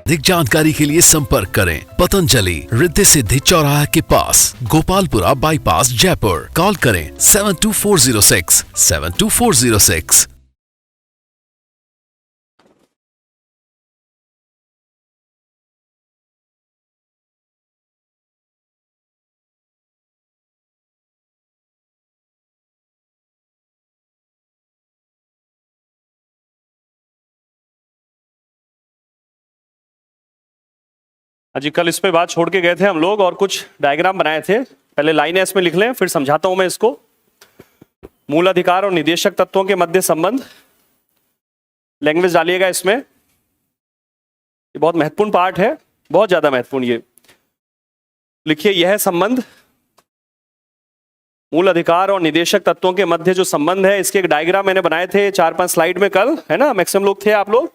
अधिक जानकारी के लिए संपर्क करें पतंजलि रिद्धि सिद्धि चौराहा के पास, गोपालपुरा बाईपास, जयपुर। कॉल करें 7240672406। जी, कल इस पे बात छोड़ के गए थे हम लोग और कुछ डायग्राम बनाए थे। पहले लाइन इसमें लिख लें, फिर समझाता हूं मैं इसको। मूल अधिकार और निदेशक तत्वों के मध्य संबंध, लैंग्वेज डालिएगा इसमें। ये बहुत महत्वपूर्ण पार्ट है, बहुत ज्यादा महत्वपूर्ण। ये लिखिए, यह संबंध मूल अधिकार और निदेशक तत्वों के मध्य जो संबंध है, इसके एक डायग्राम मैंने बनाए थे 4-5 स्लाइड में कल, है ना। मैक्सिमम लोग थे आप लोग।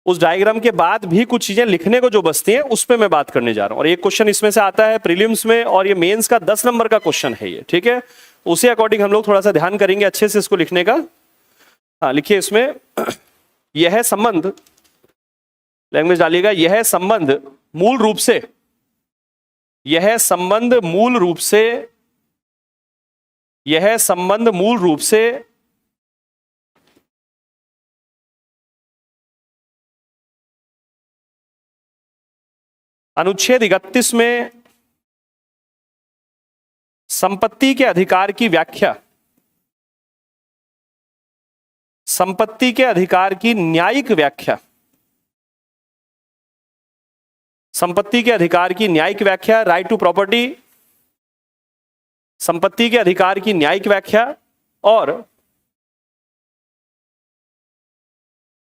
उस डायग्राम के बाद भी कुछ चीजें लिखने को जो बचती हैं उस पे मैं बात करने जा रहा हूं। और एक क्वेश्चन इसमें से आता है प्रीलिम्स में, और ये मेंस का 10 नंबर का क्वेश्चन है ये, ठीक है। उसी अकॉर्डिंग हम लोग थोड़ा सा ध्यान करेंगे अच्छे से इसको लिखने का। हाँ, लिखिए इसमें यह संबंध, लैंग्वेज डालिएगा, यह संबंध मूल रूप से, यह संबंध मूल रूप से, यह संबंध मूल रूप से अनुच्छेद 31 में संपत्ति के अधिकार की व्याख्या, संपत्ति के अधिकार की न्यायिक व्याख्या, संपत्ति के अधिकार की न्यायिक व्याख्या, राइट टू प्रॉपर्टी, संपत्ति के अधिकार की न्यायिक व्याख्या, और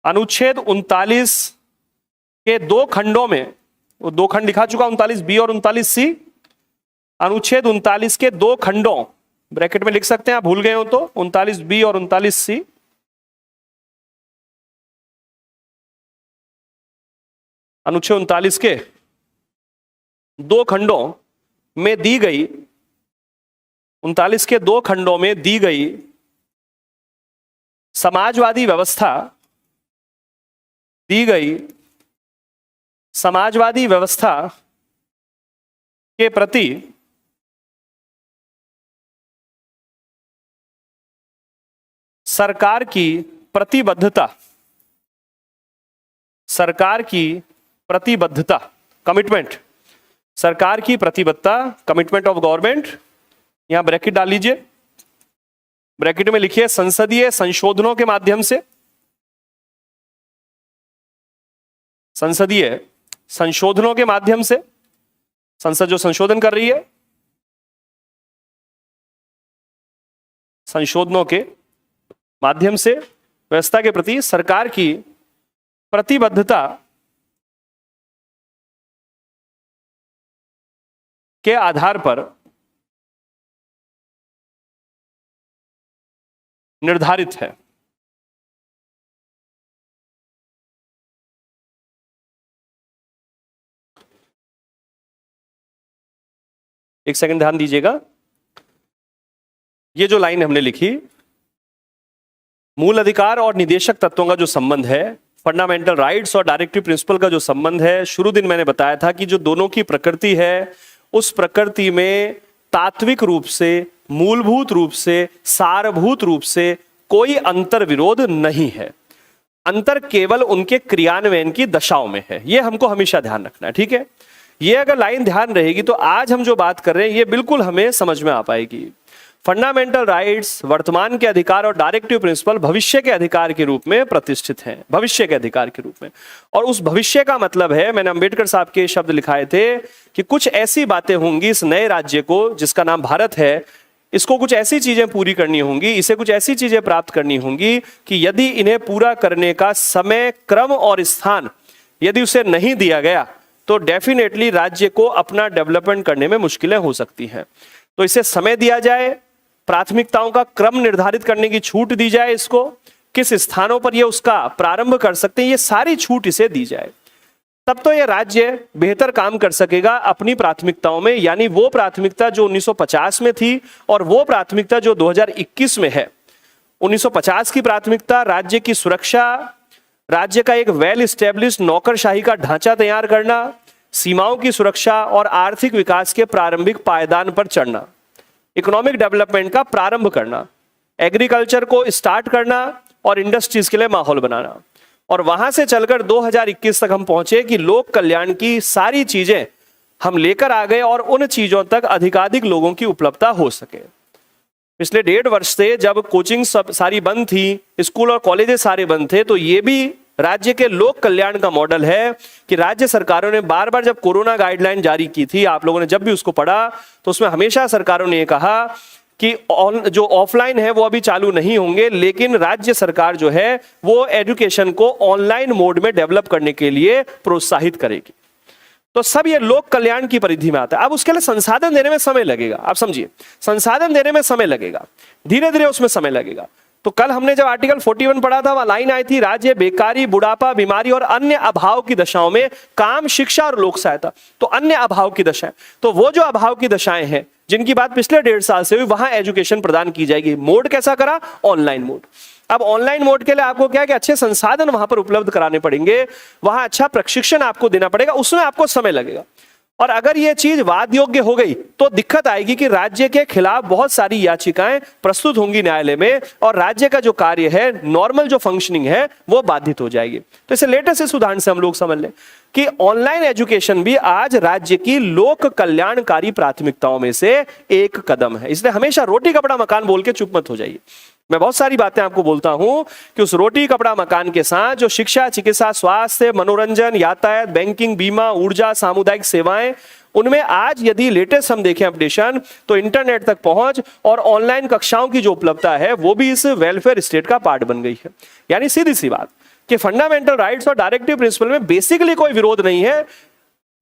अनुच्छेद 39 के 2 खंडों में, वो 2 खंड लिखा चुका, 39B और 39C। अनुच्छेद 39 के 2 खंडों, ब्रैकेट में लिख सकते हैं आप भूल गए हो तो, 39B और 39C। अनुच्छेद 39 के 2 खंडों में दी गई, 39 के 2 खंडों में दी गई समाजवादी व्यवस्था, दी गई समाजवादी व्यवस्था के प्रति सरकार की प्रतिबद्धता, सरकार की प्रतिबद्धता, कमिटमेंट, सरकार की प्रतिबद्धता, कमिटमेंट ऑफ गवर्नमेंट। यहां ब्रैकेट डाल लीजिए, ब्रैकेट में लिखिए संसदीय संशोधनों के माध्यम से, संसदीय संशोधनों के माध्यम से, संसद जो संशोधन कर रही है, संशोधनों के माध्यम से व्यवस्था के प्रति सरकार की प्रतिबद्धता के आधार पर निर्धारित है। एक सेकंड ध्यान दीजिएगा। ये जो लाइन हमने लिखी, मूल अधिकार और निदेशक तत्वों का जो संबंध है, फंडामेंटल राइट्स और डायरेक्टिव प्रिंसिपल का जो संबंध है, शुरू दिन मैंने बताया था कि जो दोनों की प्रकृति है, उस प्रकृति में तात्विक रूप से, मूलभूत रूप से, सारभूत रूप से कोई अंतर विरोध नहीं है। अंतर केवल उनके क्रियान्वयन की दशाओं में है। यह हमको हमेशा ध्यान रखना है, ठीक है। ये अगर लाइन ध्यान रहेगी तो आज हम जो बात कर रहे हैं ये बिल्कुल हमें समझ में आ पाएगी। फंडामेंटल राइट्स वर्तमान के अधिकार और डायरेक्टिव प्रिंसिपल भविष्य के अधिकार के रूप में प्रतिष्ठित हैं, भविष्य के अधिकार के रूप में। और उस भविष्य का मतलब है, मैंने अंबेडकर साहब के शब्द लिखाए थे कि कुछ ऐसी बातें होंगी इस नए राज्य को, जिसका नाम भारत है, इसको कुछ ऐसी चीजें पूरी करनी होंगी, इसे कुछ ऐसी चीजें प्राप्त करनी होंगी कि यदि इन्हें पूरा करने का समय, क्रम और स्थान यदि उसे नहीं दिया गया तो डेफिनेटली राज्य को अपना डेवलपमेंट करने में मुश्किलें हो सकती हैं। तो इसे समय दिया जाए, प्राथमिकताओं का क्रम निर्धारित करने की छूट दी जाए, इसको किस स्थानों पर ये उसका प्रारंभ कर सकते हैं, ये सारी छूट इसे दी जाए। तब तो ये राज्य बेहतर काम कर सकेगा अपनी प्राथमिकताओं में, यानी वो प्राथमिकता जो 1950 में थी और वो प्राथमिकता जो 2021 में है। 1950 की प्राथमिकता राज्य की सुरक्षा, राज्य का एक वेल स्टेब्लिश नौकरशाही का ढांचा तैयार करना, सीमाओं की सुरक्षा और आर्थिक विकास के प्रारंभिक पायदान पर चढ़ना, इकोनॉमिक डेवलपमेंट का प्रारंभ करना, एग्रीकल्चर को स्टार्ट करना और इंडस्ट्रीज के लिए माहौल बनाना। और वहां से चलकर 2021 तक हम पहुंचे कि लोक कल्याण की सारी चीजें हम लेकर आ गए और उन चीजों तक अधिकाधिक लोगों की उपलब्धता हो सके। पिछले 1.5 वर्ष से जब कोचिंग सब सारी बंद थी, स्कूल और कॉलेजेस सारे बंद थे, तो ये भी राज्य के लोक कल्याण का मॉडल है कि राज्य सरकारों ने बार बार जब कोरोना गाइडलाइन जारी की थी, आप लोगों ने जब भी उसको पढ़ा तो उसमें हमेशा सरकारों ने ये कहा कि जो ऑफलाइन है वो अभी चालू नहीं होंगे, लेकिन राज्य सरकार जो है वो एजुकेशन को ऑनलाइन मोड में डेवलप करने के लिए प्रोत्साहित करेगी। तो सब ये लोक कल्याण की परिधि में आता है। अब उसके लिए संसाधन देने में समय लगेगा, आप समझिए, संसाधन देने में समय लगेगा, धीरे धीरे उसमें समय लगेगा। तो कल हमने जब आर्टिकल 41 पढ़ा था, वहां लाइन आई थी, राज्य बेकारी, बुढ़ापा, बीमारी और अन्य अभाव की दशाओं में काम, शिक्षा और लोक सहायता। तो अन्य अभाव की दशाएं, तो वो जो अभाव की दशाएं हैं जिनकी बात पिछले 1.5 साल से हुई, वहां एजुकेशन प्रदान की जाएगी। मोड कैसा करा? Online mode. अब ऑनलाइन मोड के लिए आपको क्या है कि अच्छे संसाधन वहां पर उपलब्ध कराने पड़ेंगे, वहां अच्छा प्रशिक्षण आपको देना पड़ेगा, उसमें आपको समय लगेगा। और अगर ये चीज वाद योग्य हो गई तो दिक्कत आएगी कि राज्य के खिलाफ बहुत सारी याचिकाएं प्रस्तुत होंगी न्यायालय में और राज्य का जो कार्य है, नॉर्मल जो फंक्शनिंग है, वो बाधित हो जाएगी। तो इसे लेटेस्ट इस उदाहरण से हम लोग समझ लें कि ऑनलाइन एजुकेशन भी आज राज्य की लोक कल्याणकारी प्राथमिकताओं में से एक कदम है। इसलिए हमेशा रोटी कपड़ा मकान बोल के चुप मत हो जाइए। मैं बहुत सारी बातें आपको बोलता हूं कि उस रोटी कपड़ा मकान के साथ जो शिक्षा, चिकित्सा, स्वास्थ्य, मनोरंजन, यातायात, बैंकिंग, बीमा, ऊर्जा, सामुदायिक सेवाएं, उनमें आज यदि लेटेस्ट हम देखें अपडेशन, तो इंटरनेट तक पहुंच और ऑनलाइन कक्षाओं की जो उपलब्धता है वो भी इस वेलफेयर स्टेट का पार्ट बन गई है। यानी सीधी सी बात कि फंडामेंटल राइट्स और डायरेक्टिव प्रिंसिपल में बेसिकली कोई विरोध नहीं है।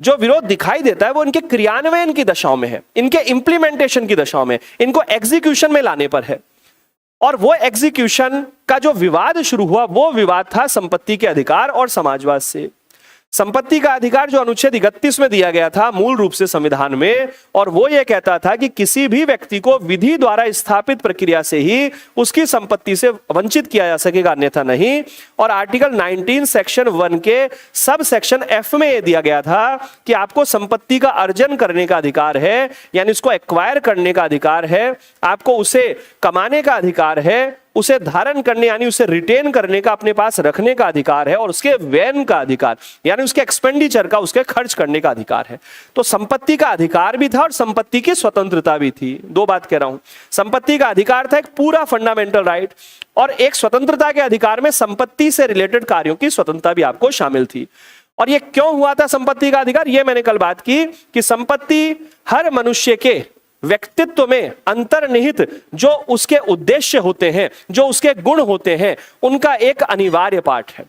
जो विरोध दिखाई देता है वो इनके क्रियान्वयन की दशाओं में है, इनके इंप्लीमेंटेशन की दशाओं में, इनको एग्जीक्यूशन में लाने पर है। और वो एग्जीक्यूशन का जो विवाद शुरू हुआ, वो विवाद था संपत्ति के अधिकार और समाजवाद से। संपत्ति का अधिकार जो अनुच्छेद 31 में दिया गया था मूल रूप से संविधान में, और वो ये कहता था कि किसी भी व्यक्ति को विधि द्वारा स्थापित प्रक्रिया से ही उसकी संपत्ति से वंचित किया जा सकेगा, अन्यथा नहीं। और आर्टिकल 19 सेक्शन 1 के सब सेक्शन F में ये दिया गया था कि आपको संपत्ति का अर्जन करने का अधिकार है, यानी उसको एक्वायर करने का अधिकार है, आपको उसे कमाने का अधिकार है, उसे धारण करने यानी उसे रिटेन करने का, अपने पास रखने का अधिकार है, और उसके व्यय का अधिकार यानी उसके एक्सपेंडिचर का, उसके खर्च करने का अधिकार है। तो संपत्ति का अधिकार भी था और संपत्ति की स्वतंत्रता भी थी। दो बात कह रहा हूं, संपत्ति का अधिकार था एक पूरा फंडामेंटल राइट, और एक स्वतंत्रता के अधिकार में संपत्ति से रिलेटेड कार्यों की स्वतंत्रता भी आपको शामिल थी। और ये क्यों हुआ था संपत्ति का अधिकार? ये मैंने कल बात की कि संपत्ति हर मनुष्य के व्यक्तित्व में अंतर्निहित जो उसके उद्देश्य होते हैं, जो उसके गुण होते हैं, उनका एक अनिवार्य पार्ट है।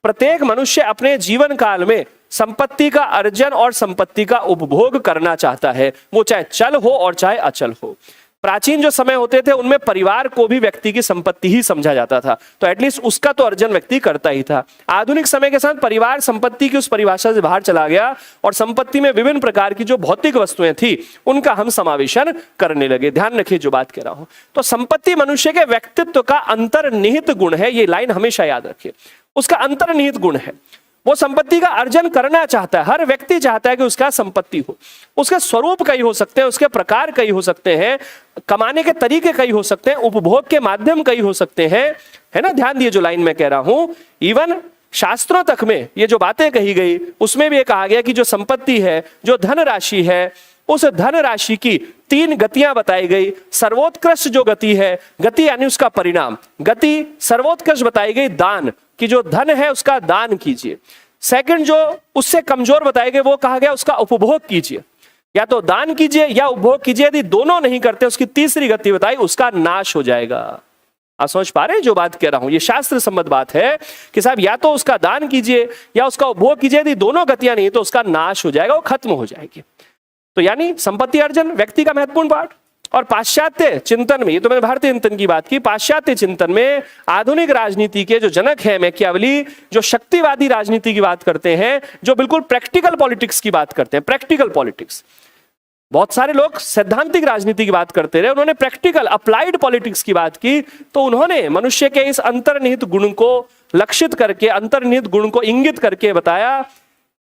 प्रत्येक मनुष्य अपने जीवन काल में संपत्ति का अर्जन और संपत्ति का उपभोग करना चाहता है, वो चाहे चल हो और चाहे अचल हो। प्राचीन जो समय होते थे उनमें परिवार को भी व्यक्ति की संपत्ति ही समझा जाता था, तो एटलीस्ट उसका तो अर्जन व्यक्ति करता ही था। आधुनिक समय के साथ परिवार संपत्ति की उस परिभाषा से बाहर चला गया और संपत्ति में विभिन्न प्रकार की जो भौतिक वस्तुएं थी उनका हम समावेशन करने लगे। ध्यान रखिए जो बात कह रहा हूं, तो संपत्ति मनुष्य के व्यक्तित्व का अंतर्निहित गुण है, ये लाइन हमेशा याद रखिए, उसका अंतर्निहित गुण है। वो संपत्ति का अर्जन करना चाहता है, हर व्यक्ति चाहता है कि उसका संपत्ति हो। उसके स्वरूप कई हो सकते हैं, उसके प्रकार कई हो सकते हैं, कमाने के तरीके कई हो सकते हैं, उपभोग के माध्यम कई हो सकते हैं, है ना। ध्यान दिए जो लाइन में कह रहा हूं, इवन शास्त्रों तक में ये जो बातें कही गई उसमें भी ये कहा गया कि जो संपत्ति है, जो धन राशि है, उस धन राशि की 3 गतियां बताई गई। सर्वोत्कृष्ट जो गति है, गति यानी उसका परिणाम, गति सर्वोत्कृष्ट बताई गई दान, कि जो धन है उसका दान कीजिए। सेकंड जो उससे कमजोर बताए गए वो कहा गया उसका उपभोग कीजिए, या तो दान कीजिए या उपभोग कीजिए। यदि दोनों नहीं करते, उसकी तीसरी गति बताई, उसका नाश हो जाएगा। आप समझ पा रहे हैं जो बात कह रहा हूं? ये शास्त्र सम्मत बात है कि साहब या तो उसका दान कीजिए या उसका उपभोग कीजिए। यदि दोनों गतियां नहीं तो उसका नाश हो जाएगा, वो खत्म हो जाएगी। तो यानी संपत्ति अर्जन व्यक्ति का महत्वपूर्ण पार्ट। और पाश्चात्य चिंतन में, ये तो मैंने भारतीय चिंतन की बात की, पाश्चात्य चिंतन में आधुनिक राजनीति के जो जनक है मैकियावेली, जो शक्तिवादी राजनीति की बात करते हैं, जो बिल्कुल प्रैक्टिकल पॉलिटिक्स की बात करते हैं, प्रैक्टिकल पॉलिटिक्स। बहुत सारे लोग सैद्धांतिक राजनीति की बात करते रहे, उन्होंने प्रैक्टिकल अप्लाइड पॉलिटिक्स की बात की। तो उन्होंने मनुष्य के इस अंतर्निहित गुण को लक्षित करके, अंतर्निहित गुण को इंगित करके बताया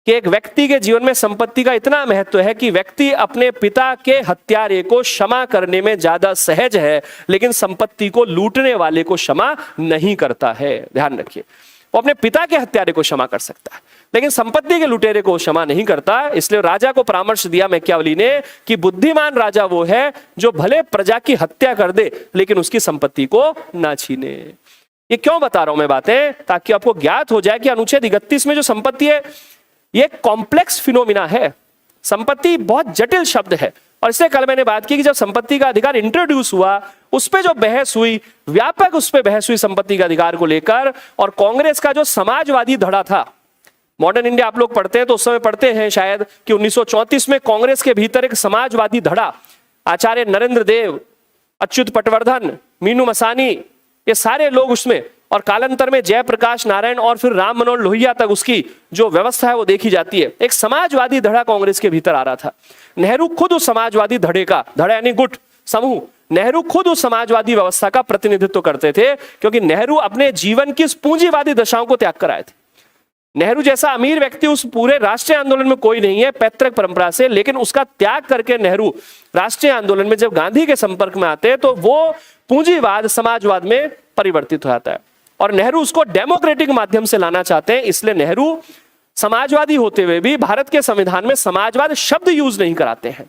कि एक व्यक्ति के जीवन में संपत्ति का इतना महत्व है कि व्यक्ति अपने पिता के हत्यारे को क्षमा करने में ज्यादा सहज है, लेकिन संपत्ति को लूटने वाले को क्षमा नहीं करता है। ध्यान रखिए, वो अपने पिता के हत्यारे को क्षमा कर सकता है, लेकिन संपत्ति के लुटेरे को क्षमा नहीं करता। इसलिए राजा को परामर्श दिया मैकियावेली ने कि बुद्धिमान राजा वो है जो भले प्रजा की हत्या कर दे लेकिन उसकी संपत्ति को ना छीने। ये क्यों बता रहा हूं मैं बातें, ताकि आपको ज्ञात हो जाए कि अनुच्छेद 31 में जो संपत्ति है ये कॉम्प्लेक्स फिनोमिना है। संपत्ति बहुत जटिल शब्द है, और इसलिए कल मैंने बात की कि जब संपत्ति का अधिकार इंट्रोड्यूस हुआ, उस पे जो बहस हुई, व्यापक उस पे बहस हुई संपत्ति का अधिकार को लेकर, और कांग्रेस का जो समाजवादी धड़ा था, मॉडर्न इंडिया आप लोग पढ़ते हैं तो उस समय पढ़ते हैं शायद कि 1934 में कांग्रेस के भीतर एक समाजवादी धड़ा, आचार्य नरेंद्र देव, अच्युत पटवर्धन, मीनू मसानी, ये सारे लोग उसमें, और कालांतर में जयप्रकाश नारायण और फिर राम मनोहर लोहिया तक उसकी जो व्यवस्था है वो देखी जाती है। एक समाजवादी धड़ा कांग्रेस के भीतर आ रहा था। नेहरू खुद उस समाजवादी धड़े का, धड़ा यानी गुट, समूह, नेहरू खुद उस समाजवादी व्यवस्था का प्रतिनिधित्व करते थे, क्योंकि नेहरू अपने जीवन की पूंजीवादी दशाओं को त्याग कर आए थे। नेहरू जैसा अमीर व्यक्ति उस पूरे राष्ट्रीय आंदोलन में कोई नहीं है पैतृक परंपरा से, लेकिन उसका त्याग करके नेहरू राष्ट्रीय आंदोलन में जब गांधी के संपर्क में आते हैं तो वो पूंजीवाद समाजवाद में परिवर्तित हो जाता है, और नेहरू उसको डेमोक्रेटिक माध्यम से लाना चाहते हैं। इसलिए नेहरू समाजवादी होते हुए भी भारत के संविधान में समाजवाद शब्द यूज नहीं कराते हैं,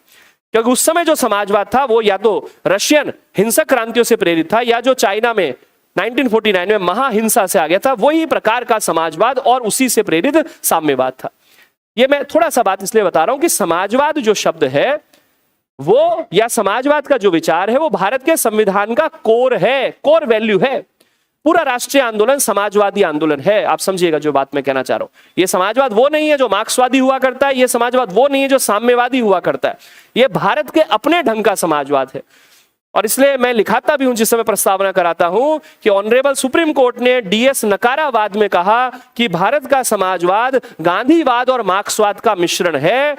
क्योंकि उस समय जो समाजवाद था वो या तो रशियन हिंसक क्रांतियों से प्रेरित था, या जो चाइना में 1949 में महाहिंसा से आ गया था, वही प्रकार का समाजवाद और उसी से प्रेरित साम्यवाद था। ये मैं थोड़ा सा बात इसलिए बता रहा हूं कि समाजवाद जो शब्द है वो, या समाजवाद का जो विचार है वो भारत के संविधान का कोर है, कोर वैल्यू है। पूरा राष्ट्रीय आंदोलन समाजवादी आंदोलन है। आप समझिएगा जो बात मैं कहना चाह रहा हूं। ये समाजवाद वो नहीं है जो मार्क्सवादी हुआ करता है, ये समाजवाद वो नहीं है जो साम्यवादी हुआ करता है, ये भारत के अपने ढंग का समाजवाद है। और इसलिए मैं लिखाता भी हूं, जिस समय प्रस्तावना कराता हूं, कि ऑनरेबल सुप्रीम कोर्ट ने डीएस नकारावाद में कहा कि भारत का समाजवाद गांधीवाद और मार्क्सवाद का मिश्रण है,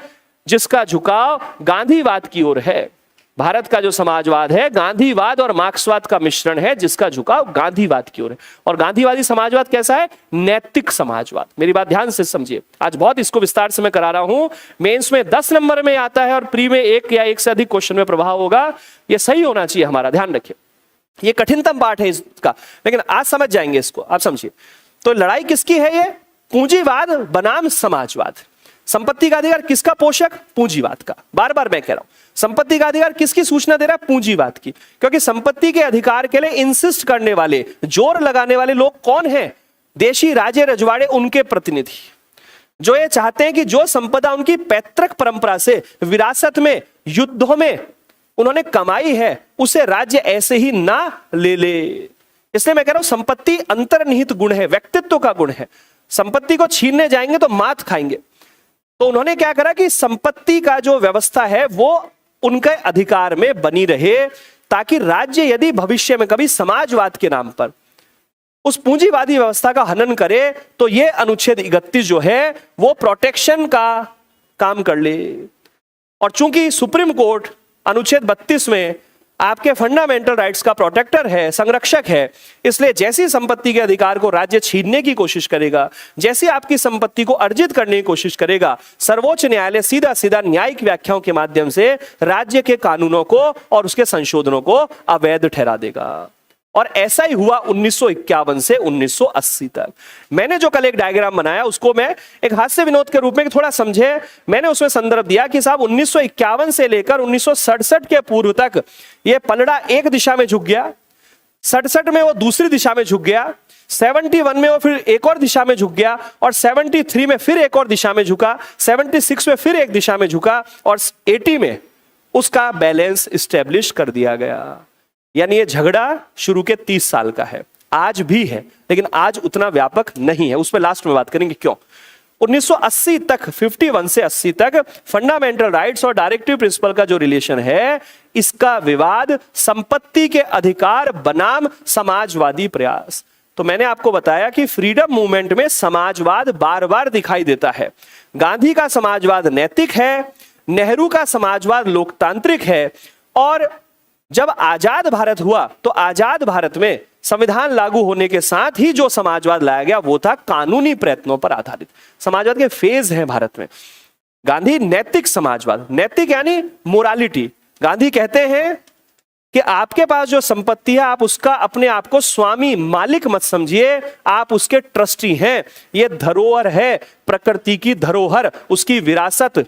जिसका झुकाव गांधीवाद की ओर है। भारत का जो समाजवाद है गांधीवाद और मार्क्सवाद का मिश्रण है, जिसका झुकाव गांधीवाद की ओर है। और गांधीवादी समाजवाद कैसा है? नैतिक समाजवाद। मेरी बात ध्यान से समझिए, आज बहुत इसको विस्तार से मैं करा रहा हूं। मेंस में 10 नंबर में आता है और प्री में 1 या 1 से अधिक क्वेश्चन में प्रभाव होगा। ये सही होना चाहिए हमारा, ध्यान रखिए। ये कठिनतम पार्ट है इसका, लेकिन आज समझ जाएंगे इसको, आप समझिए। तो लड़ाई किसकी है? ये पूंजीवाद बनाम समाजवाद। संपत्ति का अधिकार किसका पोषक? पूंजीवाद का। बार बार मैं कह रहा हूं, संपत्ति का अधिकार किसकी सूचना दे रहा है? पूंजीवाद की। क्योंकि संपत्ति के अधिकार के लिए इंसिस्ट करने वाले, जोर लगाने वाले लोग कौन हैं? देशी राजे रजवाड़े, उनके प्रतिनिधि, जो ये चाहते हैं कि जो संपदा उनकी पैतृक परंपरा से, विरासत में, युद्धों में उन्होंने कमाई है, उसे राज्य ऐसे ही ना ले ले। इसलिए मैं कह रहा हूं संपत्ति अंतर्निहित गुण है, व्यक्तित्व का गुण है। संपत्ति को छीनने जाएंगे तो मात खाएंगे। तो उन्होंने क्या करा कि संपत्ति का जो व्यवस्था है वो उनके अधिकार में बनी रहे, ताकि राज्य यदि भविष्य में कभी समाजवाद के नाम पर उस पूंजीवादी व्यवस्था का हनन करे तो ये अनुच्छेद 31 जो है वो प्रोटेक्शन का काम कर ले। और चूंकि सुप्रीम कोर्ट अनुच्छेद 32 में आपके फंडामेंटल राइट्स का प्रोटेक्टर है, संरक्षक है, इसलिए जैसी संपत्ति के अधिकार को राज्य छीनने की कोशिश करेगा, जैसी आपकी संपत्ति को अर्जित करने की कोशिश करेगा, सर्वोच्च न्यायालय सीधा सीधा न्यायिक व्याख्याओं के माध्यम से राज्य के कानूनों को और उसके संशोधनों को अवैध ठहरा देगा। और ऐसा ही हुआ 1951 से 1980 तक। मैंने जो कल एक डायग्राम बनाया उसको मैं एक हास्य विनोद के रूप में थोड़ा समझे, मैंने उसमें संदर्भ दिया कि साहब 1951 से लेकर 1967 के पूर्व तक ये पलड़ा एक दिशा में झुक गया, 67 में वो दूसरी दिशा में झुक गया, 71 में वो फिर एक और दिशा में झुक गया, और 73 में फिर एक और दिशा में झुका, 76 में फिर एक दिशा में झुका, और 80 में उसका बैलेंस स्टेब्लिश कर दिया गया। यानी ये झगड़ा शुरू के 30 साल का है, आज भी है, लेकिन आज उतना व्यापक नहीं है। उस पर लास्ट में बात करेंगे क्यों। 1980 तक, 51 से 80 तक फंडामेंटल राइट्स और डायरेक्टिव प्रिंसिपल का जो रिलेशन है, इसका विवाद संपत्ति के अधिकार बनाम समाजवादी प्रयास। तो मैंने आपको बताया कि फ्रीडम मूवमेंट में समाजवाद बार बार दिखाई देता है। गांधी का समाजवाद नैतिक है, नेहरू का समाजवाद लोकतांत्रिक है, और जब आजाद भारत हुआ तो आजाद भारत में संविधान लागू होने के साथ ही जो समाजवाद लाया गया वो था कानूनी प्रयत्नों पर आधारित। समाजवाद के फेज हैं भारत में। गांधी नैतिक समाजवाद, नैतिक यानी मोरालिटी। गांधी कहते हैं कि आपके पास जो संपत्ति है आप उसका अपने आप को स्वामी मालिक मत समझिए, आप उसके ट्रस्टी हैं। ये धरोहर है, प्रकृति की धरोहर, उसकी विरासत,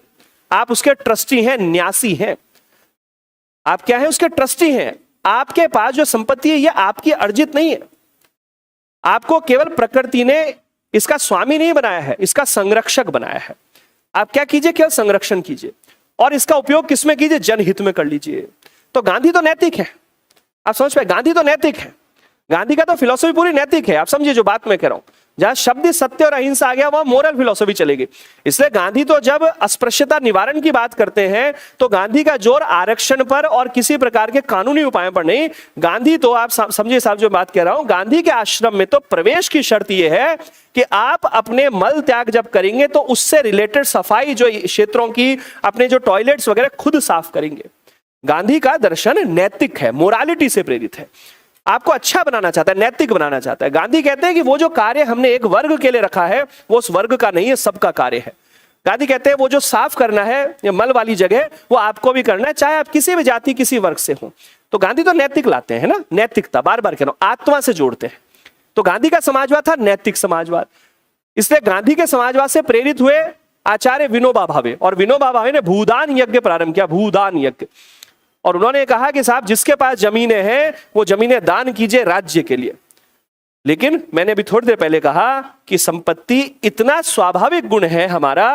आप उसके ट्रस्टी हैं, न्यासी हैं। आप क्या है? उसके ट्रस्टी हैं। आपके पास जो संपत्ति है ये आपकी अर्जित नहीं है। आपको केवल प्रकृति ने इसका स्वामी नहीं बनाया है, इसका संरक्षक बनाया है। आप क्या कीजिए? केवल संरक्षण कीजिए और इसका उपयोग किसमें कीजिए? जनहित में कर लीजिए। तो गांधी तो नैतिक है, आप समझ पाए? गांधी तो नैतिक है, गांधी का तो फिलॉसफी पूरी नैतिक है। आप समझिए जो बात मैं कह रहा हूं, जहां शब्द सत्य और अहिंसा आ गया वहां मोरल फिलॉसफी चलेगी। इसलिए गांधी तो जब अस्पृश्यता निवारण की बात करते हैं तो गांधी का जोर आरक्षण पर और किसी प्रकार के कानूनी उपायों पर नहीं। गांधी तो आप समझिए साहब जो बात कह रहा हूं, गांधी के आश्रम में तो प्रवेश की शर्त यह है कि आप अपने मल त्याग जब करेंगे तो उससे रिलेटेड सफाई जो क्षेत्रों की, अपने जो टॉयलेट्स वगैरह खुद साफ करेंगे। गांधी का दर्शन नैतिक है, मोरालिटी से प्रेरित है, आपको अच्छा बनाना चाहता है, नैतिक बनाना चाहता है। गांधी कहते हैं कि वो जो कार्य हमने एक वर्ग के लिए रखा है वो उस वर्ग का नहीं है, सबका कार्य है। गांधी कहते हैं वो जो साफ करना है ये मल वाली जगह वो आपको भी करना है, चाहे आप किसी भी जाति किसी वर्ग से हो। तो गांधी तो नैतिक लाते हैं ना, नैतिकता बार बार कह रहा हूं, आत्मा से जोड़ते हैं। तो गांधी का समाजवाद था नैतिक समाजवाद। इसलिए गांधी के समाजवाद से प्रेरित हुए आचार्य विनोबा भावे, और विनोबा भावे ने भूदान यज्ञ प्रारंभ किया, भूदान यज्ञ। और उन्होंने कहा कि साहब जिसके पास जमीनें हैं वो जमीनें दान कीजिए राज्य के लिए। लेकिन मैंने अभी थोड़ी देर पहले कहा कि संपत्ति इतना स्वाभाविक गुण है हमारा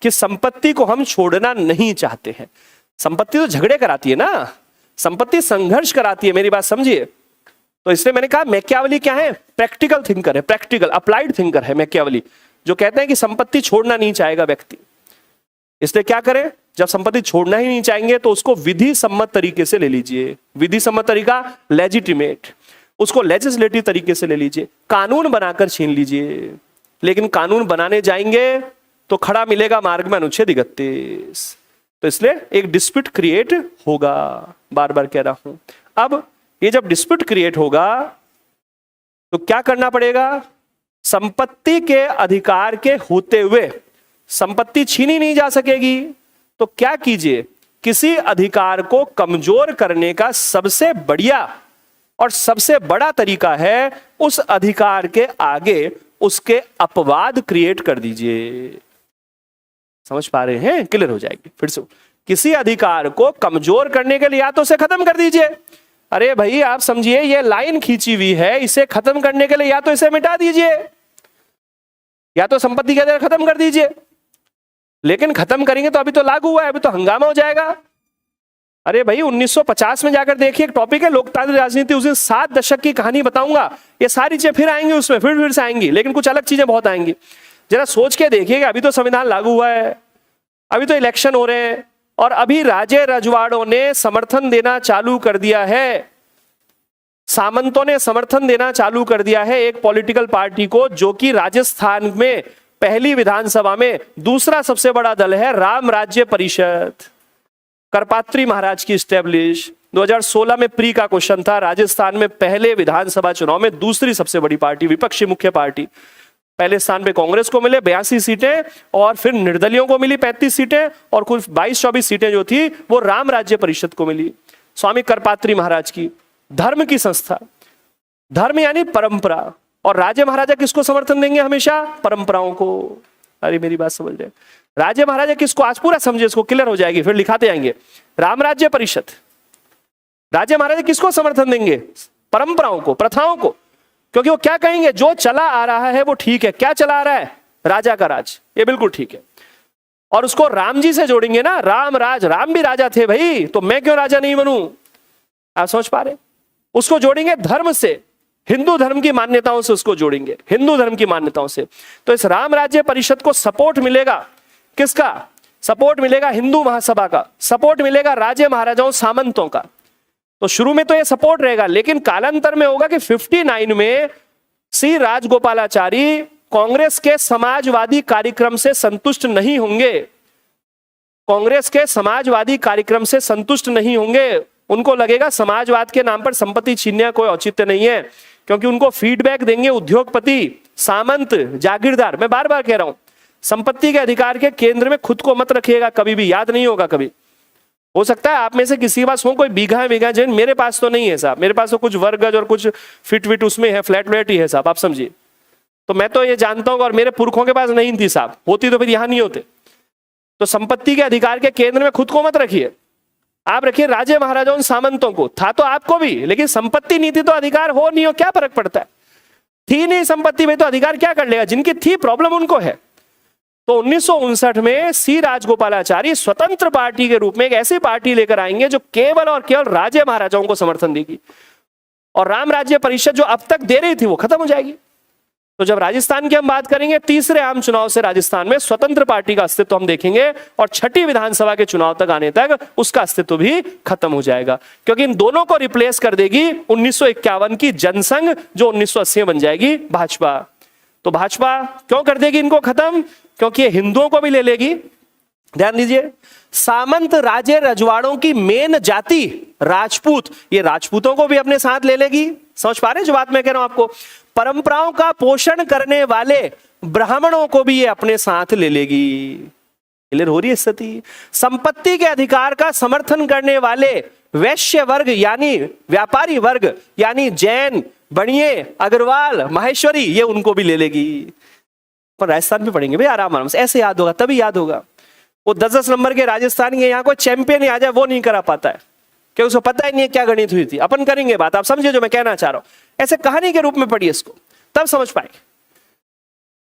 कि संपत्ति को हम छोड़ना नहीं चाहते हैं। संपत्ति तो झगड़े कराती है ना, संपत्ति संघर्ष कराती है, मेरी बात समझिए। तो इसलिए मैंने कहा मैकियावेली क्या है? प्रैक्टिकल थिंकर है, प्रैक्टिकल अप्लाइड थिंकर है मैकियावेली, जो कहते हैं कि संपत्ति छोड़ना नहीं चाहेगा व्यक्ति। इसलिए क्या करें? जब संपत्ति छोड़ना ही नहीं चाहेंगे तो उसको विधि सम्मत तरीके से ले लीजिए। विधि सम्मत तरीका लेजिटिमेट, उसको लेजिस्लेटिव तरीके से ले लीजिए, कानून बनाकर छीन लीजिए। लेकिन कानून बनाने जाएंगे तो खड़ा मिलेगा मार्ग में अनुच्छेद 31। तो इसलिए एक डिस्प्यूट क्रिएट होगा, बार बार कह रहा हूं। अब ये जब डिस्प्यूट क्रिएट होगा तो क्या करना पड़ेगा? संपत्ति के अधिकार के होते हुए संपत्ति छीनी नहीं जा सकेगी, तो क्या कीजिए? किसी अधिकार को कमजोर करने का सबसे बढ़िया और सबसे बड़ा तरीका है उस अधिकार के आगे उसके अपवाद क्रिएट कर दीजिए। समझ पा रहे हैं? क्लियर हो जाएगी। फिर से, किसी अधिकार को कमजोर करने के लिए या तो उसे खत्म कर दीजिए। अरे भाई आप समझिए ये लाइन खींची हुई है, इसे खत्म करने के लिए या तो इसे मिटा दीजिए या तो संपत्ति के अधिकार खत्म कर दीजिए। लेकिन खत्म करेंगे तो अभी तो लागू हुआ है, अभी तो हंगामा हो जाएगा। अरे भाई 1950 में जाकर देखिए, एक टॉपिक है लोकतांत्रिक राजनीति, उस दिन 7 दशक की कहानी बताऊंगा। ये सारी चीजें फिर आएंगी उसमें, फिर से आएंगी, लेकिन कुछ अलग चीजें बहुत आएंगी। जरा सोच के देखिएगा, अभी तो संविधान लागू हुआ है, अभी तो इलेक्शन हो रहे हैं और अभी राजे रजवाड़ों ने समर्थन देना चालू कर दिया है, सामंतों ने समर्थन देना चालू कर दिया है एक पॉलिटिकल पार्टी को, जो कि राजस्थान में पहली विधानसभा में दूसरा सबसे बड़ा दल है, राम राज्य परिषद, करपात्री महाराज की स्टैब्लिश। 2016 में प्री का क्वेश्चन था, राजस्थान में पहले विधानसभा चुनाव में दूसरी सबसे बड़ी पार्टी, विपक्षी मुख्य पार्टी। पहले स्थान पे कांग्रेस को मिले 82 सीटें और फिर निर्दलियों को मिली 35 सीटें और कुछ 22-24 सीटें जो थी वो राम राज्य परिषद को मिली, स्वामी करपात्री महाराज की। धर्म की संस्था, धर्म यानी परंपरा, और राजे महाराजा किसको समर्थन देंगे? हमेशा परंपराओं को। अरे मेरी बात समझ रहे? राजे महाराजा किसको? आज पूरा समझे, इसको क्लियर हो जाएगी, फिर लिखाते जाएंगे। राम राज्य परिषद, राजे महाराजा किसको समर्थन देंगे? परंपराओं को, प्रथाओं को। क्योंकि वो क्या कहेंगे? जो चला आ रहा है वो ठीक है। क्या चला आ रहा है? राजा का राज, ये बिल्कुल ठीक है। और उसको राम जी से जोड़ेंगे ना, राम राज, राम भी राजा थे भाई, तो मैं क्यों राजा नहीं बनूं? आप समझ पा रहे? उसको जोड़ेंगे धर्म से, हिंदू धर्म की मान्यताओं से उसको जोड़ेंगे, हिंदू धर्म की मान्यताओं से। तो इस राम राज्य परिषद को सपोर्ट मिलेगा, किसका सपोर्ट मिलेगा? हिंदू महासभा का सपोर्ट मिलेगा, राजे महाराजाओं सामंतों का। तो शुरू में तो ये सपोर्ट रहेगा, लेकिन कालांतर में होगा कि 59 में श्री राजगोपालाचारी कांग्रेस के समाजवादी कार्यक्रम से संतुष्ट नहीं होंगे, कांग्रेस के समाजवादी कार्यक्रम से संतुष्ट नहीं होंगे। उनको लगेगा समाजवाद के नाम पर संपत्ति छीनने कोई औचित्य नहीं है, क्योंकि उनको फीडबैक देंगे उद्योगपति, सामंत, जागीरदार। मैं बार बार कह रहा हूं, संपत्ति के अधिकार के केंद्र में खुद को मत रखिएगा कभी भी, याद नहीं होगा कभी। हो सकता है आप में से किसी के पास हो कोई बीघा जमीन, मेरे पास तो नहीं है साहब, मेरे पास तो कुछ वर्गज और कुछ फिट उसमें है, फ्लैट ही है साहब, आप समझिए। तो मैं तो ये जानता हूं, और मेरे पुरखों के पास नहीं थी साहब, होती तो फिर यहां नहीं होते। तो संपत्ति के अधिकार के केंद्र में खुद को मत रखिए, आप रखिए राजे महाराजाओं सामंतों को। था तो आपको भी, लेकिन संपत्ति नहीं थी तो अधिकार हो नहीं हो क्या फर्क पड़ता है। थी नहीं संपत्ति में तो अधिकार क्या कर लेगा, जिनकी थी प्रॉब्लम उनको है। तो 1959 में सी राजगोपालाचारी स्वतंत्र पार्टी के रूप में एक ऐसी पार्टी लेकर आएंगे जो केवल और केवल राजे महाराजाओं को समर्थन देगी, और राम राज्य परिषद जो अब तक दे रही थी वो खत्म हो जाएगी। तो जब राजस्थान की हम बात करेंगे, तीसरे आम चुनाव से राजस्थान में स्वतंत्र पार्टी का अस्तित्व हम देखेंगे, और छठी विधानसभा के चुनाव तक आने तक उसका अस्तित्व भी खत्म हो जाएगा, क्योंकि इन दोनों को रिप्लेस कर देगी 1951 की जनसंघ, जो 1980 में बन जाएगी भाजपा। तो भाजपा क्यों कर देगी इनको खत्म, क्योंकि ये हिंदुओं को भी ले लेगी। ध्यान दीजिए, सामंत राजे रजवाड़ों की मेन जाति राजपूत, ये राजपूतों को भी अपने साथ ले लेगी। समझ पा रहे हैं जो बात मैं कह रहा हूं आपको। परंपराओं का पोषण करने वाले ब्राह्मणों को भी ये अपने साथ ले लेगी। क्लियर हो रही है स्थिति। संपत्ति के अधिकार का समर्थन करने वाले वैश्य वर्ग यानी व्यापारी वर्ग यानी जैन, बणिये, अग्रवाल, माहेश्वरी, ये उनको भी ले लेगी। पर राजस्थान में पढ़ेंगे भाई आराम आराम से, ऐसे याद होगा तभी याद होगा। वो 10-10 नंबर के राजस्थान के यहाँ कोई चैंपियन ही आ जाए वो नहीं करा पाता है, क्योंकि उसको पता ही नहीं है क्या गणित हुई थी। अपन करेंगे बात, आप समझिए जो मैं कहना चाह रहा हूं, ऐसे कहानी के रूप में पढ़िए इसको, तब समझ पाएंगे।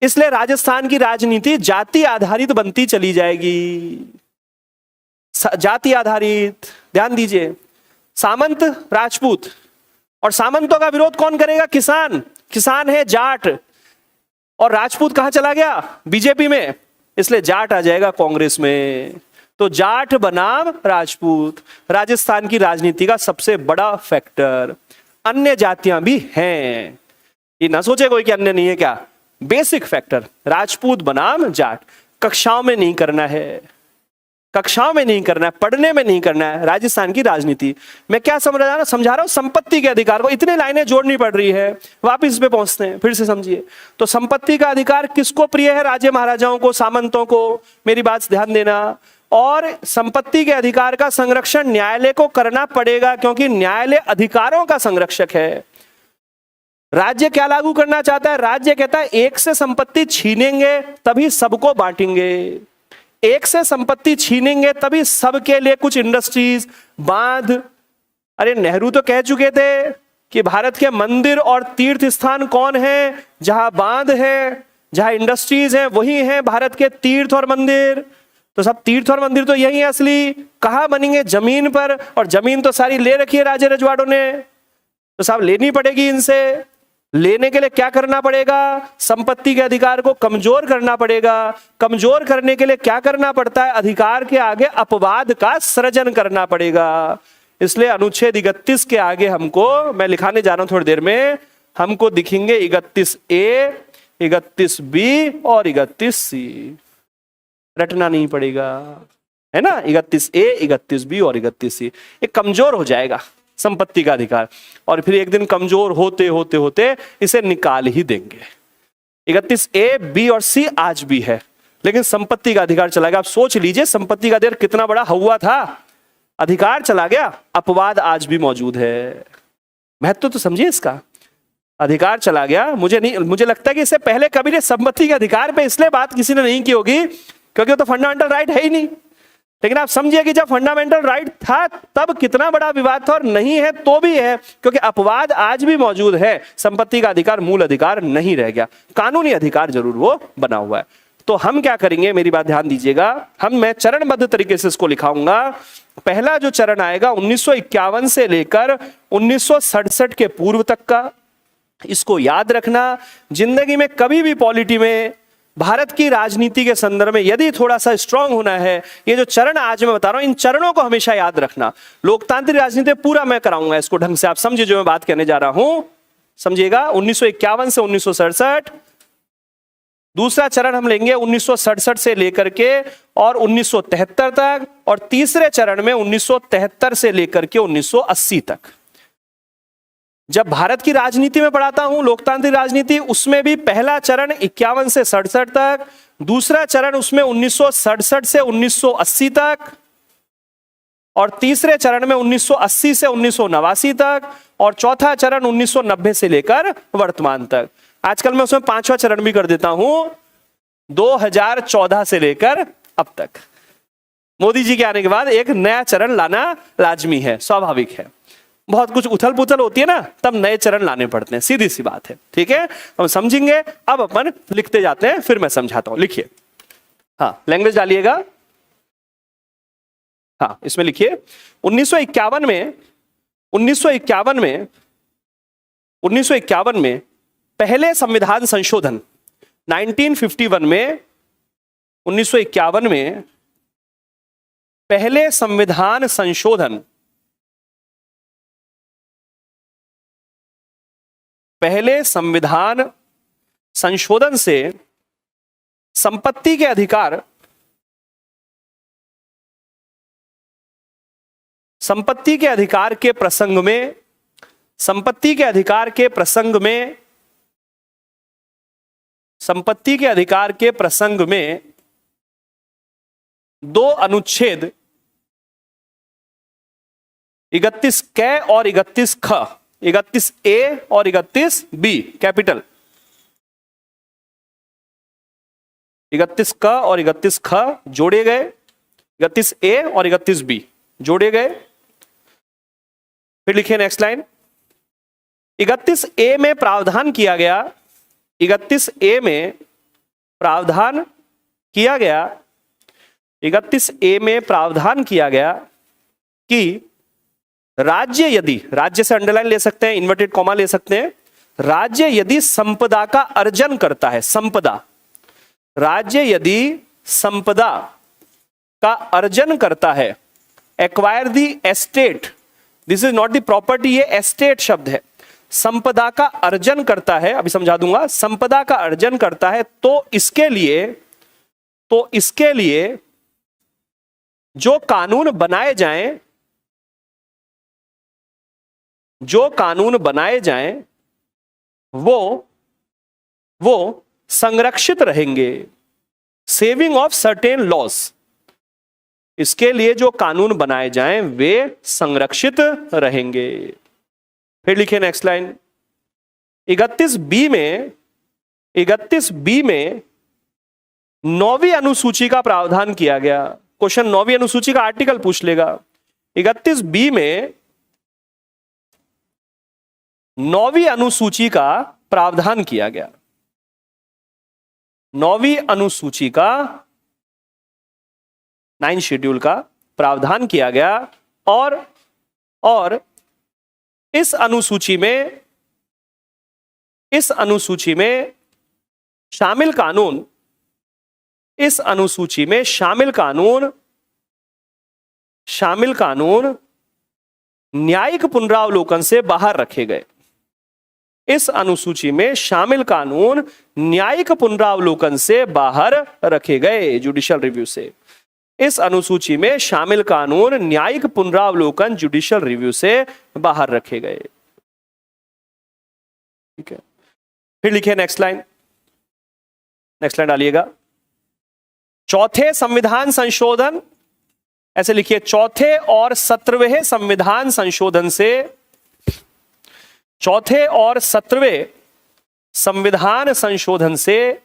इसलिए राजस्थान की राजनीति जाति आधारित बनती चली जाएगी, जाति आधारित। ध्यान दीजिए, सामंत राजपूत, और सामंतों का विरोध कौन करेगा, किसान। किसान है जाट, और राजपूत कहां चला गया, बीजेपी में, इसलिए जाट आ जाएगा कांग्रेस में। तो जाट बनाम राजपूत राजस्थान की राजनीति का सबसे बड़ा फैक्टर। अन्य जातियां भी हैं, ये ना सोचे कोई कि अन्य नहीं है, क्या बेसिक फैक्टर राजपूत बनाम जाट। कक्षाओं में नहीं करना है, कक्षाओं में नहीं करना है, पढ़ने में नहीं करना है। राजस्थान की राजनीति मैं क्या समझा रहा हूं, संपत्ति के अधिकार को इतने लाइनें जोड़नी पड़ रही है, वापिस पे पहुंचते हैं, फिर से समझिए। तो संपत्ति का अधिकार किसको प्रिय है, राजे महाराजाओं को, सामंतों को, मेरी बात ध्यान देना। और संपत्ति के अधिकार का संरक्षण न्यायालय को करना पड़ेगा, क्योंकि न्यायालय अधिकारों का संरक्षक है। राज्य क्या लागू करना चाहता है, राज्य कहता है एक से संपत्ति छीनेंगे तभी सबको बांटेंगे, एक से संपत्ति छीनेंगे तभी सबके लिए कुछ इंडस्ट्रीज, बांध। अरे नेहरू तो कह चुके थे कि भारत के मंदिर और तीर्थ स्थान कौन है, जहां बांध है, जहां इंडस्ट्रीज है, वही है भारत के तीर्थ और मंदिर। तो सब तीर्थ और मंदिर तो यही है असली, कहां बनेंगे, जमीन पर, और जमीन तो सारी ले रखी है राजे रजवाड़ों ने, तो साहब लेनी पड़ेगी इनसे। लेने के लिए क्या करना पड़ेगा, संपत्ति के अधिकार को कमजोर करना पड़ेगा। कमजोर करने के लिए क्या करना पड़ता है, अधिकार के आगे अपवाद का सृजन करना पड़ेगा। इसलिए अनुच्छेद 31 के आगे हमको, मैं लिखाने जा रहा हूं थोड़ी देर में, हमको दिखेंगे 31A, 31B और 31C। रटना नहीं पड़ेगा, है ना, 31A, 31B और 31C। ये कमजोर हो जाएगा संपत्ति का अधिकार, और फिर एक दिन कमजोर होते होते होते इसे निकाल ही देंगे। 31A, B और C आज भी है, लेकिन संपत्ति का अधिकार चला गया। आप सोच लीजिए संपत्ति का अधिकार कितना बड़ा हुआ था, अधिकार चला गया, अपवाद आज भी मौजूद है। महत्व तो समझिए इसका, अधिकार चला गया। मुझे लगता है कि इससे पहले कभी ने संपत्ति के अधिकार पे इसलिए बात किसी ने नहीं की होगी क्योंकि वो तो फंडामेंटल राइट है ही नहीं। लेकिन आप समझिए कि जब फंडामेंटल राइट था तब कितना बड़ा विवाद था, और नहीं है तो भी है, क्योंकि अपवाद आज भी मौजूद है। संपत्ति का अधिकार मूल अधिकार नहीं रह गया, कानूनी अधिकार जरूर वो बना हुआ है। तो हम क्या करेंगे, मेरी बात ध्यान दीजिएगा, मैं चरणबद्ध तरीके से इसको लिखाऊंगा। पहला जो चरण आएगा 1951 से लेकर 1967 के पूर्व तक का, इसको याद रखना। जिंदगी में कभी भी पॉलिटी में, भारत की राजनीति के संदर्भ में यदि थोड़ा सा स्ट्रांग होना है, ये जो चरण आज मैं बता रहा हूं, इन चरणों को हमेशा याद रखना। लोकतांत्रिक राजनीति पूरा मैं कराऊंगा इसको ढंग से, आप समझिए जो मैं बात कहने जा रहा हूं, समझिएगा। 1951 से 1967 दूसरा चरण हम लेंगे 1967 से लेकर के और 1973 तक, और तीसरे चरण में 1973 से लेकर के 1980 तक। जब भारत की राजनीति में पढ़ाता हूं, लोकतांत्रिक राजनीति, उसमें भी पहला चरण 51 से 67 तक, दूसरा चरण उसमें 1967 से 1980 तक, और तीसरे चरण में 1980 से 1989 तक, और चौथा चरण 1990 से लेकर वर्तमान तक। आजकल मैं उसमें पांचवा चरण भी कर देता हूं, 2014 से लेकर अब तक। मोदी जी के आने के बाद एक नया चरण लाना लाजमी है, स्वाभाविक है। बहुत कुछ उथल पुथल होती है ना, तब नए चरण लाने पड़ते हैं, सीधी सी बात है। ठीक है, हम समझेंगे। अब अपन लिखते जाते हैं, फिर मैं समझाता हूं। लिखिए, हाँ, लैंग्वेज डालिएगा। हाँ, इसमें लिखिए 1951 में पहले संविधान संशोधन 1951 में 1951 में पहले संविधान संशोधन, पहले संविधान संशोधन से संपत्ति के अधिकार, संपत्ति के अधिकार के प्रसंग में, संपत्ति के अधिकार के प्रसंग में, संपत्ति के अधिकार के प्रसंग में दो अनुच्छेद 31 क और 31 ख, 31 ए और 31 बी कैपिटल, 31 क और 31 ख जोड़े गए, 31 ए और 31 बी जोड़े गए। फिर लिखिए नेक्स्ट लाइन, 31 ए में प्रावधान किया गया, 31 ए में प्रावधान किया गया, 31 ए में प्रावधान किया गया कि राज्य यदि, राज्य से अंडरलाइन ले सकते हैं, इन्वर्टेड कॉमा ले सकते हैं, राज्य यदि संपदा का अर्जन करता है, संपदा, राज्य यदि संपदा का अर्जन करता है, acquire the estate, this is not the property, ये एस्टेट शब्द है, संपदा का अर्जन करता है, अभी समझा दूंगा, संपदा का अर्जन करता है, तो इसके लिए जो कानून बनाए जाएं, जो कानून बनाए जाएं वो संरक्षित रहेंगे, सेविंग ऑफ सर्टेन लॉज, इसके लिए जो कानून बनाए जाएं वे संरक्षित रहेंगे। फिर लिखिए नेक्स्ट लाइन, 31 बी में 9वीं अनुसूची का प्रावधान किया गया। क्वेश्चन 9वीं अनुसूची का आर्टिकल पूछ लेगा। 31 बी में 9वीं अनुसूची का प्रावधान किया गया, 9वीं अनुसूची का 9 शेड्यूल का प्रावधान किया गया, और इस अनुसूची में शामिल कानून, इस अनुसूची में शामिल कानून न्यायिक पुनरावलोकन से बाहर रखे गए। इस अनुसूची में शामिल कानून न्यायिक पुनरावलोकन से बाहर रखे गए, जुडिशियल रिव्यू से। इस अनुसूची में शामिल कानून न्यायिक पुनरावलोकन जुडिशियल रिव्यू से बाहर रखे गए। ठीक है, फिर लिखिए नेक्स्ट लाइन, नेक्स्ट लाइन डालिएगा। चौथे संविधान संशोधन, ऐसे लिखिए, चौथे और 17वें संविधान संशोधन से, चौथे और 17वें संविधान संशोधन से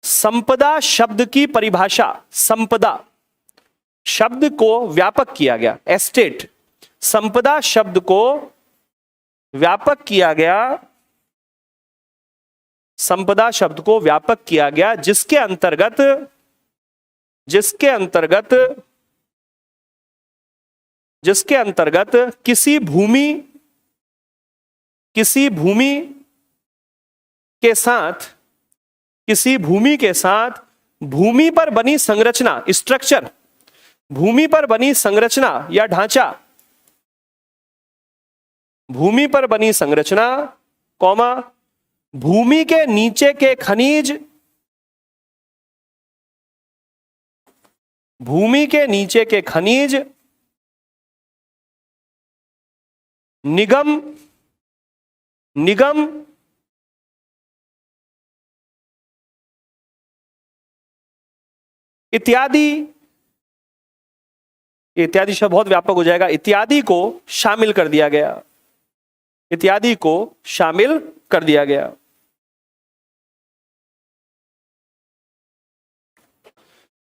संपदा शब्द की परिभाषा, संपदा शब्द को व्यापक किया गया, एस्टेट, संपदा शब्द को व्यापक किया गया, संपदा शब्द को व्यापक किया गया, जिसके अंतर्गत किसी भूमि के साथ भूमि पर बनी संरचना, स्ट्रक्चर, भूमि पर बनी संरचना या ढांचा, भूमि पर बनी संरचना, कॉमा, भूमि के नीचे के खनिज, भूमि के नीचे के खनिज, निगम इत्यादि, इत्यादि शब्द बहुत व्यापक हो जाएगा, इत्यादि को शामिल कर दिया गया, इत्यादि को शामिल कर दिया गया।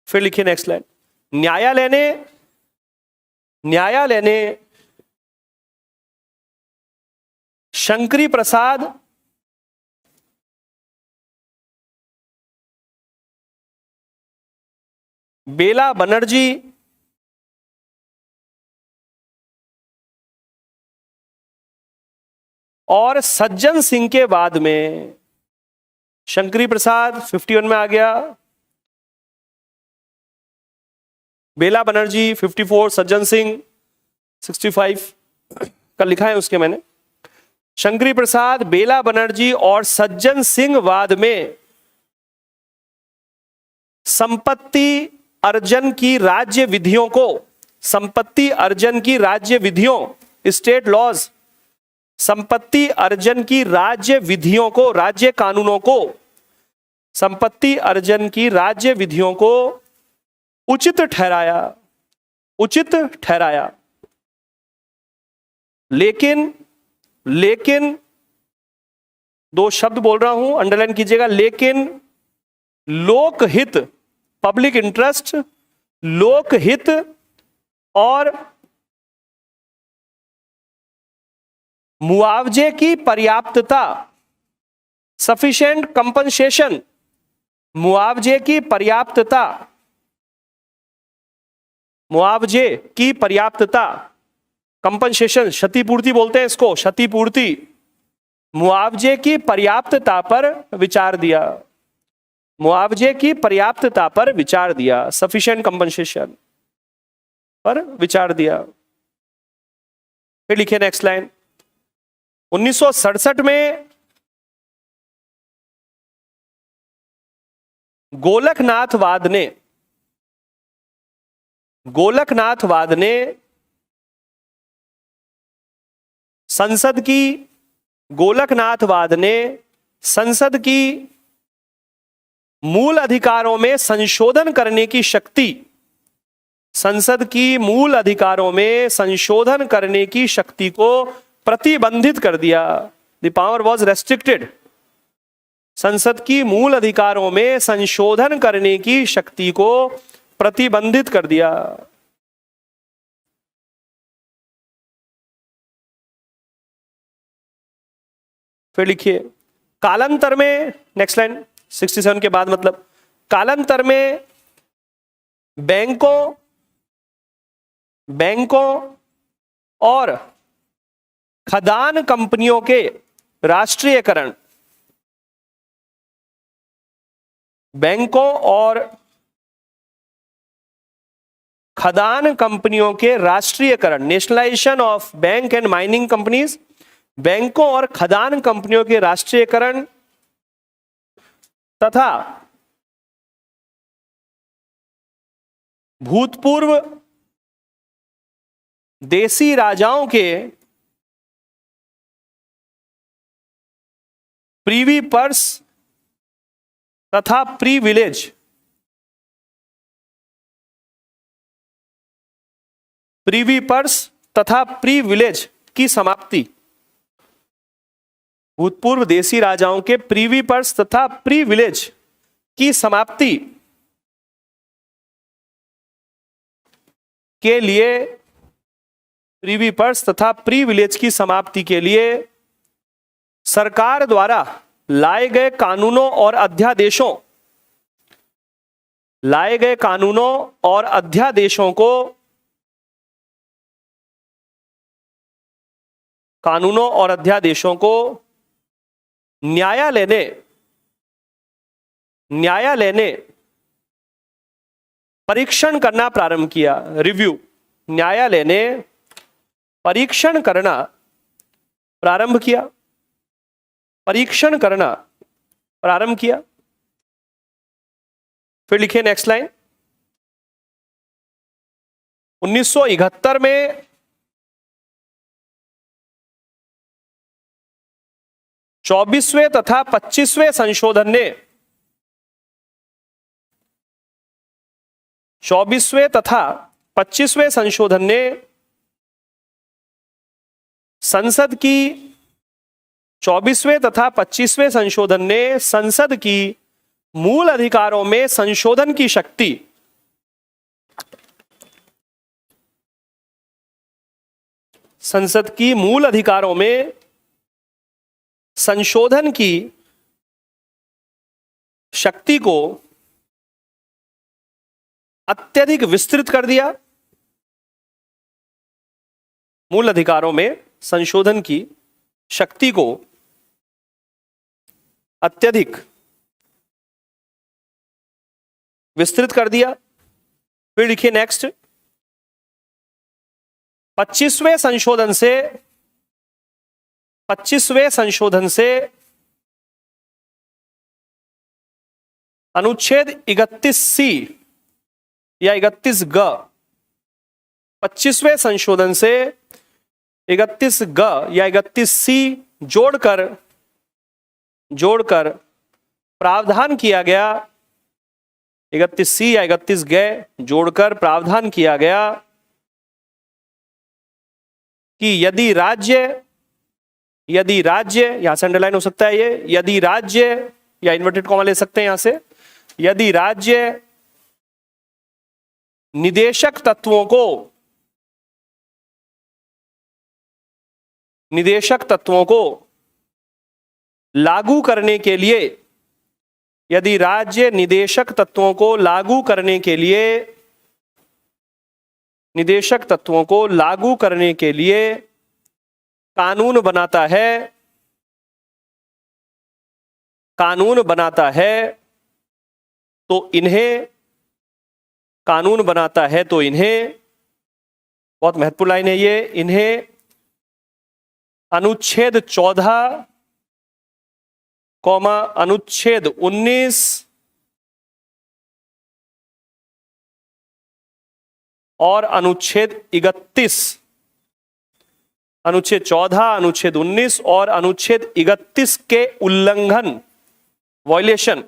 फिर लिखिए नेक्स्ट लाइन, न्यायालय ने शंकरी प्रसाद बेला बनर्जी और सज्जन सिंह के बाद में, शंकरी प्रसाद 51 में आ गया, बेला बनर्जी 54, सज्जन सिंह 65 कल लिखा है उसके मैंने। शंकरी प्रसाद, बेला बनर्जी और सज्जन सिंह वाद में संपत्ति अर्जन की राज्य विधियों को, संपत्ति अर्जन की राज्य विधियों, स्टेट लॉज, संपत्ति अर्जन की राज्य विधियों को, राज्य कानूनों को, संपत्ति अर्जन की राज्य विधियों को उचित ठहराया। लेकिन दो शब्द बोल रहा हूं, अंडरलाइन कीजिएगा, लेकिन लोकहित, पब्लिक इंटरेस्ट, लोकहित और मुआवजे की पर्याप्तता, सफिशिएंट कंपनसेशन, मुआवजे की पर्याप्तता, मुआवजे की पर्याप्तता, कंपनसेशन, क्षतिपूर्ति बोलते हैं इसको, क्षतिपूर्ति, मुआवजे की पर्याप्तता पर विचार दिया, मुआवजे की पर्याप्तता पर विचार दिया, सफिशिएंट कंपनसेशन पर विचार दिया। फिर लिखिए नेक्स्ट लाइन, 1967 में गोलकनाथवाद ने संसद की मूल अधिकारों में संशोधन करने की शक्ति, संसद की मूल अधिकारों में संशोधन करने की शक्ति को प्रतिबंधित कर दिया। The power was restricted. संसद की मूल अधिकारों में संशोधन करने की शक्ति को प्रतिबंधित कर दिया। फिर लिखिए, कालांतर में, नेक्स्ट लाइन 67 के बाद, मतलब कालांतर में बैंकों और खदान कंपनियों के राष्ट्रीयकरण, बैंकों और खदान कंपनियों के राष्ट्रीयकरण, nationalisation of bank and mining companies, बैंकों और खदान कंपनियों के राष्ट्रीयकरण तथा भूतपूर्व देसी राजाओं के प्रीवी पर्स तथा प्रीविलेज, प्रीवी पर्स तथा प्रीविलेज की समाप्ति, भूतपूर्व देसी राजाओं के प्रीवी पर्स तथा प्रीविलेज की समाप्ति के लिए, प्रीवी पर्स तथा प्रीविलेज की समाप्ति के लिए सरकार द्वारा लाए गए कानूनों और अध्यादेशों, को न्यायालय ने परीक्षण करना प्रारंभ किया। रिव्यू, न्यायालय ने परीक्षण करना प्रारंभ किया, परीक्षण करना प्रारंभ किया। फिर लिखिए नेक्स्ट लाइन, 1971 में 24वें तथा 25वें संशोधन ने 24वें तथा 25वें संशोधन ने संसद की 24वें तथा 25वें संशोधन ने संसद की मूल अधिकारों में संशोधन की शक्ति संसद की मूल अधिकारों में संशोधन की शक्ति को अत्यधिक विस्तृत कर दिया। मूल अधिकारों में संशोधन की शक्ति को अत्यधिक विस्तृत कर दिया। फिर लिखिए नेक्स्ट, 25वें संशोधन से अनुच्छेद 31C या 31G, 25वें संशोधन से 31G या 31C जोड़कर प्रावधान किया गया, 31C या 31G जोड़कर प्रावधान किया गया कि यदि राज्य यहां से अंडरलाइन हो सकता है ये, यदि राज्य या इन्वर्टेड कॉमा ले सकते हैं यहां से, यदि राज्य निदेशक तत्वों को लागू करने के लिए, यदि राज्य निदेशक तत्वों को लागू करने के लिए कानून बनाता है तो इन्हें बहुत महत्वपूर्ण लाइन है ये, इन्हें अनुच्छेद 14 अनुच्छेद 19 और अनुच्छेद 31, अनुच्छेद 14, अनुच्छेद 19 और अनुच्छेद 31 के उल्लंघन, वॉयलेशन,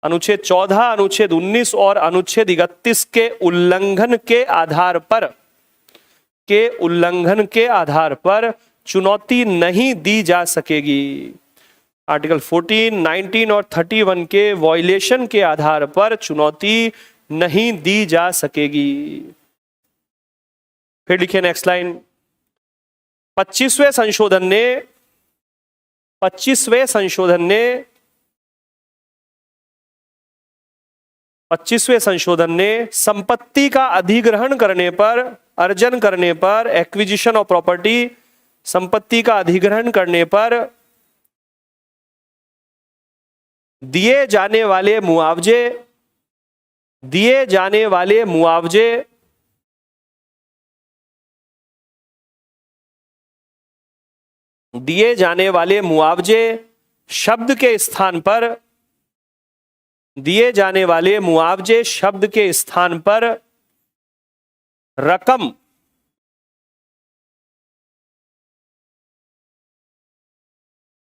अनुच्छेद 14, अनुच्छेद 19 और अनुच्छेद 31 के उल्लंघन के आधार पर चुनौती नहीं दी जा सकेगी। आर्टिकल 14, 19 और 31 के वॉयलेशन के आधार पर चुनौती नहीं दी जा सकेगी। फिर लिखिए नेक्स्ट लाइन, 25वें संशोधन ने संपत्ति का अधिग्रहण करने पर, अर्जन करने पर, एक्विजिशन ऑफ प्रॉपर्टी, संपत्ति का अधिग्रहण करने पर दिए जाने वाले मुआवजे शब्द के स्थान पर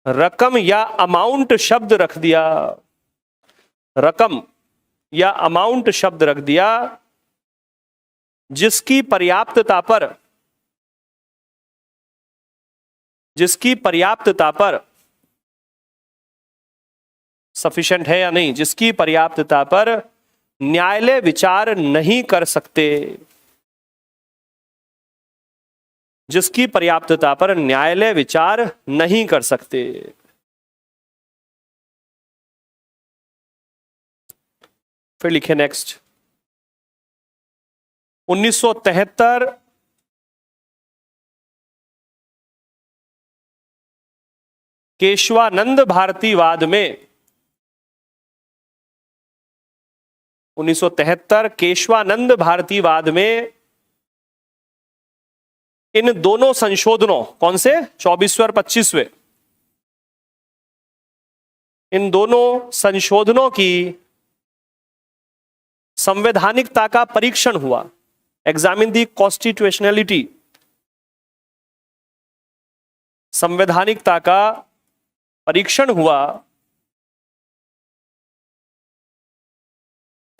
रकम या अमाउंट शब्द रख दिया, जिसकी पर्याप्तता पर सफिशिएंट है या नहीं, जिसकी पर्याप्तता पर न्यायालय विचार नहीं कर सकते, जिसकी पर्याप्तता पर न्यायालय विचार नहीं कर सकते। फिर लिखे नेक्स्ट, 1973 केशवानंद भारतीवाद में, 1973 केशवानंद भारतीवाद में इन दोनों संशोधनों, कौन से, 24वें और 25वें, इन दोनों संशोधनों की संवैधानिकता का परीक्षण हुआ। एग्जामिन दी कॉन्स्टिट्यूशनलिटी, संवैधानिकता का परीक्षण हुआ।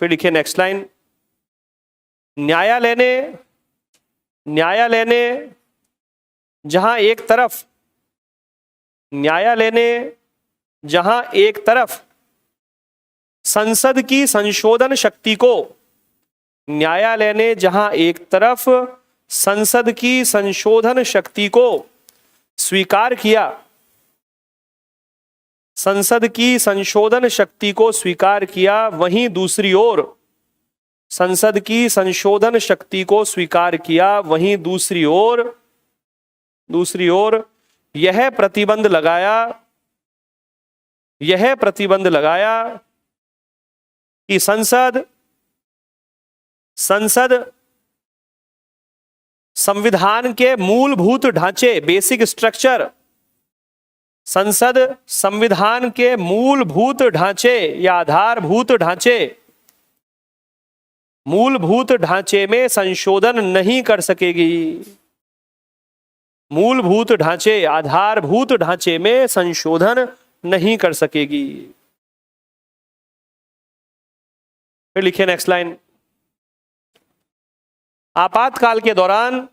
फिर लिखिए नेक्स्ट लाइन, न्यायालय ने जहां एक तरफ, न्यायालय ने जहां एक तरफ संसद की संशोधन शक्ति को, न्यायालय ने जहां एक तरफ संसद की संशोधन शक्ति को स्वीकार किया, संसद की संशोधन शक्ति को स्वीकार किया, वहीं दूसरी ओर, संसद की संशोधन शक्ति को स्वीकार किया, वहीं दूसरी ओर यह प्रतिबंध लगाया कि संसद संविधान के मूलभूत ढांचे, बेसिक स्ट्रक्चर, संसद संविधान के मूलभूत ढांचे या आधारभूत ढांचे, मूलभूत ढांचे में संशोधन नहीं कर सकेगी। मूलभूत ढांचे, आधारभूत ढांचे में संशोधन नहीं कर सकेगी। फिर लिखिए नेक्स्ट लाइन, आपातकाल के दौरान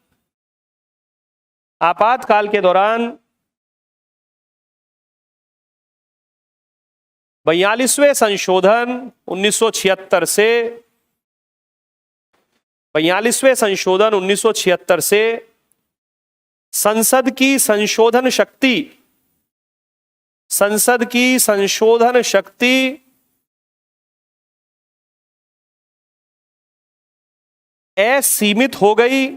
42वें संशोधन 1976 से, 42वें संशोधन 1976 से संसद की संशोधन शक्ति असीमित हो गई।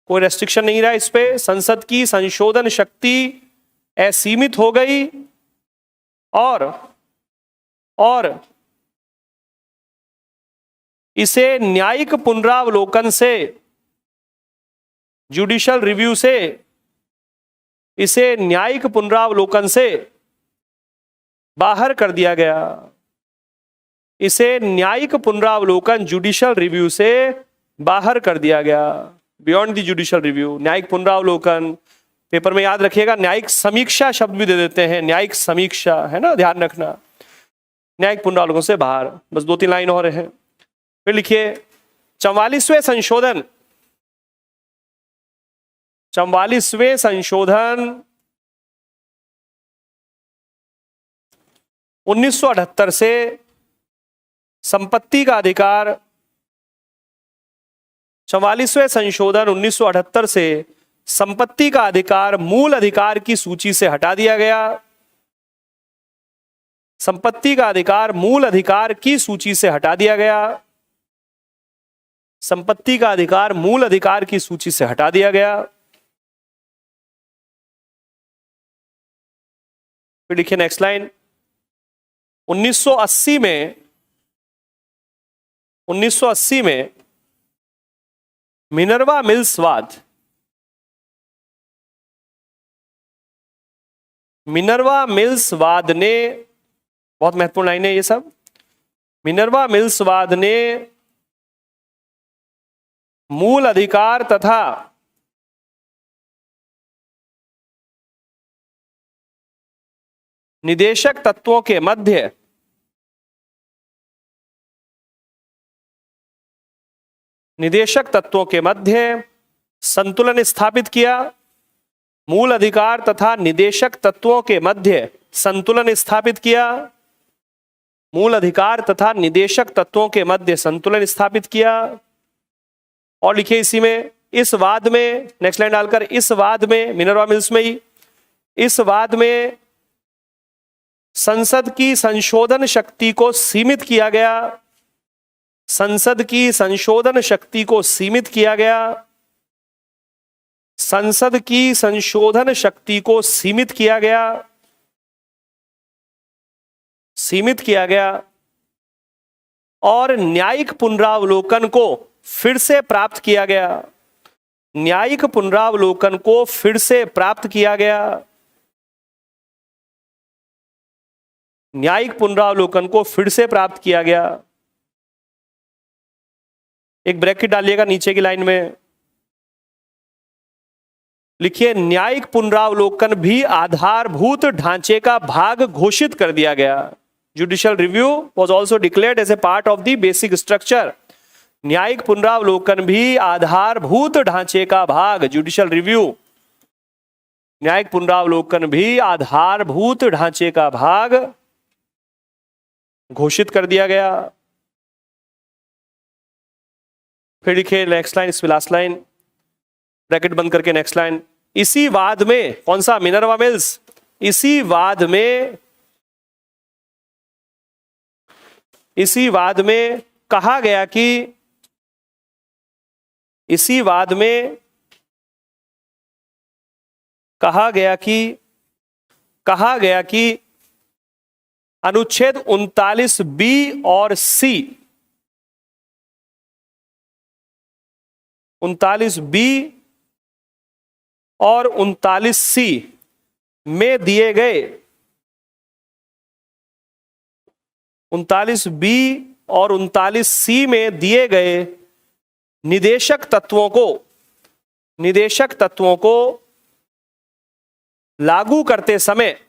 कोई रेस्ट्रिक्शन नहीं रहा इस पे। संसद की संशोधन शक्ति असीमित हो गई और इसे न्यायिक पुनरावलोकन से, जुडिशियल रिव्यू से, इसे न्यायिक पुनरावलोकन से बाहर कर दिया गया। इसे न्यायिक पुनरावलोकन, जुडिशियल रिव्यू से बाहर कर दिया गया। बियॉन्ड द जुडिशियल रिव्यू, न्यायिक पुनरावलोकन, पेपर में याद रखिएगा न्यायिक समीक्षा शब्द भी दे देते हैं, न्यायिक समीक्षा, है ना, ध्यान रखना। न्यायिक पुनरावलोकन से बाहर, बस 2-3 लाइन और हैं। फिर लिखिए 44वें संशोधन 1978 से संपत्ति का अधिकार, 44वें संशोधन 1978 से संपत्ति का अधिकार मूल अधिकार की सूची से हटा दिया गया। संपत्ति का अधिकार मूल अधिकार की सूची से हटा दिया गया। संपत्ति का अधिकार मूल अधिकार की सूची से हटा दिया गया। फिर लिखिए नेक्स्ट लाइन, 1980 में मिनर्वा मिल्सवाद, मिनर्वा मिल्सवाद ने, बहुत महत्वपूर्ण लाइन है ये सब, मिनर्वा मिल्सवाद ने मूल अधिकार तथा निदेशक तत्वों के मध्य संतुलन स्थापित किया। मूल अधिकार तथा निदेशक तत्वों के मध्य संतुलन स्थापित किया। मूल अधिकार तथा निदेशक तत्वों के मध्य संतुलन स्थापित किया। और लिखिए इसी में, इस वाद में, नेक्स्ट लाइन डालकर, इस वाद में, मिनर्वा मिल्स में ही, इस वाद में संसद की संशोधन शक्ति को सीमित किया गया। संसद की संशोधन शक्ति को सीमित किया गया। संसद की संशोधन शक्ति को सीमित किया गया। सीमित किया गया और न्यायिक पुनरावलोकन को फिर से प्राप्त किया गया, न्यायिक पुनरावलोकन को फिर से प्राप्त किया गया, न्यायिक पुनरावलोकन को फिर से प्राप्त किया गया। एक ब्रैकेट डालिएगा नीचे की लाइन में, लिखिए न्यायिक पुनरावलोकन भी आधारभूत ढांचे का भाग घोषित कर दिया गया। Judicial review was also declared as a part of the basic structure. न्यायिक पुनरावलोकन भी आधारभूत ढांचे का भाग, जुडिशियल रिव्यू, न्यायिक पुनरावलोकन भी आधारभूत ढांचे का भाग घोषित कर दिया गया। फिर लिखिए नेक्स्ट लाइन, इस लास्ट लाइन, ब्रैकेट बंद करके नेक्स्ट लाइन। इसी वाद में, कौन सा, मिनर्वा मिल्स, इसी वाद में कहा गया कि, इसी वाद में कहा गया कि अनुच्छेद 39B और C, 39B और 39C में दिए गए, 39B और 39C में दिए गए निदेशक तत्वों को लागू करते समय,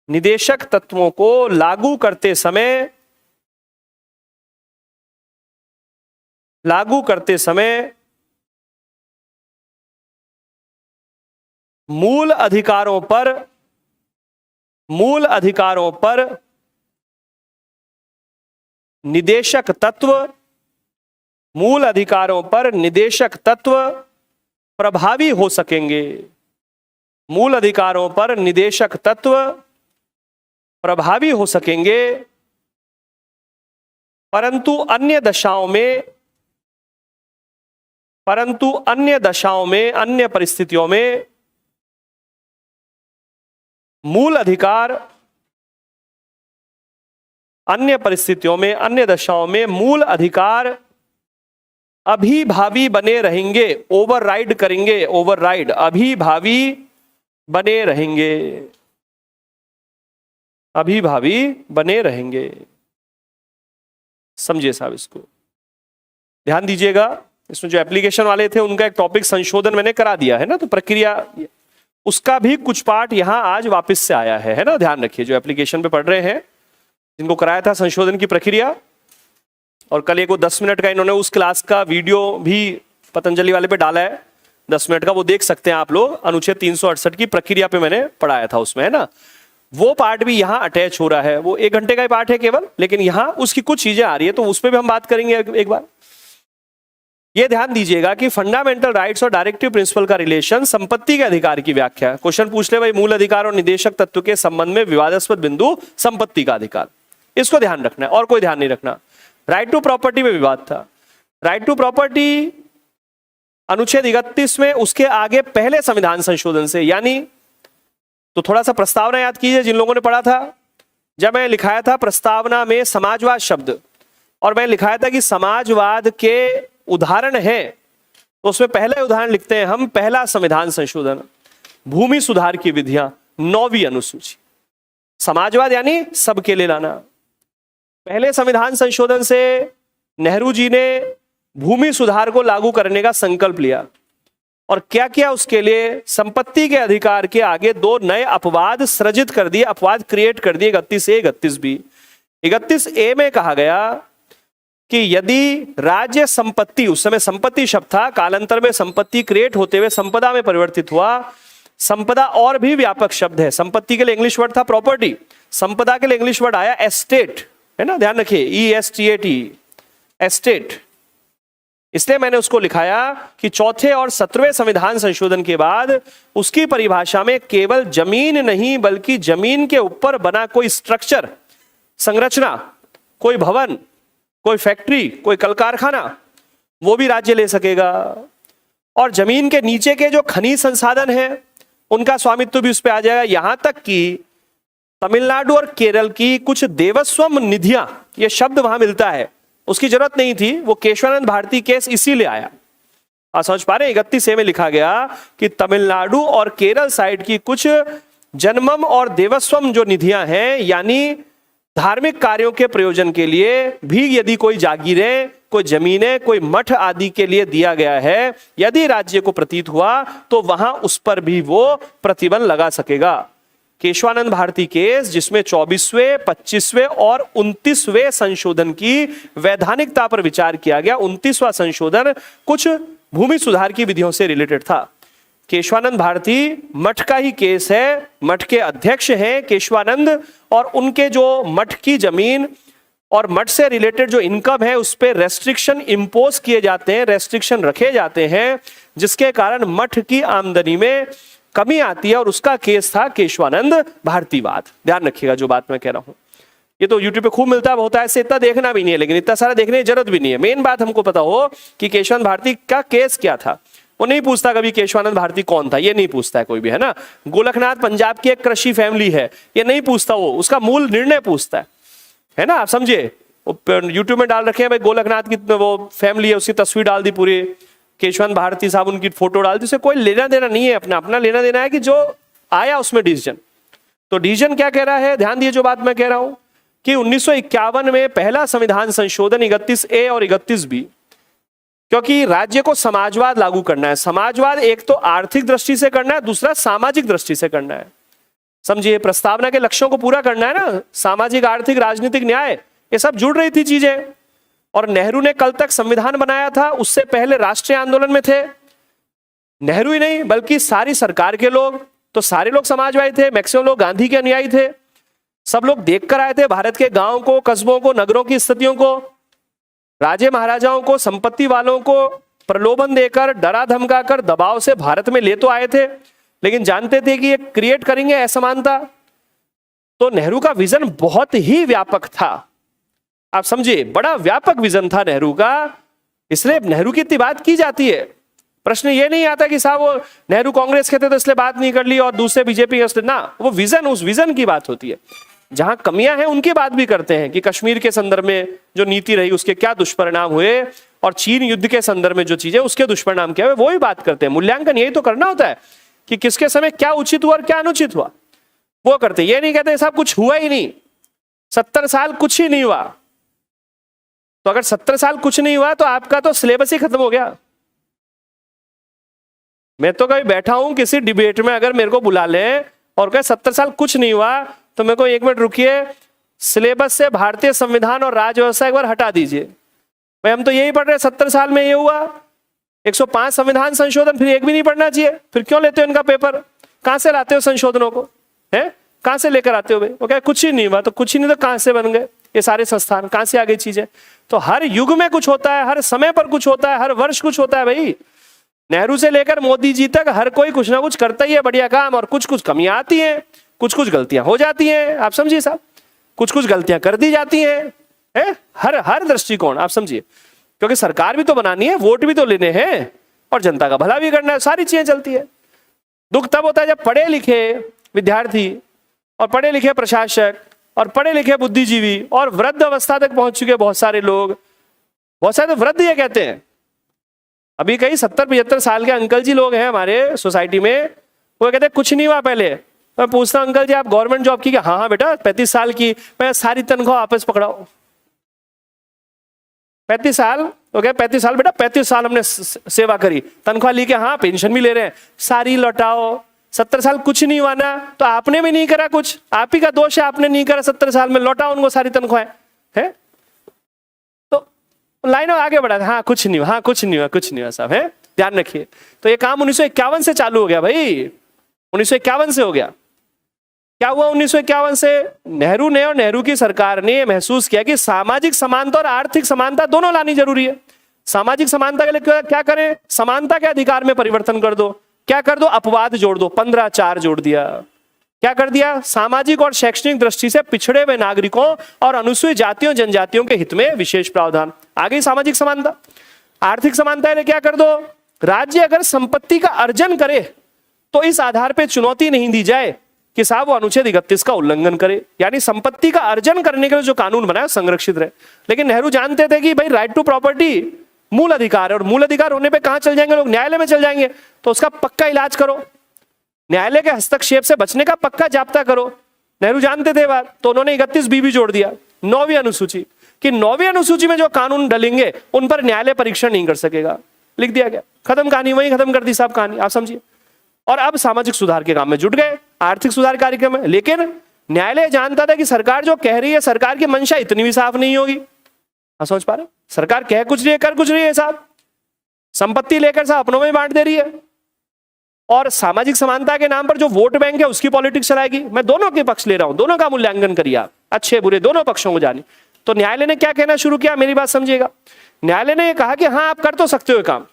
निदेशक तत्वों को लागू करते समय मूल अधिकारों पर निदेशक तत्व प्रभावी हो सकेंगे, मूल अधिकारों पर निदेशक तत्व प्रभावी हो सकेंगे, परंतु अन्य परिस्थितियों में मूल अधिकार, अन्य दशाओं में मूल अधिकार अभिभावी बने रहेंगे, ओवरराइड करेंगे, ओवरराइड, अभिभावी बने रहेंगे। समझिए साहब, इसको ध्यान दीजिएगा। इसमें जो एप्लीकेशन वाले थे उनका एक टॉपिक संशोधन मैंने करा दिया है ना, तो प्रक्रिया उसका भी कुछ पार्ट यहां आज वापस से आया है ना, ध्यान रखिए। जो एप्लीकेशन पे पढ़ रहे हैं, जिनको कराया था संशोधन की प्रक्रिया, और कल एक 10 मिनट का इन्होंने उस क्लास का वीडियो भी पतंजलि वाले पे डाला है, 10 मिनट का, वो देख सकते हैं आप लोग। अनुच्छेद 368 की प्रक्रिया पे मैंने पढ़ाया था उसमें, है ना। वो पार्ट भी यहाँ अटैच हो रहा है, वो 1 घंटे का ही पार्ट है केवल, लेकिन यहाँ उसकी कुछ चीजें आ रही है, तो उस पर भी हम बात करेंगे एक बार। ये ध्यान दीजिएगा कि फंडामेंटल राइट्स और डायरेक्टिव प्रिंसिपल का रिलेशन संपत्ति के अधिकार की व्याख्या। क्वेश्चन पूछ ले भाई, मूल अधिकार और निदेशक तत्व के संबंध में विवादास्पद बिंदु संपत्ति का अधिकार, इसको ध्यान रखना है और कोई ध्यान नहीं रखना। राइट टू प्रॉपर्टी में विवाद था। राइट टू प्रॉपर्टी अनुच्छेद 31 में, उसके आगे पहले संविधान संशोधन से, यानी, तो थोड़ा सा प्रस्तावना याद कीजिए जिन लोगों ने पढ़ा था। जब मैं लिखाया था प्रस्तावना में समाजवाद शब्द, और मैं लिखाया था कि समाजवाद के उदाहरण है, तो उसमें पहले उदाहरण लिखते हैं हम, पहला संविधान संशोधन, भूमि सुधार की विधियां, 9वीं अनुसूची। समाजवाद यानी सबके लिए लाना। पहले संविधान संशोधन से नेहरू जी ने भूमि सुधार को लागू करने का संकल्प लिया, और क्या किया उसके लिए, संपत्ति के अधिकार के आगे 2 नए अपवाद सृजित कर दिए, अपवाद क्रिएट कर दिए, 31A 31B। 31A में कहा गया कि यदि राज्य संपत्ति, उस समय संपत्ति शब्द था, कालांतर में संपत्ति क्रिएट होते हुए संपदा में परिवर्तित हुआ। संपदा और भी व्यापक शब्द है, संपत्ति के लिए इंग्लिश वर्ड था प्रॉपर्टी, संपदा के लिए इंग्लिश वर्ड आया एस्टेट, है ना, ध्यान रखिए, ESTAT, एस्टेट। इसलिए मैंने उसको लिखाया कि चौथे और 17वें संविधान संशोधन के बाद उसकी परिभाषा में केवल जमीन नहीं, बल्कि जमीन के ऊपर बना कोई स्ट्रक्चर, संरचना, कोई भवन, कोई फैक्ट्री, कोई कल कारखाना, वो भी राज्य ले सकेगा। और जमीन के नीचे के जो खनिज संसाधन हैं, उनका स्वामित्व भी उस पर आ जाएगा। यहां तक कि तमिलनाडु और केरल की कुछ देवस्वम निधियां, ये शब्द वहां मिलता है, उसकी जरूरत नहीं थी, वो केशवानंद भारती केस इसीलिए आया। आप समझ पा रहे हैं, 31A में लिखा गया कि तमिलनाडु और केरल साइड की कुछ जन्मम और देवस्वम जो निधियां हैं, यानी धार्मिक कार्यों के प्रयोजन के लिए भी यदि कोई जागीरें, कोई जमीनें, कोई मठ आदि के लिए दिया गया है, यदि राज्य को प्रतीत हुआ तो वहां उस पर भी वो प्रतिबंध लगा सकेगा। केशवानंद भारती केस, जिसमें 24वें, 25वें और 29वें संशोधन की वैधानिकता पर विचार किया गया। 29वां संशोधन कुछ भूमि सुधार की विधियों से रिलेटेड था। केशवानंद भारती मठ का ही केस है, मठ के अध्यक्ष हैं केशवानंद, और उनके जो मठ की जमीन और मठ से रिलेटेड जो इनकम है उस पर रेस्ट्रिक्शन इंपोज किए जाते हैं, रेस्ट्रिक्शन रखे जाते हैं, जिसके कारण मठ की आमदनी में कमी आती है, और उसका केस था केशवानंद भारतीवाद। ध्यान रखिएगा जो बात मैं कह रहा हूं, ये तो यूट्यूब पे खूब मिलता है, होता है, ऐसे इतना देखना भी नहीं है, लेकिन इतना सारा देखने की जरूरत भी नहीं है। मेन बात हमको पता हो कि केशवानंद भारती का केस क्या था। वो नहीं पूछता कभी केशवानंद भारती कौन था, ये नहीं पूछता है कोई भी, है ना। गोलखनाथ पंजाब की एक कृषि फैमिली है, ये नहीं पूछता, वो उसका मूल निर्णय पूछता है ना। आप समझिए, यूट्यूब में डाल रखे हैं भाई गोलखनाथ की वो फैमिली है, उसकी तस्वीर डाल दी पूरी, केशवानंद भारती साहब उनकी फोटो डाल दी, उसे कोई लेना देना नहीं है, अपना अपना लेना देना है कि जो आया उसमें डिसीजन। तो डिसीजन क्या कह रहा है, ध्यान दिए जो बात मैं कह रहा हूं कि 1951 में पहला संविधान संशोधन 31A और 31B, क्योंकि राज्य को समाजवाद लागू करना है। समाजवाद एक तो आर्थिक दृष्टि से करना है, दूसरा सामाजिक दृष्टि से करना है। समझिए, प्रस्तावना के लक्ष्यों को पूरा करना है ना, सामाजिक, आर्थिक, राजनीतिक न्याय, ये सब जुड़ रही थी चीजें। और नेहरू ने कल तक संविधान बनाया था, उससे पहले राष्ट्रीय आंदोलन में थे। नेहरू ही नहीं बल्कि सारी सरकार के लोग, तो सारे लोग समाजवादी थे, मैक्सिमम लोग गांधी के अनुयायी थे। सब लोग देख कर आए थे भारत के गांव को, कस्बों को, नगरों की स्थितियों को, राजे महाराजाओं को, संपत्ति वालों को प्रलोभन देकर, डरा धमकाकर, दबाव से भारत में ले तो आए थे, लेकिन जानते थे कि ये क्रिएट करेंगे असमानता। तो नेहरू का विजन बहुत ही व्यापक था। आप समझिए, बड़ा व्यापक विजन था नेहरू का, इसलिए नेहरू की इतनी बात की जाती है। प्रश्न ये नहीं आता कि साहब वो नेहरू कांग्रेस के थे तो इसलिए बात नहीं कर ली और दूसरे बीजेपी ना, वो विजन, उस विजन की बात होती है। जहां कमियां हैं उनकी बात भी करते हैं कि कश्मीर के संदर्भ में जो नीति रही उसके क्या दुष्परिणाम हुए, और चीन युद्ध के संदर्भ में जो चीजें उसके दुष्परिणाम क्या हुए, वो ही बात करते हैं। मूल्यांकन यही तो करना होता है कि किसके समय क्या उचित हुआ और क्या अनुचित हुआ, वो करते। ये नहीं कहते साहब कुछ हुआ ही नहीं, 70 साल कुछ ही नहीं हुआ। तो अगर 70 साल कुछ नहीं हुआ तो आपका तो सिलेबस ही खत्म हो गया। मैं तो कभी बैठा हूं किसी डिबेट में, अगर मेरे को बुला ले और कहे 70 साल कुछ नहीं हुआ, तो मेरे को 1 मिनट रुकिए, सिलेबस से भारतीय संविधान और राज्य व्यवस्था एक बार हटा दीजिए। भाई हम तो यही पढ़ रहे हैं, 70 साल में ये हुआ, 105 संविधान संशोधन, फिर एक भी नहीं पढ़ना चाहिए, फिर क्यों लेते हो इनका पेपर? कहां से लाते हो संशोधनों को, है कहां से लेकर आते हो भाई? वो क्या कुछ ही नहीं हुआ, तो कुछ ही नहीं तो कहां से बन गए ये सारे संस्थान, कहां से आ गई चीजें? तो हर युग में कुछ होता है, हर समय पर कुछ होता है, हर वर्ष कुछ होता है भाई। नेहरू से लेकर मोदी जी तक हर कोई कुछ ना कुछ करता ही है बढ़िया काम, और कुछ कुछ कमियां आती हैं, कुछ कुछ गलतियां हो जाती हैं। आप समझिए साहब, कुछ कुछ गलतियां कर दी जाती हैं, है? हर दृष्टिकोण आप समझिए, क्योंकि सरकार भी तो बनानी है, वोट भी तो लेने हैं, और जनता का भला भी करना है, सारी चीजें चलती है। दुख तब होता है जब पढ़े लिखे विद्यार्थी और पढ़े लिखे प्रशासक और पढ़े लिखे बुद्धिजीवी और वृद्ध अवस्था तक पहुंच चुके बहुत सारे लोग, बहुत सारे वृद्ध ये कहते हैं, अभी कई 70-75 साल के अंकल जी लोग हैं हमारे सोसाइटी में, वो कहते हैं कुछ नहीं हुआ पहले। मैं पूछता हूं अंकल जी आप गवर्नमेंट जॉब की? हाँ हाँ बेटा 35 साल की, मैं सारी तनख्वाह वापस पकड़ाओ। 35 साल हो गया, 35 साल बेटा, 35 साल हमने सेवा करी, तनख्वाह ली के, हाँ पेंशन भी ले रहे हैं, सारी लौटाओ। 70 साल कुछ नहीं हुआ ना, तो आपने भी नहीं करा कुछ, आप ही का दोष है, आपने नहीं करा 70 साल में, लौटाओ उनको सारी तनख्वाहें, है? तो लाइन आगे बढ़ा, हाँ कुछ नहीं हुआ, हाँ कुछ नहीं हुआ, कुछ नहीं हुआ साहब, है? ध्यान रखिए। तो ये काम 1951 से चालू हो गया भाई, 1951 से हो गया। क्या हुआ 1951 से? नेहरू ने और नेहरू की सरकार ने महसूस किया कि सामाजिक समानता और आर्थिक समानता दोनों लानी जरूरी है। सामाजिक समानता के लिए क्या करें? समानता के अधिकार में परिवर्तन कर दो। क्या कर दो? अपवाद जोड़ दो, 15(4) जोड़ दिया। क्या कर दिया? सामाजिक और शैक्षणिक दृष्टि से पिछड़े हुए नागरिकों और अनुसूचित जातियों जनजातियों के हित में विशेष प्रावधान। आ गई सामाजिक समानता। आर्थिक समानता है, क्या कर दो? राज्य अगर संपत्ति का अर्जन करे तो इस आधार पर चुनौती नहीं दी जाए कि साहब वो अनुच्छेद 31 का उल्लंघन करे, यानी संपत्ति का अर्जन करने के लिए जो कानून बनाया संरक्षित रहे। लेकिन नेहरू जानते थे कि भाई राइट टू प्रॉपर्टी मूल अधिकार है, और मूल अधिकार होने पे कहां चल जाएंगे लोग, न्यायालय में चल जाएंगे। तो उसका पक्का इलाज करो, न्यायालय के हस्तक्षेप से बचने का पक्का जाप्ता करो। नेहरू जानते थे बात, तो उन्होंने 31B भी जोड़ दिया, 9वीं अनुसूची, कि 9वीं अनुसूची में जो कानून डलेंगे उन पर न्यायालय परीक्षण नहीं कर सकेगा, लिख दिया गया। खत्म कहानी, वही खत्म कर दी साहब कहानी, आप समझिए। और अब सामाजिक सुधार के काम में जुट गए, आर्थिक सुधार कार्यक्रम है। लेकिन न्यायालय जानता था कि सरकार जो कह रही है, सरकार की मंशा इतनी भी साफ नहीं होगी। आप समझ पा रहे, सरकार कह कुछ रही है, कर कुछ रही है साहब, संपत्ति लेकर साहब अपनों में बांट दे रही है, और सामाजिक समानता के नाम पर जो वोट बैंक है उसकी पॉलिटिक्स चलाएगी। मैं दोनों के पक्ष ले रहा हूं, दोनों का मूल्यांकन करिए आप, अच्छे बुरे दोनों पक्षों को जानिए। तो न्यायालय ने क्या कहना शुरू किया, मेरी बात समझिएगा। न्यायालय ने यह कहा कि हाँ आप कर तो सकते हो काम,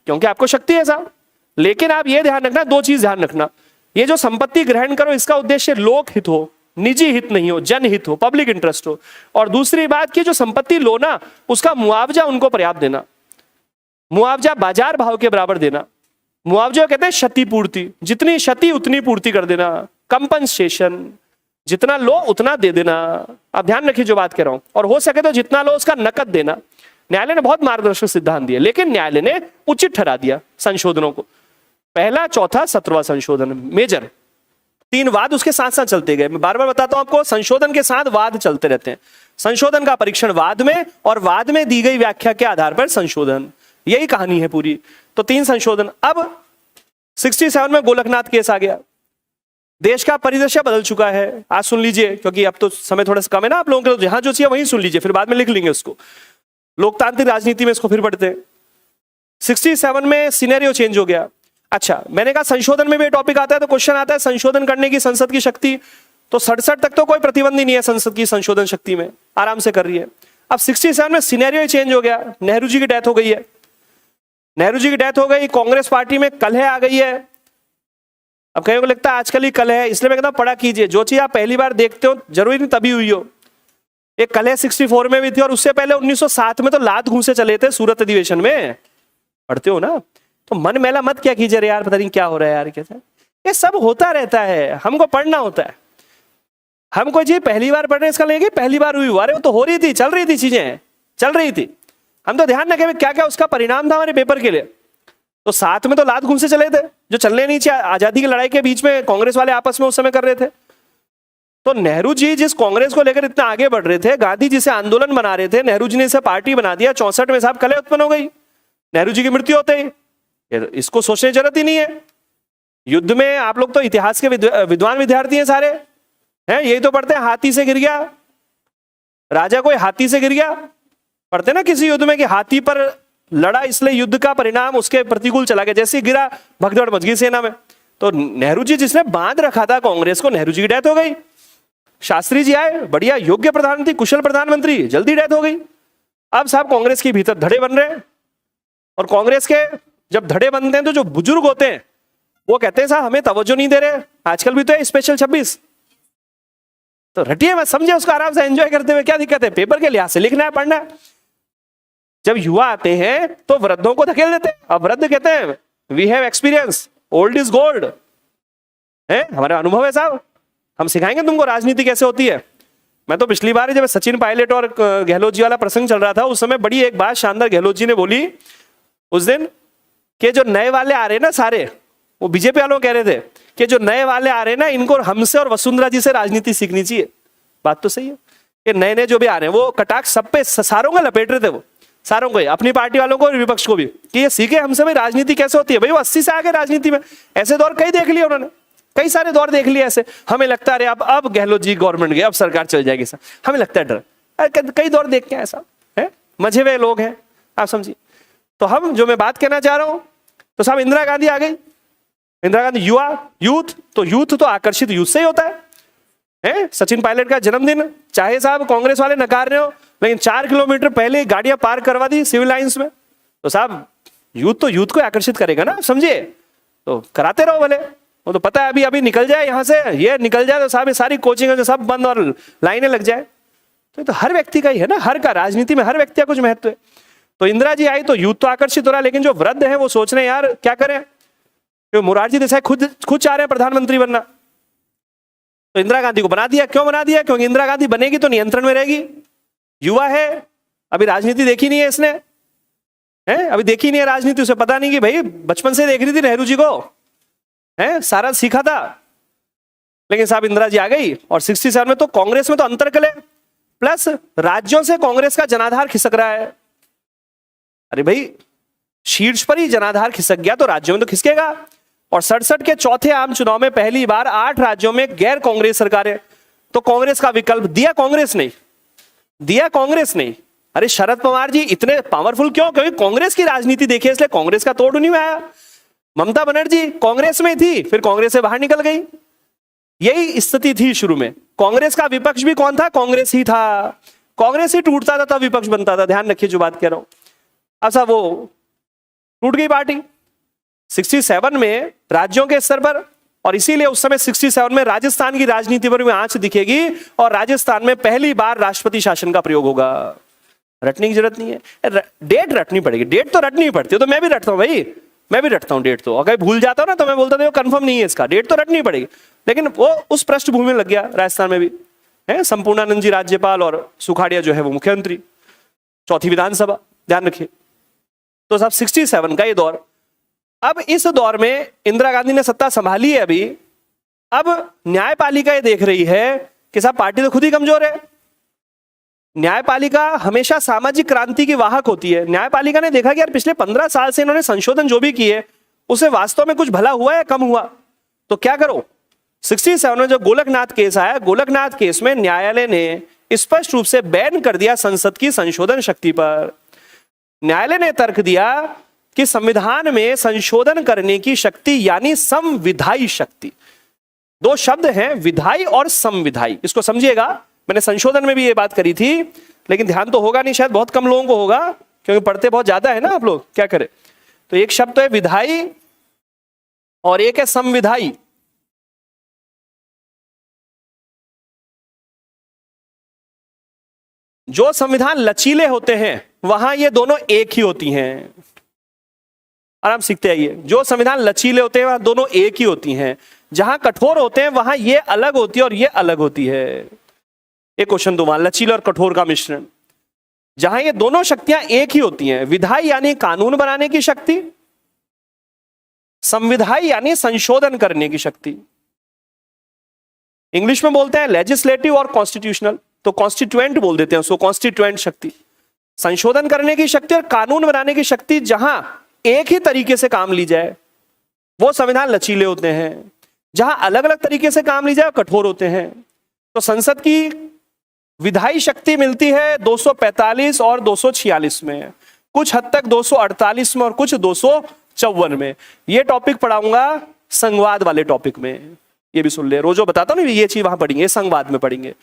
क्योंकि आपको शक्ति है साहब, लेकिन आप ये ध्यान रखना, दो चीज ध्यान रखना, ये जो संपत्ति ग्रहण करो इसका उद्देश्य लोक हित हो, निजी हित नहीं हो, जनहित हो, पब्लिक इंटरेस्ट हो। और दूसरी बात की जो संपत्ति लो ना, उसका मुआवजा उनको पर्याप्त देना, मुआवजा बाजार भाव के बराबर देना। मुआवजा कहते हैं क्षतिपूर्ति, जितनी क्षति उतनी पूर्ति कर देना, कंपनसेशन, जितना लो उतना दे देना। आप ध्यान रखिए जो बात कह रहा हूं, और हो सके तो जितना लो उसका नकद देना। न्यायालय ने बहुत मार्गदर्शक सिद्धांत दिए, लेकिन न्यायालय ने उचित ठहरा दिया संशोधनों को। पहला, चौथा, 17वां संशोधन मेजर, 3 वाद उसके साथ साथ चलते गए। मैं बार बार बताता हूं आपको, संशोधन के साथ वाद चलते रहते हैं। संशोधन का परीक्षण वाद में, और वाद में दी गई व्याख्या के आधार पर संशोधन, यही कहानी है पूरी। तो 3 संशोधन। अब 67 में गोलकनाथ केस आ गया, देश का परिदृश्य बदल चुका है। आज सुन लीजिए, क्योंकि अब तो समय थोड़ा सा कम है ना आप लोगों के, तो जहां जो चाहिए वहीं सुन लीजिए, फिर बाद में लिख लेंगे उसको, लोकतांत्रिक राजनीति में इसको फिर पढ़ते हैं। 67 में सिनेरियो चेंज हो गया। अच्छा, मैंने कहा संशोधन में भी टॉपिक आता है तो क्वेश्चन आता है संशोधन करने की संसद की शक्ति, तो 67 तक तो कोई प्रतिबंध ही नहीं है संसद की संशोधन शक्ति में, आराम से कर रही है। अब 67 में सिनेरियो चेंज हो गया, नेहरू जी की डेथ हो गई है, नेहरू जी की डेथ हो गई, कांग्रेस पार्टी में कलह आ गई है। अब कहीं को लगता है आजकल ही कलह है, इसलिए मैं कहता हूं पढ़ा कीजिए, जो चीज आप पहली बार देखते हो जरूरी नहीं तभी हुई हो। एक कलह 64 में भी थी, और उससे पहले 1907 में तो लात घूंसे चले थे सूरत अधिवेशन में, पढ़ते हो ना। तो मन मैला मत क्या कीजिए यार, पता नहीं क्या हो रहा है यार, कैसा ये सब होता रहता है, हमको पढ़ना होता है। हम कोई चीज पहली बार पढ़ रहे इसका लेंगे पहली बार हुई, अरे वो तो हो रही थी, चल रही थी, चीजें चल रही थी, हम तो ध्यान रखें क्या क्या उसका परिणाम था हमारे पेपर के लिए। तो साथ में तो लात घूंसे चले थे, जो चलने नहीं चाहिए, आजादी की लड़ाई के बीच में कांग्रेस वाले आपस में उस समय कर रहे थे। तो नेहरू जी जिस कांग्रेस को लेकर इतना आगे बढ़ रहे थे, गांधी जी से आंदोलन बना रहे थे, नेहरू जी ने इसे पार्टी बना दिया, 64 में साहब कलह उत्पन्न हो गई, नेहरू जी की मृत्यु होते ही। इसको सोचने की जरूरत ही नहीं है। युद्ध में आप लोग तो इतिहास के विद्वान विद्यार्थी हैं सारे, हैं यही तो पढ़ते हैं, हाथी से गिर गया राजा, कोई हाथी से गिर गया, पढ़ते ना किसी युद्ध में कि हाथी पर लड़ा इसलिए युद्ध का परिणाम उसके प्रतिकूल चला गया, जैसे गिरा भगदड़ मच गई सेना में। तो नेहरू जी जिसने बांध रखा था कांग्रेस को, नेहरू जी की डेथ हो गई। शास्त्री जी आए, बढ़िया योग्य प्रधानमंत्री, कुशल प्रधानमंत्री, जल्दी डेथ हो गई। अब साहब कांग्रेस के भीतर धड़े बन रहे हैं, और कांग्रेस के जब धड़े बनते हैं तो जो बुजुर्ग होते हैं वो कहते हैं साहब हमें तवज्जो नहीं दे रहे। आजकल भी तो है स्पेशल 26, तो रटिए मत, समझे उसको, आराम से एंजॉय करते हुए, क्या दिक्कत है, पेपर के लिहाज से लिखना है, पढ़ना है। जब युवा आते हैं तो वृद्धों को धकेल देते हैं। अब वृद्ध कहते हैं we have experience, old is gold, है हमारा अनुभव है साहब, हम सिखाएंगे तुमको राजनीति कैसे होती है। मैं तो पिछली बार जब सचिन पायलट और गहलोत जी वाला प्रसंग चल रहा था, उस समय बड़ी एक बात शानदार गहलोत जी ने बोली उस दिन, कि जो नए वाले आ रहे हैं ना सारे, वो बीजेपी वालों कह रहे थे कि जो नए वाले आ रहे हैं ना, इनको हमसे और वसुंधरा जी से राजनीति सीखनी चाहिए। बात तो सही है, कि नए नए जो भी आ रहे हैं वो कटाक्ष सब पे सारों को लपेट रहे थे, वो सारों को, अपनी पार्टी वालों को और विपक्ष को भी, कि ये सीखे हमसे भाई राजनीति कैसे होती है। भाई वो 80 से आगे राजनीति में, ऐसे दौर कई देख लिए उन्होंने, कई सारे दौर देख लिए ऐसे। हमें लगता है अब गहलोत जी गवर्नमेंट गए, अब सरकार चल जाएगी सर, हमें लगता है डर, कई दौर देख के ऐसा है, मजे हुए लोग हैं, आप समझिए। तो हम जो मैं बात कहना चाह रहा हूं, तो साहब इंदिरा गांधी आ गई, इंदिरा गांधी युवा, यूथ, तो यूथ तो आकर्षित यूथ से ही होता है। सचिन पायलट का जन्मदिन, चाहे साहब कांग्रेस वाले नकार रहे हो, लेकिन 4 किलोमीटर पहले गाड़ियां पार्क करवा दी सिविल लाइंस में, तो साहब यूथ तो यूथ को आकर्षित करेगा ना, समझिए। तो कराते रहो भले, वो तो पता है अभी अभी निकल जाए यहाँ से, ये निकल जाए तो साहब ये सारी कोचिंग जो सब बंद और लाइनें लग जाए। तो हर व्यक्ति का ही है ना, हर का, राजनीति में हर व्यक्ति का कुछ महत्व है। तो इंदिरा जी आई तो यूथ तो आकर्षित हो रहा है, लेकिन जो वृद्ध है वो सोच रहे हैं यार क्या करें, क्योंकि मोरारजी देसाई खुद चाह रहे हैं प्रधानमंत्री बनना, तो इंदिरा गांधी को बना दिया। क्यों बना दिया? क्योंकि इंदिरा गांधी बनेगी तो नियंत्रण में रहेगी, युवा है, अभी राजनीति देखी नहीं है इसने, है अभी देखी नहीं है राजनीति, उसे पता नहीं कि भाई बचपन से देख रही थी नेहरू जी को, है सारा सीखा था। लेकिन साहब इंदिरा जी आ गई और 67 में तो कांग्रेस में तो अंतरकले प्लस राज्यों से कांग्रेस का जनाधार खिसक रहा है। अरे भाई शीर्ष पर ही जनाधार खिसक गया तो राज्यों में तो खिसकेगा। और 67 के चौथे आम चुनाव में पहली बार 8 राज्यों में गैर कांग्रेस सरकारें, तो कांग्रेस का विकल्प दिया कांग्रेस नहीं। अरे शरद पवार जी इतने पावरफुल क्यों? क्योंकि कांग्रेस की राजनीति देखी इसलिए कांग्रेस का तोड़ नहीं में आया। ममता बनर्जी कांग्रेस में थी, फिर कांग्रेस से बाहर निकल गई। यही स्थिति थी शुरू में। कांग्रेस का विपक्ष भी कौन था? कांग्रेस ही था। कांग्रेस ही टूटता था तब विपक्ष बनता था। ध्यान रखिए जो बात कह रहा हूं। अच्छा वो टूट गई पार्टी 67 में राज्यों के स्तर पर, और इसीलिए उस समय 67 में राजस्थान की राजनीति पर भी आंच दिखेगी और राजस्थान में पहली बार राष्ट्रपति शासन का प्रयोग होगा। रटने की जरूरत नहीं है, डेट रटनी पड़ेगी। डेट तो रटनी ही पड़ती है, तो मैं भी रटता हूं भाई, मैं भी रटता हूं डेट। तो अगर भूल जाता हूं ना तो मैं बोलता था कंफर्म नहीं है इसका, डेट तो रटनी पड़ेगी। लेकिन वो उस पृष्ठभूमि में लग गया राजस्थान में भी, है संपूर्णानंद जी राज्यपाल और सुखाड़िया जो है वो मुख्यमंत्री, चौथी विधानसभा। ध्यान रखिए। तो साहब 67 का ये दौर, अब इस दौर में इंदिरा गांधी ने सत्ता संभाली है अभी। अब न्यायपालिका ये देख रही है कि साहब पार्टी तो खुद ही कमजोर है। न्यायपालिका हमेशा सामाजिक क्रांति की वाहक होती है। न्यायपालिका ने देखा कि यार पिछले 15 साल से इन्होंने संशोधन जो भी किए उसे वास्तव में कुछ भला हुआ या कम हुआ, तो क्या करो। 67 में जो गोलकनाथ केस आया, गोलकनाथ केस में न्यायालय ने स्पष्ट रूप से बैन कर दिया संसद की संशोधन शक्ति पर। न्यायालय ने तर्क दिया कि संविधान में संशोधन करने की शक्ति यानी संविधायी शक्ति, दो शब्द हैं विधायी और संविधायी, इसको समझिएगा। मैंने संशोधन में भी ये बात करी थी, लेकिन ध्यान तो होगा नहीं, शायद बहुत कम लोगों को होगा क्योंकि पढ़ते बहुत ज्यादा है ना आप लोग, क्या करें। तो एक शब्द तो है विधायी और एक है संविधायी। जो संविधान लचीले होते हैं वहां ये दोनों एक ही होती हैं। आराम सीखते आइए। जो संविधान लचीले होते हैं वहां दोनों एक ही होती हैं, जहां कठोर होते हैं वहां ये अलग होती है और ये अलग होती है। एक क्वेश्चन दो, वहां लचीले और कठोर का मिश्रण, जहां ये दोनों शक्तियां एक ही होती हैं। विधायी यानी कानून बनाने की शक्ति, संविधायी यानी संशोधन करने की शक्ति। इंग्लिश में बोलते हैं लेजिस्लेटिव और कॉन्स्टिट्यूशनल, तो कॉन्स्टिट्यूएंट बोल देते हैं उसको, कॉन्स्टिट्यूएंट शक्ति। संशोधन करने की शक्ति और कानून बनाने की शक्ति, जहां एक ही तरीके से काम ली जाए वो संविधान लचीले होते हैं, जहां अलग अलग तरीके से काम ली जाए कठोर होते हैं। तो संसद की विधायी शक्ति मिलती है 245 और 246 में, कुछ हद तक 248 में और कुछ 254 में। ये टॉपिक पढ़ाऊंगा संघवाद वाले टॉपिक में, ये भी सुन ले। रोजो बताता हूं ना ये चीज वहां पढ़ेंगे, संघवाद में पढ़ेंगे।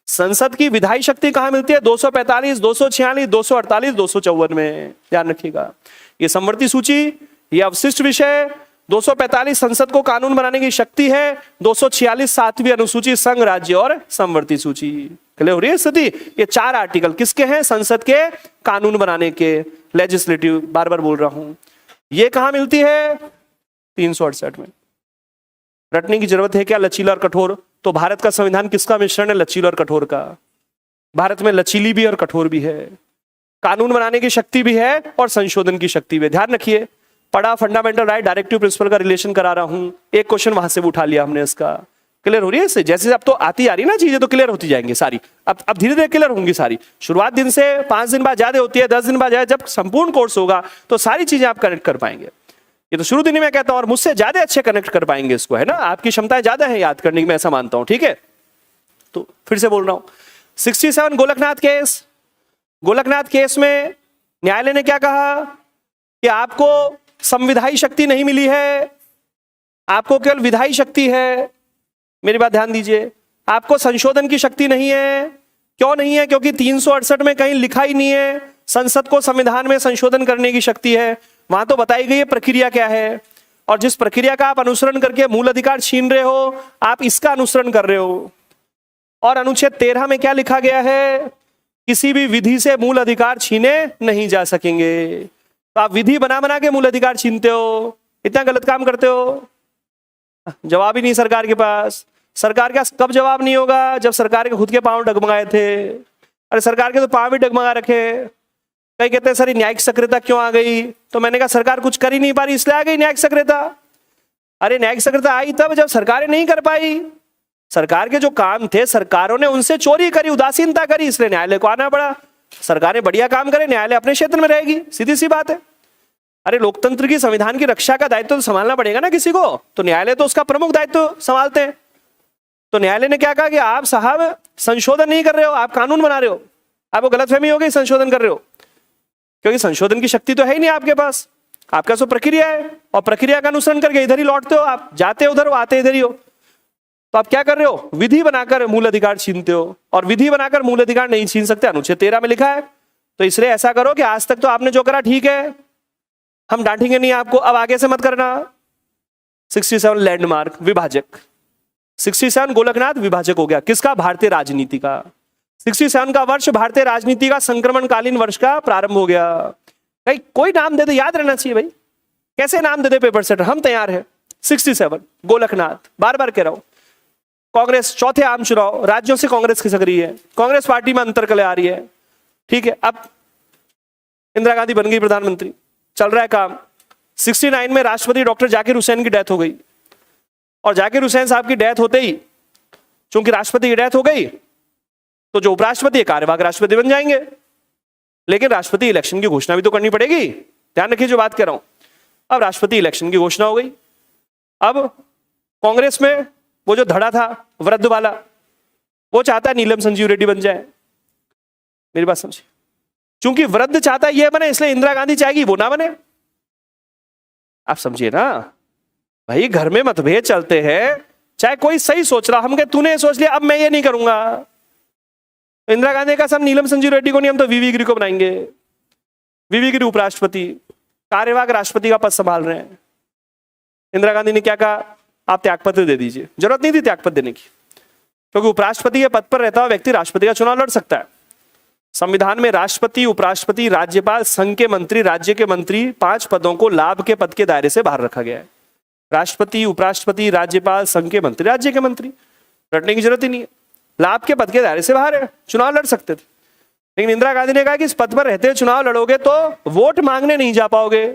संसद की विधायी शक्ति कहां मिलती है? 245, 246, 248, 254 में। ध्यान रखिएगा। ये समवर्ती सूची, ये अवशिष्ट विषय। 245 संसद को कानून बनाने की शक्ति है, 246 7वीं अनुसूची संघ राज्य और समवर्ती सूची। क्लियर हो रही है स्थिति? ये 4 आर्टिकल किसके हैं? संसद के कानून बनाने के, लेजिस्लेटिव, बार बार बोल रहा हूं। ये कहां मिलती है? 368 में। रटने की जरूरत है क्या लचीला और कठोर? तो भारत का संविधान किसका मिश्रण है? लचीला और कठोर का। भारत में लचीली भी और कठोर भी है, कानून बनाने की शक्ति भी है और संशोधन की शक्ति भी है। ध्यान रखिए। पढ़ा फंडामेंटल राइट डायरेक्टिव प्रिंसिपल का रिलेशन करा रहा हूं, एक क्वेश्चन वहां से भी उठा लिया हमने इसका। क्लियर हो रही है इससे? जैसे अब तो आती आ रही ना चीजें, तो क्लियर होती जाएंगी सारी। अब धीरे धीरे क्लियर होंगी सारी। शुरुआत दिन से 5 दिन बाद ज्यादा होती है, 10 दिन बाद ज्यादा। जब संपूर्ण कोर्स होगा तो सारी चीजें आप कनेक्ट कर पाएंगे। ये तो शुरू दिन में कहता हूं, और मुझसे ज्यादा अच्छे कनेक्ट कर पाएंगे इसको, है ना। आपकी क्षमताएं ज्यादा है याद करने की, मैं ऐसा मानता हूं। ठीक है, तो फिर से बोल रहा हूं। 67 गोलकनाथ केस। गोलकनाथ केस में न्यायालय ने क्या कहा कि आपको संविधायी शक्ति नहीं मिली है, आपको केवल विधायी शक्ति है। मेरी बात ध्यान दीजिए। आपको संशोधन की शक्ति नहीं है। क्यों नहीं है? क्योंकि 368 में कहीं लिखा ही नहीं है संसद को संविधान में संशोधन करने की शक्ति है। वहां तो बताई गई है प्रक्रिया क्या है, और जिस प्रक्रिया का आप अनुसरण करके मूल अधिकार छीन रहे हो, आप इसका अनुसरण कर रहे हो। और अनुच्छेद 13 में क्या लिखा गया है? किसी भी विधि से मूल अधिकार छीने नहीं जा सकेंगे। तो आप विधि बना बना के मूल अधिकार छीनते हो, इतना गलत काम करते हो। जवाब ही नहीं सरकार के पास। सरकार का कब जवाब नहीं होगा? जब सरकार के खुद के पांव डगमगाए थे। अरे सरकार के तो पांव भी डगमगा रखे। कई कहते हैं सर न्यायिक सक्रियता क्यों आ गई? तो मैंने कहा सरकार कुछ कर ही नहीं पा रही इसलिए आ गई न्यायिक सक्रियता। अरे न्यायिक सक्रियता आई तब जब सरकारें नहीं कर पाई। सरकार के जो काम थे सरकारों ने उनसे चोरी करी, उदासीनता करी, इसलिए न्यायालय को आना पड़ा। सरकारें बढ़िया काम करें, न्यायालय अपने क्षेत्र में रहेगी, सीधी सी बात है। अरे लोकतंत्र की, संविधान की रक्षा का दायित्व तो संभालना पड़ेगा ना किसी को, तो न्यायालय तो उसका प्रमुख दायित्व संभालते हैं। तो न्यायालय ने क्या कहा कि आप साहब संशोधन नहीं कर रहे हो, आप कानून बना रहे हो, आपको गलतफहमी हो गई, संशोधन कर रहे हो, क्योंकि संशोधन की शक्ति तो है ही नहीं आपके पास। आपका तो प्रक्रिया है और प्रक्रिया का अनुसरण करके इधर ही लौटते हो, आप जाते हो उधर, आते इधर ही हो। तो आप क्या कर रहे हो? विधि बनाकर मूल अधिकार छीनते हो, और विधि बनाकर मूल अधिकार नहीं छीन सकते, अनुच्छेद 13 में लिखा है। तो इसलिए ऐसा करो कि आज तक तो आपने जो करा ठीक है, हम डांटेंगे नहीं आपको, अब आगे से मत करना। 67 लैंडमार्क विभाजक, 67 गोलकनाथ विभाजक हो गया, किसका? भारतीय राजनीति का। 67 का वर्ष भारतीय राजनीति का संक्रमणकालीन वर्ष का प्रारंभ हो गया। भाई कोई नाम दे दे, याद रहना चाहिए भाई, कैसे नाम दे दे पेपर सेटर, हम तैयार है। 67 गोलकनाथ, बार बार कह रहा हूं। कांग्रेस चौथे आम चुनाव, राज्यों से कांग्रेस खिसक रही है, कांग्रेस पार्टी में अंतरकलह आ रही है, ठीक है। अब इंदिरा गांधी बन गई प्रधानमंत्री, चल रहा है काम। 69 में राष्ट्रपति डॉक्टर जाकिर हुसैन की डेथ हो गई, और जाकिर हुसैन साहब की डेथ होते ही, चूंकि राष्ट्रपति की डेथ हो गई, तो जो उपराष्ट्रपति है कार्यवाहक राष्ट्रपति बन जाएंगे। लेकिन राष्ट्रपति इलेक्शन की घोषणा भी तो करनी पड़ेगी, ध्यान रखिए जो बात कह रहा हूं। अब राष्ट्रपति इलेक्शन की घोषणा हो गई। अब कांग्रेस में वो जो धड़ा था वृद्ध वाला, वो चाहता है नीलम संजीव रेड्डी बन जाए। मेरी बात समझिए, चूंकि वृद्ध चाहता है ये बने, इसलिए इंदिरा गांधी चाहेगी वो ना बने। आप समझिए ना भाई, घर में मतभेद चलते हैं, चाहे कोई सही सोच रहा, हम कहे तूने सोच लिया अब मैं ये नहीं करूंगा। इंदिरा गांधी का सब नीलम संजीव रेड्डी को नहीं, हम तो वीवी गिरी को बनाएंगे। वीवी गिरी उपराष्ट्रपति, कार्यवाहक राष्ट्रपति का पद संभाल रहे हैं। इंदिरा गांधी ने क्या कहा? आप त्यागपत्र दे दीजिए। जरूरत नहीं थी त्यागपत्र देने की, क्योंकि उपराष्ट्रपति के पद पर रहता हुआ व्यक्ति राष्ट्रपति का चुनाव लड़ सकता है। संविधान में राष्ट्रपति, उपराष्ट्रपति, राज्यपाल, संघ के मंत्री, राज्य के मंत्री, 5 पदों को लाभ के पद के दायरे से बाहर रखा गया है। राष्ट्रपति, उपराष्ट्रपति, राज्यपाल, संघ के मंत्री, राज्य के मंत्री, रटने की जरूरत ही नहीं है, लाभ के पद के दायरे से बाहर है, चुनाव लड़ सकते थे। लेकिन इंदिरा गांधी ने कहा कि इस पद पर रहते चुनाव लड़ोगे तो वोट मांगने नहीं जा पाओगे,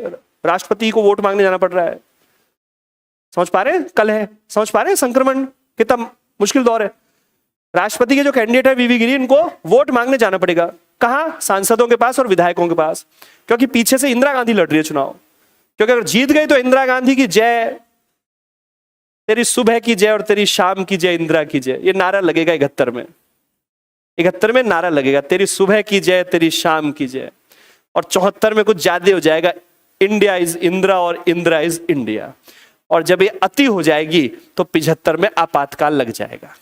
राष्ट्रपति को वोट मांगने जाना पड़ रहा है। समझ पा रहे हैं? कल है, समझ पा रहे हैं संक्रमण कितना मुश्किल दौर है। राष्ट्रपति के जो कैंडिडेट है वीवी गिरी, इनको वोट मांगने जाना पड़ेगा। कहां? सांसदों के पास और विधायकों के पास, क्योंकि पीछे से इंदिरा गांधी लड़ रही है चुनाव। क्योंकि अगर जीत गई तो इंदिरा गांधी की जय, तेरी सुबह की जय और तेरी शाम की जय, इंदिरा की जय, ये नारा लगेगा 71 में। 71 में नारा लगेगा, तेरी सुबह की जय, तेरी शाम की जय। और 74 में कुछ ज्यादा हो जाएगा, इंडिया इज इंदिरा और इंदिरा इज इंडिया। और जब ये अति हो जाएगी तो 75 में आपातकाल लग जाएगा।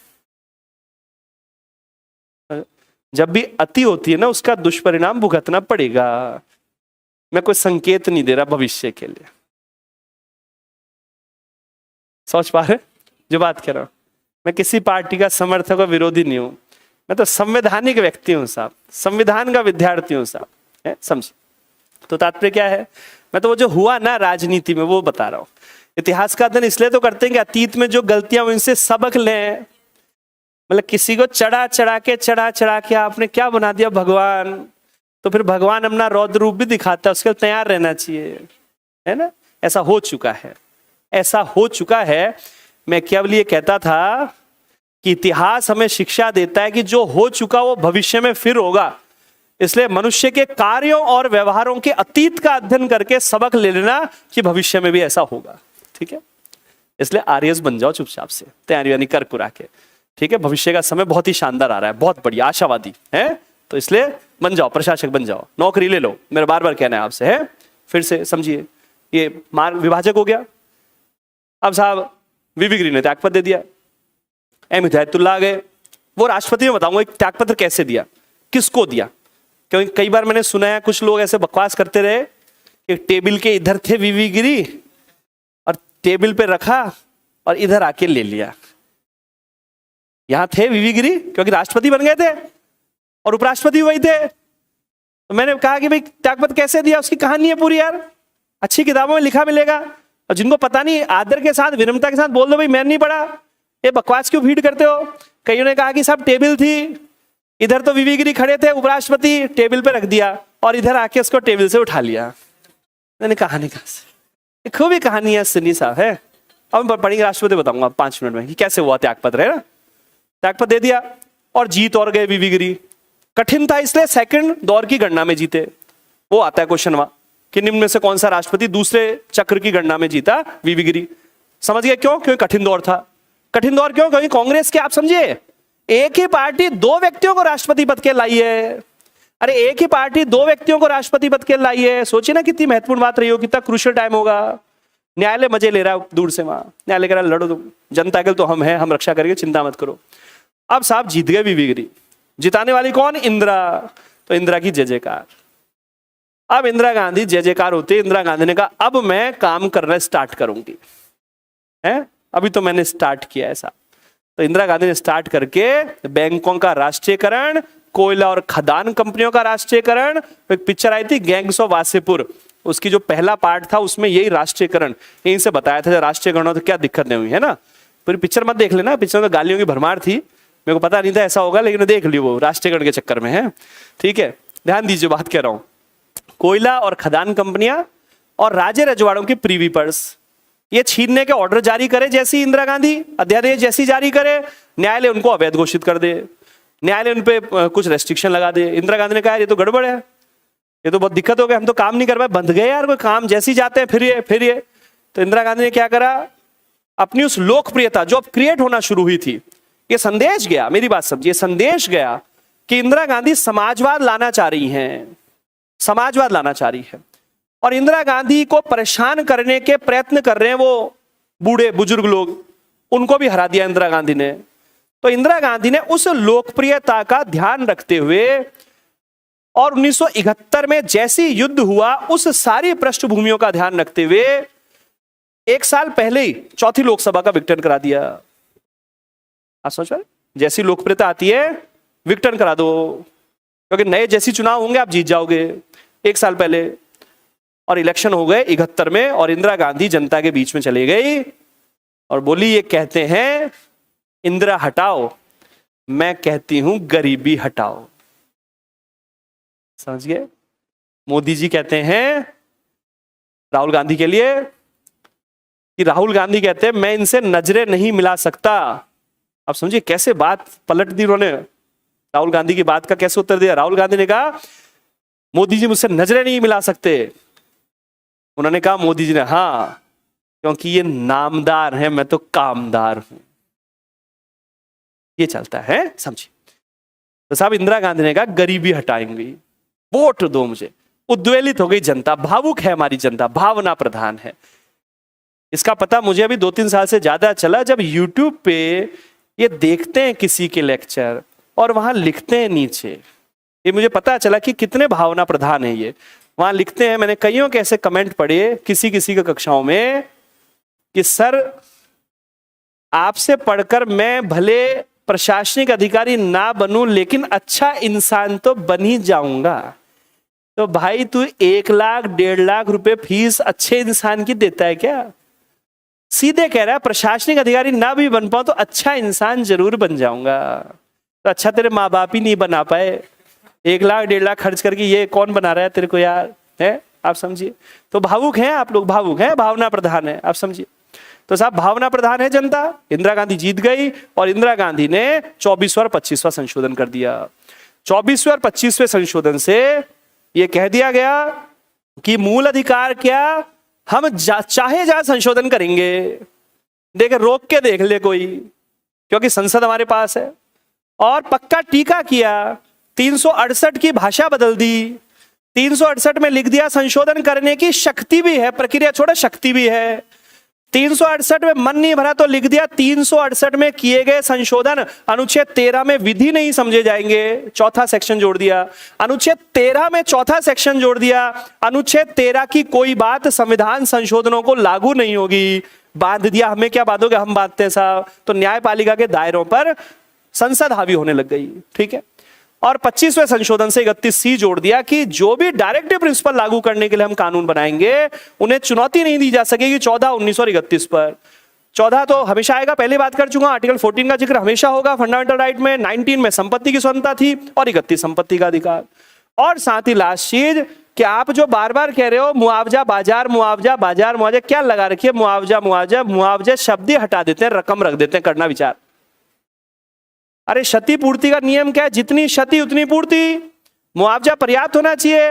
जब भी अति होती है ना, उसका दुष्परिणाम भुगतना पड़ेगा। मैं कोई संकेत नहीं दे रहा भविष्य के लिए, सोच पा रहे जो बात कह रहा हूं। मैं किसी पार्टी का समर्थक और विरोधी नहीं हूं, मैं तो संवैधानिक व्यक्ति हूं साहब, संविधान का विद्यार्थी हूं साहब, समझे? तो तात्पर्य क्या है? मैं तो वो जो हुआ ना राजनीति में वो बता रहा हूं। इतिहास का अध्ययन इसलिए तो करते हैं कि अतीत में जो गलतियां हुई उनसे सबक लें। मतलब किसी को चढ़ा चढ़ा के आपने क्या बना दिया भगवान, तो फिर भगवान अपना रौद्र रूप भी दिखाता है, उसके लिए तैयार रहना चाहिए, है ना? ऐसा हो चुका है, ऐसा हो चुका है। मैं केवल ये कहता था कि इतिहास हमें शिक्षा देता है कि जो हो चुका वो भविष्य में फिर होगा। इसलिए मनुष्य के कार्यों और व्यवहारों के अतीत का अध्ययन करके सबक ले लेना कि भविष्य में भी ऐसा होगा, ठीक है? इसलिए आरएस बन जाओ चुपचाप से, तैयारी यानी कर कुरा के, ठीक है? भविष्य का समय बहुत ही शानदार आ रहा है, बहुत बढ़िया, आशावादी है, तो इसलिए बन जाओ, प्रशासक बन जाओ, नौकरी ले लो। मेरा बार बार कहना है आपसे, है? फिर से समझिए, ये मार्ग विभाजक हो गया। अब साहब वीवी गिरी ने त्यागपत्र दे दिया, एम हिदायतुल्लाह आ गए। वो राष्ट्रपति में बताऊंगा एक त्यागपत्र कैसे दिया, किसको दिया, क्योंकि कई बार मैंने सुना है कुछ लोग ऐसे बकवास करते रहे कि टेबल के इधर थे वीवी गिरी और टेबल पे रखा और इधर आके ले लिया। यहां थे वीवी गिरी क्योंकि राष्ट्रपति बन गए थे और उपराष्ट्रपति वही थे। तो मैंने कहा कि भाई त्यागपत्र कैसे दिया, उसकी कहानी है पूरी यार, अच्छी किताबों में लिखा मिलेगा। और जिनको पता नहीं आदर के साथ, विनम्रता के साथ बोल दो भाई मैंने नहीं पढ़ा, ये बकवास क्यों फीड करते हो? कईयों ने कहा कि साहब टेबल थी, इधर तो वीवी गिरी खड़े थे उपराष्ट्रपति, टेबल पे रख दिया और इधर आके उसको टेबल से उठा लिया। मैंने कहानी कहा से खूब ही कहानी है सुनी साहब है। अब मैं पढ़ेंगे राष्ट्रपति बताऊंगा 5 मिनट में कि कैसे हुआ त्यागपत्र, है ना। त्यागपत्र दे दिया और जीत और गए वीवी गिरी। कठिन था इसलिए सेकंड दौर की गणना में जीते। वो आता है क्वेश्चन वहां कि निम्न में से कौन सा राष्ट्रपति दूसरे चक्र की गणना में जीता? वीवी गिरी। समझ गए क्यों? क्योंकि कठिन दौर था। कठिन दौर क्यों? क्योंकि कांग्रेस के, आप समझिए, एक ही पार्टी 2 व्यक्तियों को राष्ट्रपति पद के लाई है। अरे एक ही पार्टी 2 व्यक्तियों को राष्ट्रपति पद के लाई है। सोचिए ना कितनी महत्वपूर्ण बात रही हो, कितना क्रूशियल टाइम होगा। न्यायालय मजे ले रहा है दूर से, वहां न्यायालय कह रहा है लड़ो तुम, जनता के तो हम हैं, हम रक्षा करेंगे, चिंता मत करो। अब साहब जीत गए वीवी गिरी। जिताने वाली कौन? इंदिरा। तो इंदिरा की जय जयकार। अब इंदिरा गांधी जय जयकार होते, इंदिरा गांधी ने कहा अब मैं काम करना स्टार्ट करूंगी, है अभी तो मैंने स्टार्ट किया ऐसा। तो इंदिरा गांधी ने स्टार्ट करके बैंकों का राष्ट्रीयकरण, कोयला और खदान कंपनियों का राष्ट्रीयकरण। एक पिक्चर आई थी गैंग्स ऑफ वासेपुर, उसकी जो पहला पार्ट था उसमें यही राष्ट्रीयकरण यहीं से बताया था, राष्ट्रीयकरण हो तो क्या दिक्कत नहीं हुई, है ना। पूरी पिक्चर मत देख लेना, पिक्चर में गालियों की भरमार थी, मेरे को पता नहीं था ऐसा होगा, लेकिन देख ली वो राष्ट्रीयकरण के चक्कर में, है ठीक है। ध्यान दीजिए बात कह रहा हूं। कोयला और खदान कंपनियां और राजे रजवाड़ों की प्रीवी पर्स ये छीनने के ऑर्डर जारी करे, जैसी इंदिरा गांधी अध्यादेश जैसी जारी करे, न्यायालय उनको अवैध घोषित कर दे, न्यायालय उन पे कुछ रेस्ट्रिक्शन लगा दे। इंदिरा गांधी ने कहा ये तो गड़बड़ है, ये तो बहुत दिक्कत हो गई, हम तो काम नहीं कर पाए, बंद गए यार कोई काम, जैसी जाते हैं फिर ये। तो इंदिरा गांधी ने क्या करा, अपनी उस लोकप्रियता जो अब क्रिएट होना शुरू हुई थी, ये संदेश गया, मेरी बात समझिए, संदेश गया कि इंदिरा गांधी समाजवाद लाना चाह रही हैं, समाजवाद लाना चाह रही है। और इंदिरा गांधी को परेशान करने के प्रयत्न कर रहे हैं वो बूढ़े बुजुर्ग लोग, उनको भी हरा दिया इंदिरा गांधी ने। तो इंदिरा गांधी ने उस लोकप्रियता का ध्यान रखते हुए और 1971 में जैसी युद्ध हुआ उस सारी पृष्ठभूमियों का ध्यान रखते हुए 1 साल पहले ही 4थी लोकसभा का विघटन करा दिया। आप सोच रहे, जैसी लोकप्रियता आती है विघटन करा दो, क्योंकि नए जैसी चुनाव होंगे आप जीत जाओगे। 1 साल पहले और इलेक्शन हो गए 71 में, और इंदिरा गांधी जनता के बीच में चली गई और बोली ये कहते हैं इंदिरा हटाओ, मैं कहती हूं गरीबी हटाओ। समझ गए? मोदी जी कहते हैं राहुल गांधी के लिए कि राहुल गांधी कहते हैं मैं इनसे नजरें नहीं मिला सकता। अब समझिए कैसे बात पलट दी उन्होंने, राहुल गांधी की बात का कैसे उत्तर दिया। राहुल गांधी ने कहा मोदी जी मुझसे नजरें नहीं मिला सकते, उन्होंने कहा मोदी जी ने हाँ क्योंकि ये नामदार है, मैं तो कामदार हूं। ये चलता है, समझिए। तो साहब इंदिरा गांधी ने कहा गरीबी हटाएंगे, वोट दो मुझे। उद्वेलित हो गई जनता, भावुक है हमारी जनता, भावना प्रधान है। इसका पता मुझे अभी 2-3 साल से ज्यादा चला जब यूट्यूब पे ये देखते हैं किसी के लेक्चर और वहां लिखते हैं नीचे, ये मुझे पता चला कि कितने भावना प्रधान है ये। वहां लिखते हैं, मैंने कईयों के ऐसे कमेंट पढ़े किसी किसी के कक्षाओं में कि सर आपसे पढ़कर मैं भले प्रशासनिक अधिकारी ना बनूं लेकिन अच्छा इंसान तो बन ही जाऊंगा। तो भाई तू 1 लाख 1.5 लाख रुपए फीस अच्छे इंसान की देता है क्या? सीधे कह रहा है प्रशासनिक अधिकारी ना भी बन पाऊं तो अच्छा इंसान जरूर बन जाऊंगा। तो अच्छा तेरे माँ बाप ही नहीं बना पाए, 1 लाख 1.5 लाख खर्च करके ये कौन बना रहा है तेरे को यार, है? आप समझिए। तो भावुक हैं आप लोग, भावुक हैं, भावना प्रधान है, आप समझिए। तो साहब भावना प्रधान है जनता। इंदिरा गांधी जीत गई और इंदिरा गांधी ने 24वां और 25वां संशोधन कर दिया। 24वें और 25वें संशोधन से यह कह दिया गया कि मूल अधिकार क्या, हम चाहे जहां संशोधन करेंगे, देखे रोक के देख ले कोई, क्योंकि संसद हमारे पास है। और पक्का टीका किया, 368 की भाषा बदल दी, 368 में लिख दिया संशोधन करने की शक्ति भी है, प्रक्रिया छोड़ो शक्ति भी है। 368 में मन नहीं भरा तो लिख दिया 368 में किए गए संशोधन अनुच्छेद 13 में विधि नहीं समझे जाएंगे, 4था सेक्शन जोड़ दिया। अनुच्छेद 13 में 4था सेक्शन जोड़ दिया, अनुच्छेद 13 की कोई बात संविधान संशोधनों को लागू नहीं होगी। बांध दिया, हमें क्या बांधोगे, हम बांधते हैं साहब। तो न्यायपालिका के दायरों पर संसद हावी होने लग गई, ठीक है। और 25वें संशोधन से 31C जोड़ दिया कि जो भी डायरेक्टिव प्रिंसिपल लागू करने के लिए हम कानून बनाएंगे उन्हें चुनौती नहीं दी जा सकेगी 14, 19 और 31 पर। 14 तो हमेशा आएगा, पहले बात कर चुका, आर्टिकल 14 का जिक्र हमेशा होगा फंडामेंटल राइट में। 19 में संपत्ति की स्वतंत्रता थी और 31 संपत्ति का अधिकार। और साथ ही लास्ट चीज कि आप जो बार बार कह रहे हो मुआवजा बाजार, मुआवजा बाजार, मुआवजा क्या लगा रखिए, मुआवजा मुआवजा मुआवजा शब्द ही हटा देते हैं, रकम रख देते हैं, करना विचार। अरे क्षतिपूर्ति का नियम क्या है, जितनी क्षति उतनी पूर्ति, मुआवजा पर्याप्त होना चाहिए,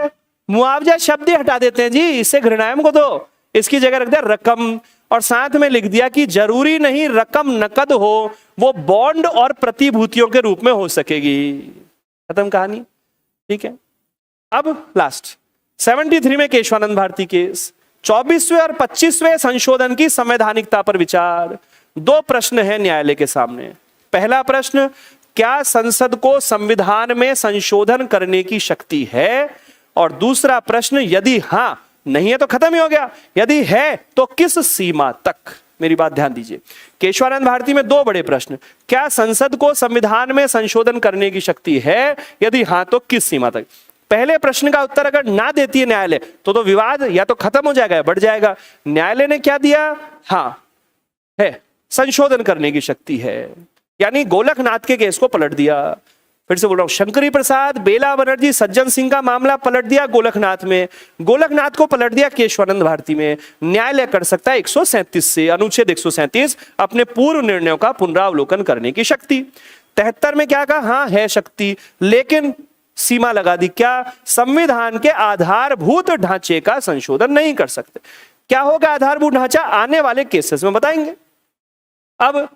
मुआवजा शब्द ही हटा देते हैं जी, इससे घृणायम को दो, इसकी जगह रख दिया रकम, और साथ में लिख दिया कि जरूरी नहीं रकम नकद हो, वो बॉन्ड और प्रतिभूतियों के रूप में हो सकेगी। खत्म कहानी, ठीक है। अब लास्ट 73 में केशवानंद भारती केस, 24वें और 25वें संशोधन की संवैधानिकता पर विचार। दो प्रश्न है न्यायालय के सामने। पहला प्रश्न, क्या संसद को संविधान में संशोधन करने की शक्ति है, और दूसरा प्रश्न, यदि हां, नहीं है तो खत्म ही हो गया, यदि है तो किस सीमा तक। मेरी बात ध्यान दीजिए, केशवानंद भारती में दो बड़े प्रश्न, क्या संसद को संविधान में संशोधन करने की शक्ति है, यदि हां तो किस सीमा तक। पहले प्रश्न का उत्तर अगर ना देती है न्यायालय तो विवाद या तो खत्म हो जाएगा या बढ़ जाएगा। न्यायालय ने क्या दिया, हां है, संशोधन करने की शक्ति है, यानी गोलकनाथ के केस को पलट दिया। फिर से बोल रहा हूं, शंकरी प्रसाद, बेला बनर्जी, सज्जन सिंह का मामला पलट दिया गोलकनाथ में, गोलकनाथ को पलट दिया केशवानंद भारती में। न्यायालय कर सकता है 137 से, अनुच्छेद 137 अपने पूर्व निर्णयों का पुनरावलोकन करने की शक्ति। 73 में क्या कहा, हां है शक्ति, लेकिन सीमा लगा दी, क्या, संविधान के आधारभूत ढांचे का संशोधन नहीं कर सकते। क्या होगा आधारभूत ढांचा, आने वाले केसेस में बताएंगे। अब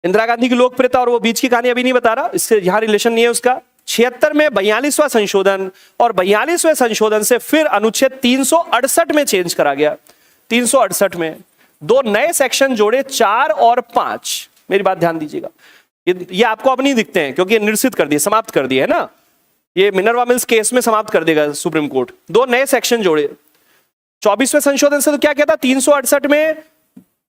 इंदिरा गांधी की लोकप्रियता और वो बीच की कहानी अभी नहीं बता रहा, इससे यहां रिलेशन नहीं है उसका। 76 में 42वां संशोधन, और 42वें संशोधन से फिर अनुच्छेद 368 में चेंज करा गया। 368 में दो नए सेक्शन जोड़े, 4 और 5। मेरी बात ध्यान दीजिएगा, ये आपको अब नहीं दिखते हैं क्योंकि ये निरसित कर दिए, समाप्त कर दिए है ना, ये मिनर्वा मिल्स केस में समाप्त कर देगा सुप्रीम कोर्ट। दो नए सेक्शन जोड़े। 24वें संशोधन से तो क्या कहता, 368 में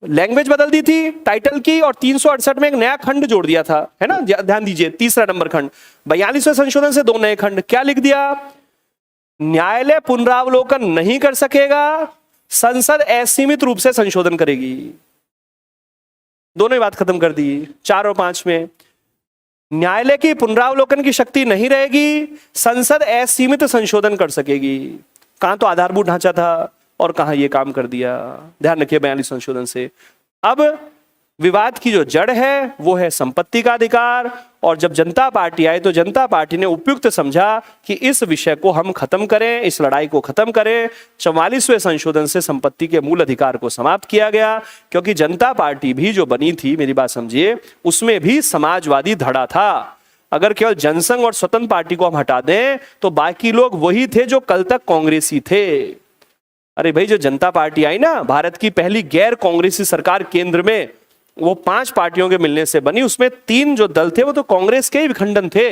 लैंग्वेज बदल दी थी टाइटल की, और 368 में एक नया खंड जोड़ दिया था, है ना, ध्यान दीजिए, तीसरा नंबर खंड। 42वें संशोधन से दो नए खंड, क्या लिख दिया, न्यायालय पुनरावलोकन नहीं कर सकेगा, संसद असीमित रूप से संशोधन करेगी। दोनों ही बात खत्म कर दी। 4 और 5 में न्यायालय की पुनरावलोकन की शक्ति नहीं रहेगी, संसद असीमित संशोधन कर सकेगी। कहां तो आधारभूत ढांचा था और कहां ये काम कर दिया, ध्यान रखिए 42 संशोधन से। अब विवाद की जो जड़ है वो है संपत्ति का अधिकार, और जब जनता पार्टी आई तो जनता पार्टी ने उपयुक्त समझा कि इस विषय को हम खत्म करें, इस लड़ाई को खत्म करें। 44वें संशोधन से संपत्ति के मूल अधिकार को समाप्त किया गया, क्योंकि जनता पार्टी भी जो बनी थी, मेरी बात समझिए, उसमें भी समाजवादी धड़ा था। अगर केवल जनसंघ और स्वतंत्र पार्टी को हम हटा दें तो बाकी लोग वही थे जो कल तक कांग्रेसी थे। अरे भाई, जो जनता पार्टी आई ना, भारत की पहली गैर कांग्रेसी सरकार केंद्र में, वो 5 पार्टियों के मिलने से बनी। उसमें 3 जो दल थे वो तो कांग्रेस के ही विखंडन थे।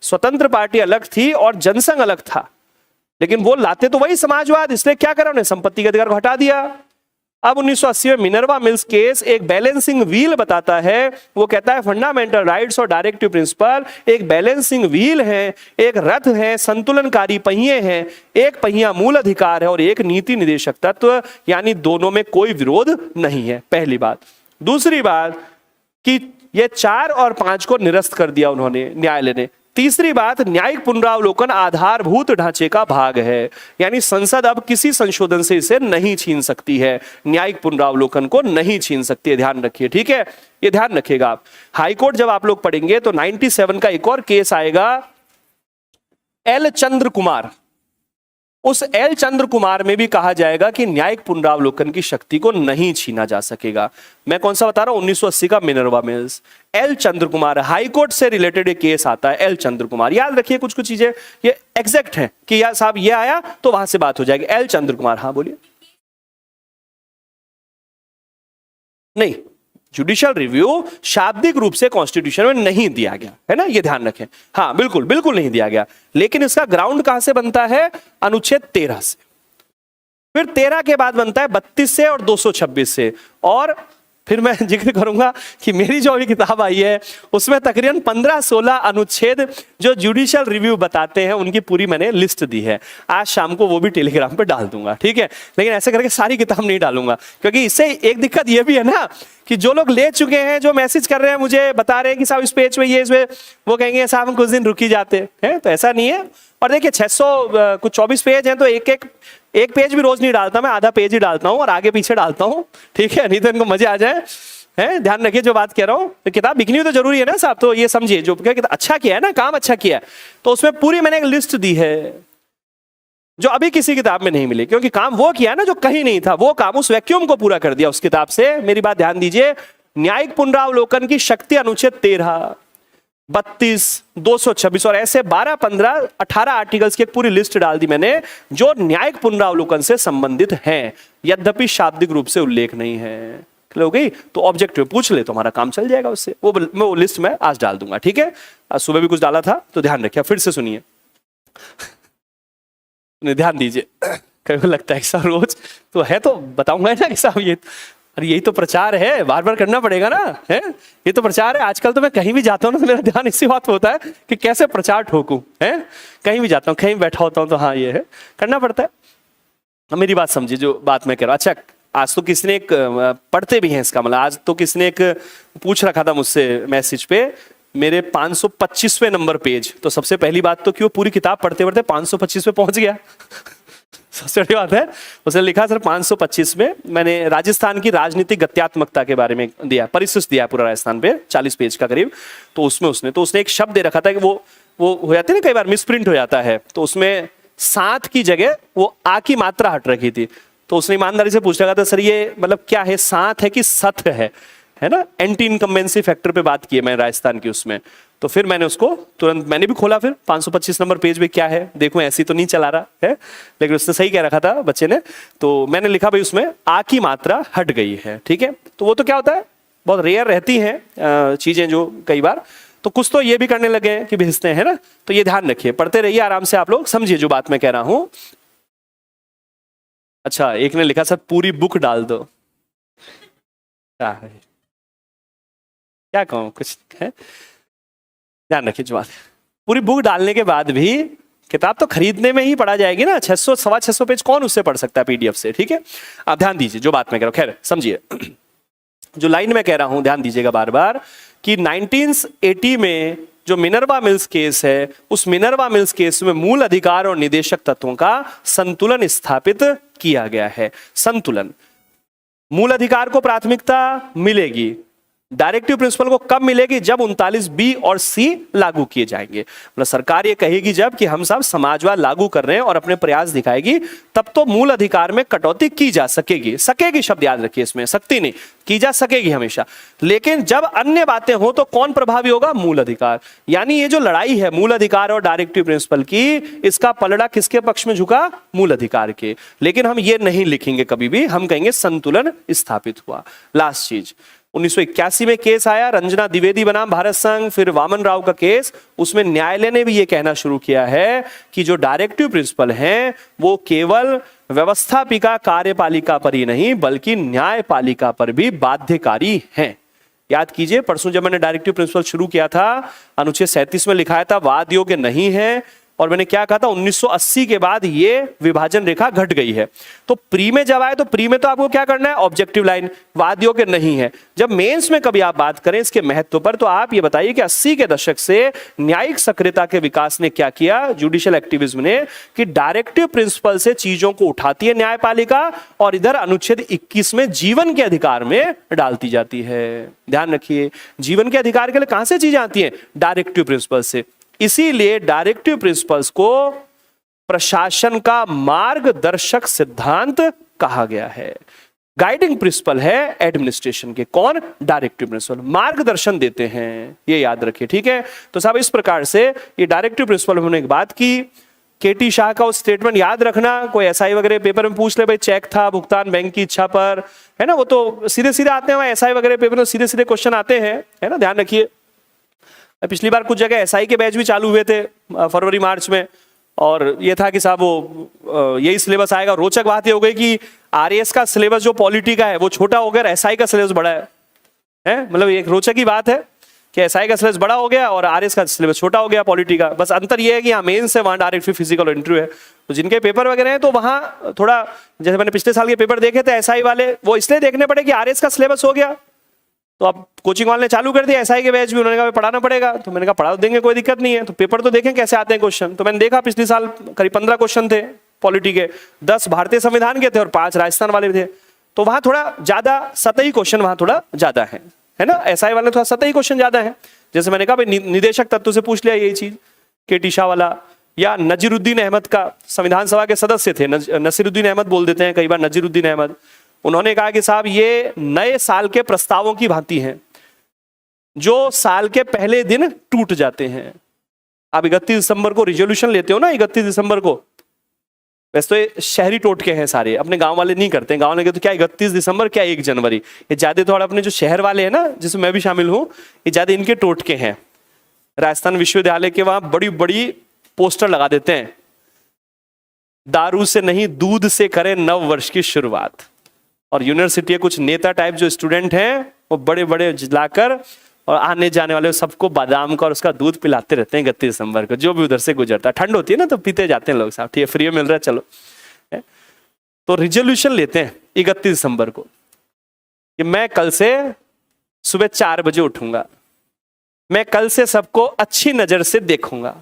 स्वतंत्र पार्टी अलग थी और जनसंघ अलग था, लेकिन वो लाते तो वही समाजवाद। इसलिए क्या करा, उन्हें संपत्ति के अधिकार को हटा दिया। अब 1980 में मिनर्वा मिल्स केस एक बैलेंसिंग व्हील बताता है। वो कहता है फंडामेंटल राइट्स और डायरेक्टिव प्रिंसिपल एक बैलेंसिंग व्हील है, एक रथ है, संतुलनकारी पहिए हैं। एक पहिया मूल अधिकार है और एक नीति निदेशक तत्व, यानी दोनों में कोई विरोध नहीं है। पहली बात। दूसरी बात कि ये 4 और 5 को निरस्त कर दिया उन्होंने, न्यायालय ने। तीसरी बात, न्यायिक पुनरावलोकन आधारभूत ढांचे का भाग है, यानी संसद अब किसी संशोधन से इसे नहीं छीन सकती है, न्यायिक पुनरावलोकन को नहीं छीन सकती है। ध्यान रखिए, ठीक है, ये ध्यान रखिएगा आप। हाईकोर्ट जब आप लोग पढ़ेंगे तो 97 का एक और केस आएगा, एल चंद्र कुमार। उस एल चंद्र कुमार में भी कहा जाएगा कि न्यायिक पुनरावलोकन की शक्ति को नहीं छीना जा सकेगा। मैं कौन सा बता रहा हूं, 1980 का मिनर्वा मिल्स। एल चंद्र कुमार, हाईकोर्ट से रिलेटेड एक केस आता है, एल चंद्र कुमार। याद रखिए कुछ कुछ चीजें ये एग्जैक्ट है कि यार साहब ये आया तो वहां से बात हो जाएगी। एल चंद्र कुमार, हाँ बोलिए। नहीं, जुडिशियल रिव्यू शाब्दिक रूप से कॉन्स्टिट्यूशन में नहीं दिया गया है ना, ये ध्यान रखें। हाँ बिल्कुल बिल्कुल नहीं दिया गया, लेकिन इसका ग्राउंड कहां से बनता है, अनुच्छेद 13 से। फिर 13 के बाद बनता है 32 से और 226 से, और फिर मैं जिक्र करूंगा कि मेरी जो अभी किताब आई है उसमें तकरीबन 15-16 अनुच्छेद जो जुडिशियल रिव्यू बताते हैं उनकी पूरी मैंने लिस्ट दी है। आज शाम को वो भी टेलीग्राम पे डाल दूंगा, ठीक है। लेकिन ऐसे करके सारी किताब नहीं डालूंगा, क्योंकि इससे एक दिक्कत ये भी है ना कि जो लोग ले चुके हैं, जो मैसेज कर रहे हैं मुझे बता रहे हैं कि साहब इस पेज पे ये इसमें, वो कहेंगे साहब हम कुछ दिन रुक ही जाते हैं, तो ऐसा नहीं है। और देखिए 600 कुछ 24 पेज हैं, तो एक पेज भी रोज नहीं डालता मैं, आधा पेज ही डालता हूँ और आगे पीछे डालता हूँ, ठीक है, नहीं तो इनको मजे आ जाए। है, ध्यान रखिए जो बात कह रहा हूँ, तो किताब बिकनी तो जरूरी है ना साहब, तो ये समझिए जो अच्छा किया है ना, काम अच्छा किया है, तो उसमें पूरी मैंने एक लिस्ट दी है जो अभी किसी किताब में नहीं मिली, क्योंकि काम वो किया ना जो कहीं नहीं था, वो काम उस वैक्यूम को पूरा कर दिया उस किताब से। मेरी बात ध्यान दीजिए, न्यायिक पुनरावलोकन की शक्ति अनुच्छेद 13, 32, 226 और ऐसे 12, 15, 18 आर्टिकल्स की एक पूरी लिस्ट डाल दी मैंने जो न्यायिक पुनरावलोकन से संबंधित हैं, यद्यपि शाब्दिक रूप से उल्लेख नहीं है। हो गई, तो ऑब्जेक्टिव पूछ ले तो हमारा काम चल जाएगा उससे। वो लिस्ट में आज डाल दूंगा, ठीक है। आज सुबह भी कुछ डाला था तो ध्यान रखिए, फिर से सुनिए ध्यान दीजिए। कभी लगता है सर रोज तो है तो बताऊंगा ना कि साहब ये, अरे यही तो प्रचार है, बार बार करना पड़ेगा ना, है ये तो प्रचार है। आजकल तो मैं कहीं भी जाता हूँ ना तो मेरा ध्यान इसी बात होता है कि कैसे प्रचार ठोकूं, है कहीं भी जाता हूँ, कहीं बैठा होता हूँ तो हाँ ये है, करना पड़ता है। मेरी बात समझिए जो बात मैं कह रहा हूँ। अच्छा, आज तो किसने एक पढ़ते भी हैं इसका मतलब, आज तो किसने एक पूछ रखा था मुझसे मैसेज पे, मेरे 525वें नंबर पेज, तो सबसे पहली बात तो कि वो पूरी किताब पढ़ते पढ़ते 525 पे पहुंच गया सबसे बड़ी बात है। उसने लिखा सर 525 में मैंने राजस्थान की राजनीतिक गत्यात्मकता के बारे में दिया, परिशिष्ट दिया पूरा राजस्थान पे 40 पेज का करीब, तो उसमें उसने एक शब्द दे रखा था कि वो हो जाते ना कई बार मिसप्रिंट हो जाता है, तो उसमें सात की जगह वो आ की मात्रा हट रखी थी, तो उसने ईमानदारी से पूछ रखा था सर ये मतलब क्या है, सात है कि सत है ना, एंटी इनकम्बेंसी फैक्टर पे बात की है मैंने राजस्थान की उसमें। तो फिर मैंने उसको तुरंत मैंने भी खोला, फिर 525 नंबर पेज पे क्या है देखूं, ऐसी तो नहीं चला रहा है, लेकिन उसने सही कह रखा था बच्चे ने, तो मैंने लिखा भाई उसमें आ की मात्रा हट गई है, ठीक है। तो वो तो क्या होता है, बहुत रेयर रहती हैं चीजें जो कई बार, तो कुछ तो ये भी करने लगे कि भेजते हैं ना, तो ये ध्यान रखिए, पढ़ते रहिए आराम से, आप लोग समझिए जो बात मैं कह रहा हूं। अच्छा, एक ने लिखा सर पूरी बुक डाल दो, क्या कहूं, कुछ है, ध्यान रखिए जो बात, पूरी बुक डालने के बाद भी किताब तो खरीदने में ही पढ़ा जाएगी ना, 600 सवा 600 पेज कौन उससे पढ़ सकता है पीडीएफ से, ठीक है। आप ध्यान दीजिए जो बात मैं कह रहा हूं, खैर समझिए जो लाइन मैं कह रहा हूं, ध्यान दीजिएगा बार बार कि 1980 में जो मिनर्वा मिल्स केस है, उस मिनर्वा मिल्स केस में मूल अधिकार और निदेशक तत्वों का संतुलन स्थापित किया गया है। संतुलन, मूल अधिकार को प्राथमिकता मिलेगी, डायरेक्टिव प्रिंसिपल को कब मिलेगी, जब 39B और C लागू किए जाएंगे, मतलब सरकार ये कहेगी जब कि हम सब समाजवाद लागू कर रहे हैं और अपने प्रयास दिखाएगी, तब तो मूल अधिकार में कटौती की जा सकेगी। सकेगी शब्द याद रखिए, इसमें सकती नहीं, की जा सकेगी हमेशा। लेकिन जब अन्य बातें हो तो कौन प्रभावी होगा, मूल अधिकार। यानी ये जो लड़ाई है मूल अधिकार और डायरेक्टिव प्रिंसिपल की, इसका पलड़ा किसके पक्ष में झुका, मूल अधिकार के। लेकिन हम ये नहीं लिखेंगे कभी भी, हम कहेंगे संतुलन स्थापित हुआ। लास्ट चीज, 1981 में केस आया, रंजना द्विवेदी बनाम भारत संघ, फिर वामन राव का केस, उसमें न्यायालय ने भी ये कहना शुरू किया है कि जो डायरेक्टिव प्रिंसिपल हैं वो केवल व्यवस्थापिका कार्यपालिका पर ही नहीं बल्कि न्यायपालिका पर भी बाध्यकारी हैं। याद कीजिए, परसों जब मैंने डायरेक्टिव प्रिंसिपल शुरू किया था, अनुच्छेद 37 में लिखा था वाद योग्य नहीं है, और मैंने क्या कहा था, 1980 के बाद ये विभाजन रेखा घट गई है। तो प्री में जब आए तो प्री में तो आपको क्या करना है, ऑब्जेक्टिव लाइन, वाद योग्य नहीं है। जब मेंस में कभी आप बात करें इसके महत्व पर, तो आप ये बताइए कि 80 के दशक से न्यायिक सक्रियता के विकास ने क्या किया, जुडिशियल एक्टिविज्म ने, कि डायरेक्टिव प्रिंसिपल से चीजों को उठाती है न्यायपालिका और इधर अनुच्छेद 21 में जीवन के अधिकार में डालती जाती है। ध्यान रखिए, जीवन के अधिकार के लिए कहां से चीजें आती हैं, डायरेक्टिव प्रिंसिपल से। इसीलिए डायरेक्टिव प्रिंसिपल्स को प्रशासन का मार्गदर्शक सिद्धांत कहा गया है। गाइडिंग प्रिंसिपल है एडमिनिस्ट्रेशन के, कौन, डायरेक्टिव प्रिंसिपल, मार्गदर्शन देते हैं, ये याद रखिए, ठीक है। तो साहब इस प्रकार से ये डायरेक्टिव प्रिंसिपल हमने एक बात की। केटी शाह का उस स्टेटमेंट याद रखना, कोई एसआई वगैरह पेपर में पूछ ले भाई चेक था भुगतान बैंक की इच्छा पर, है ना, वो तो सीधे सीधे आते हैं, एसआई वगैरह पेपर में सीधे सीधे क्वेश्चन आते हैं, है ना, ध्यान रखिए। पिछली बार कुछ जगह एसआई के बैच भी चालू हुए थे फरवरी मार्च में, और ये था कि साहब वो यही सिलेबस आएगा। रोचक बात ये हो गई कि आरएएस का सिलेबस जो पॉलिटी का है वो छोटा हो गया, एसआई का सिलेबस बड़ा है। है, मतलब एक रोचक की बात है कि एसआई का सिलेबस बड़ा हो गया और आरएस का सिलेबस छोटा हो गया पॉलिटी का। बस अंतर ये है कि यहाँ मेन से वहाँ डायरेक्ट फिजिकल इंटरव्यू है। तो जिनके पेपर वगैरह हैं तो वहाँ थोड़ा, जैसे मैंने पिछले साल के पेपर देखे थे एसआई वाले, वो इसलिए देखने पड़े कि आरएस का सिलेबस हो गया, तो अब कोचिंग वाले ने चालू कर दिया एसआई के बैच भी, उन्होंने कहा पढ़ाना पड़ेगा, तो मैंने कहा पढ़ा देंगे, कोई दिक्कत नहीं है, तो पेपर तो देखें कैसे आते हैं क्वेश्चन। तो मैंने देखा पिछले साल करीब 15 क्वेश्चन थे पॉलिटी के, 10 भारतीय संविधान के थे और 5 राजस्थान वाले थे। तो वहां थोड़ा ज्यादा सतही क्वेश्चन वहां थोड़ा ज्यादा है ना, एसआई वाले थोड़ा सतही क्वेश्चन ज्यादा है। जैसे मैंने कहा भाई निदेशक तत्व से पूछ लिया यही चीज, केटी शाह वाला, या नजीरुद्दीन अहमद का, संविधान सभा के सदस्य थे, नसीरुद्दीन अहमद बोल देते हैं कई बार, नजीरुद्दीन अहमद, उन्होंने कहा कि साहब ये नए साल के प्रस्तावों की भांति हैं जो साल के पहले दिन टूट जाते हैं। आप 31 दिसंबर को रिजोल्यूशन लेते हो ना, 31 दिसंबर को, वैसे तो ये शहरी टोटके हैं सारे, अपने गांव वाले नहीं करते हैं। गांव वाले कहते तो क्या 31 दिसंबर, क्या 1 जनवरी, ये ज्यादा थोड़ा अपने जो शहर वाले हैं ना, जिसमें मैं भी शामिल हूं, ये ज्यादा इनके टोटके हैं। राजस्थान विश्वविद्यालय के वहां बड़ी बड़ी पोस्टर लगा देते हैं, दारू से नहीं दूध से करें नव वर्ष की शुरुआत। और यूनिवर्सिटी के कुछ नेता टाइप जो स्टूडेंट हैं वो बड़े बड़े लाकर और आने जाने वाले सबको बादाम का और उसका दूध पिलाते रहते हैं 31 दिसंबर को, जो भी उधर से गुजरता है। ठंड होती है ना तो पीते जाते हैं लोग, साहब ठीक है फ्री में मिल रहा है चलो। तो रिजोल्यूशन लेते हैं 31 दिसंबर को कि मैं कल से सुबह 4 बजे उठूंगा, मैं कल से सबको अच्छी नजर से देखूंगा।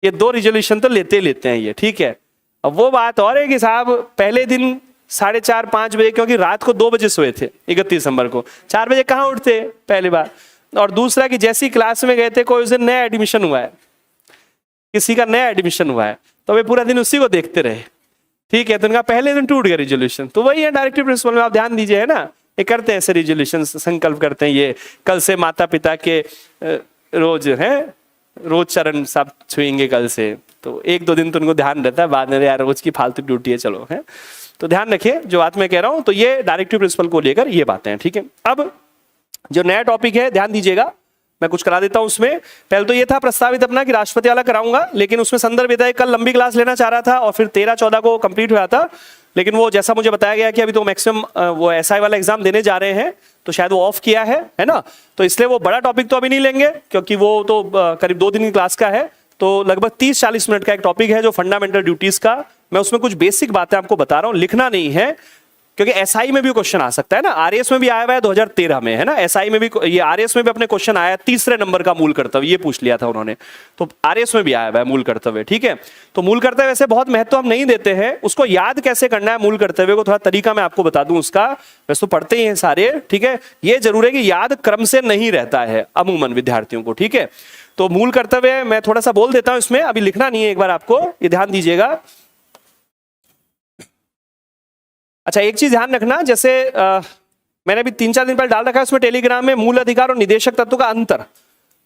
ये 2 रिजोल्यूशन तो लेते हैं ये, ठीक है। अब वो बात और है कि साहब पहले दिन 4:30-5 बजे, क्योंकि रात को 2 बजे सोए थे 31 दिसंबर को, 4 बजे कहाँ उठते पहली बार। और दूसरा कि जैसी क्लास में गए थे, कोई उस दिन नया एडमिशन हुआ है, किसी का नया एडमिशन हुआ है, तो वे पूरा दिन उसी को देखते रहे, ठीक है। तो उनका पहले दिन टूट गया रिजोल्यूशन। तो वही है डायरेक्टिव प्रिंसिपल में, आप ध्यान दीजिए, है ना, ये करते हैं ऐसे रिजोल्यूशन, संकल्प करते हैं ये कल से माता पिता के रोज चरण सब छुएंगे कल से। तो 1-2 दिन तो उनको ध्यान रहता है, बाद में यार रोज की फालतू ड्यूटी है चलो, है। तो ध्यान रखिए जो बात मैं कह रहा हूं, तो ये डायरेक्टिव प्रिंसिपल को लेकर ये बातें हैं, ठीक है। अब जो नया टॉपिक है ध्यान दीजिएगा, मैं कुछ करा देता हूं उसमें। पहले तो ये था प्रस्तावित अपना कि राष्ट्रपति वाला कराऊंगा, लेकिन उसमें संदर्भ ये था, कल लंबी क्लास लेना चाह रहा था और फिर 13-14 को कंप्लीट हुआ था, लेकिन वो जैसा मुझे बताया गया कि अभी तो मैक्सिमम वो एसआई वाला एग्जाम देने जा रहे हैं, तो शायद वो ऑफ किया है ना। तो इसलिए वो बड़ा टॉपिक तो अभी नहीं लेंगे, क्योंकि वो तो करीब 2 दिन की क्लास का है, तो लगभग 30-40 मिनट का एक टॉपिक है जो फंडामेंटल ड्यूटीज का। मैं उसमें कुछ बेसिक बातें आपको बता रहा हूं, लिखना नहीं है, क्योंकि एसआई में भी क्वेश्चन आ सकता है ना, आरएस में भी आया हुआ है 2013 में, है ना। एसआई में भी, ये आरएस में भी अपने क्वेश्चन आया, 3रे नंबर का मूल कर्तव्य ये पूछ लिया था उन्होंने, तो आरएस में भी आया हुआ है मूल कर्तव्य, ठीक है। तो मूल कर्तव्य वैसे बहुत महत्व हम नहीं देते हैं, उसको याद कैसे करना है मूल कर्तव्य को, थोड़ा तरीका मैं आपको बता दूं उसका। वैसे तो पढ़ते ही हैं सारे, ठीक है। ये जरूर है कि याद क्रम से नहीं रहता है अमूमन विद्यार्थियों को, ठीक है। तो मूल कर्तव्य मैं थोड़ा सा बोल देता हूं, इसमें अभी लिखना नहीं है, एक बार आपको ये ध्यान दीजिएगा। अच्छा, एक चीज ध्यान रखना, जैसे मैंने अभी 3-4 दिन पहले डाल रखा है उसमें टेलीग्राम में, मूल अधिकार और निदेशक तत्व का अंतर।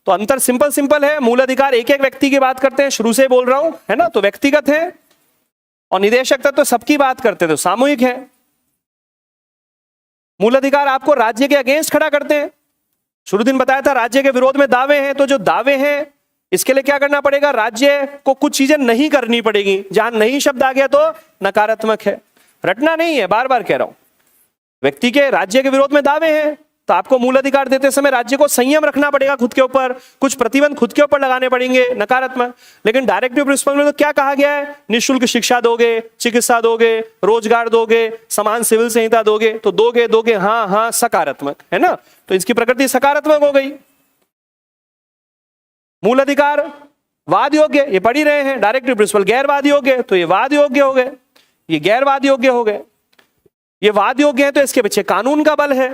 तो अंतर सिंपल है, मूल अधिकार एक व्यक्ति की बात करते हैं, शुरू से बोल रहा हूं, है ना, तो व्यक्तिगत है, और निदेशक तत्व सबकी बात करते हैं तो सामूहिक है। मूल अधिकार आपको राज्य के अगेंस्ट खड़ा करते हैं, शुरू दिन बताया था राज्य के विरोध में दावे हैं, तो जो दावे हैं इसके लिए क्या करना पड़ेगा, राज्य को कुछ चीजें नहीं करनी पड़ेगी। जहां नहीं शब्द आ गया तो नकारात्मक है, रटना नहीं है, बार बार कह रहा हूं। व्यक्ति के राज्य के विरोध में दावे हैं तो आपको मूल अधिकार देते समय राज्य को संयम रखना पड़ेगा खुद के ऊपर, कुछ प्रतिबंध खुद के ऊपर लगाने पड़ेंगे, नकारात्मक। लेकिन डायरेक्टिव प्रिंसिपल में तो क्या कहा गया है, निःशुल्क शिक्षा दोगे, चिकित्सा दोगे, रोजगार दोगे, समान सिविल संहिता दोगे, तो दोगे हाँ सकारात्मक, है ना। तो इसकी प्रकृति सकारात्मक हो गई। मूल अधिकार वाद योग्य, ये पढ़ ही रहे हैं। डायरेक्टिव प्रिंसिपल गैरवाद योग्य, तो ये वाद योग्य हो गए, ये गैरवाद योग्य हो गए। ये वाद योग्य है तो इसके पीछे कानून का बल है,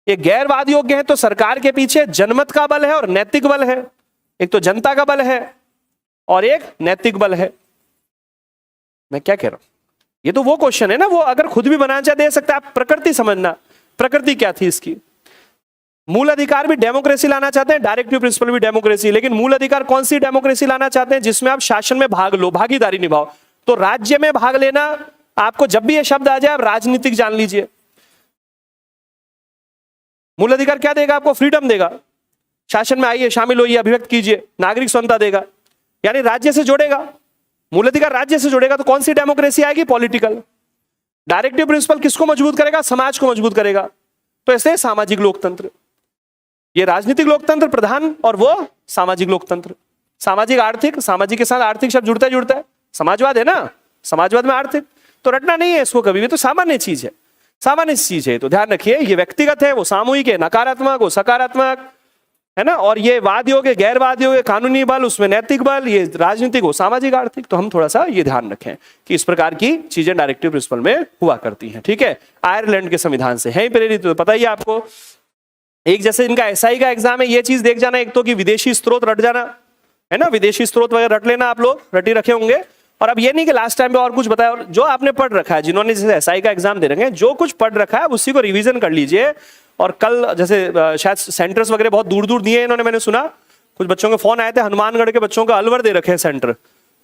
ये गैरवाद योग्य है तो सरकार के पीछे जनमत का बल है और नैतिक बल है। एक तो जनता का बल है और एक नैतिक बल है। मैं क्या कह रहा हूं, ये तो वो क्वेश्चन है ना, वो अगर खुद भी बनाना चाहे दे सकता है। आप प्रकृति समझना, प्रकृति क्या थी इसकी। मूल अधिकार भी डेमोक्रेसी लाना चाहते हैं, डायरेक्टिव प्रिंसिपल भी डेमोक्रेसी, लेकिन मूल अधिकार कौन सी डेमोक्रेसी लाना चाहते हैं, जिसमें आप शासन में भाग लो, भागीदारी निभाओ। तो राज्य में भाग लेना, आपको जब भी ये शब्द आ जाए आप राजनीतिक जान लीजिए। मूल अधिकार क्या देगा आपको, फ्रीडम देगा, शासन में आइए, शामिल होइए, अभिव्यक्त कीजिए, नागरिक स्वतंत्रता देगा, यानी राज्य से जोड़ेगा। मूल अधिकार राज्य से जोड़ेगा तो कौन सी डेमोक्रेसी आएगी, पॉलिटिकल। डायरेक्टिव प्रिंसिपल किसको मजबूत करेगा, समाज को मजबूत करेगा। तो ऐसे सामाजिक लोकतंत्र, ये राजनीतिक लोकतंत्र प्रधान और वो सामाजिक लोकतंत्र। सामाजिक आर्थिक, सामाजिक के साथ आर्थिक शब्द जुड़ता है, समाजवाद है ना, समाजवाद में आर्थिक, तो रटना नहीं है इसको कभी भी, तो सामान्य चीज है, सामान्य चीज है। तो ध्यान रखिए, ये व्यक्तिगत है, वो सामूहिक है, नकारात्मक, वो सकारात्मक है ना, और ये वादियों के गैरवादियों के कानूनी बल, उसमें नैतिक बल, ये राजनीतिक हो, सामाजिक आर्थिक। तो हम थोड़ा सा ये ध्यान रखें कि इस प्रकार की चीजें डायरेक्टिव प्रिंसिपल में हुआ करती हैं। ठीक है, आयरलैंड के संविधान से है प्रेरित, तो पता ही आपको। एक जैसे इनका एसआई का एग्जाम है, ये चीज देख जाना एक तो कि विदेशी स्रोत रट जाना है ना, विदेशी स्रोत वगैरह रट लेना, आप लोग रटी रखे होंगे। और अब ये नहीं कि लास्ट टाइम पे और कुछ बताया, और जो आपने पढ़ रखा है, जिन्होंने जैसे एसआई का एग्जाम दे रखे हैं, जो कुछ पढ़ रखा है उसी को रिवीजन कर लीजिए। और कल जैसे शायद सेंटर्स वगैरह बहुत दूर दूर दिए इन्होंने, मैंने सुना कुछ बच्चों के फोन आए थे, हनुमानगढ़ के बच्चों का अलवर दे रखे हैं सेंटर,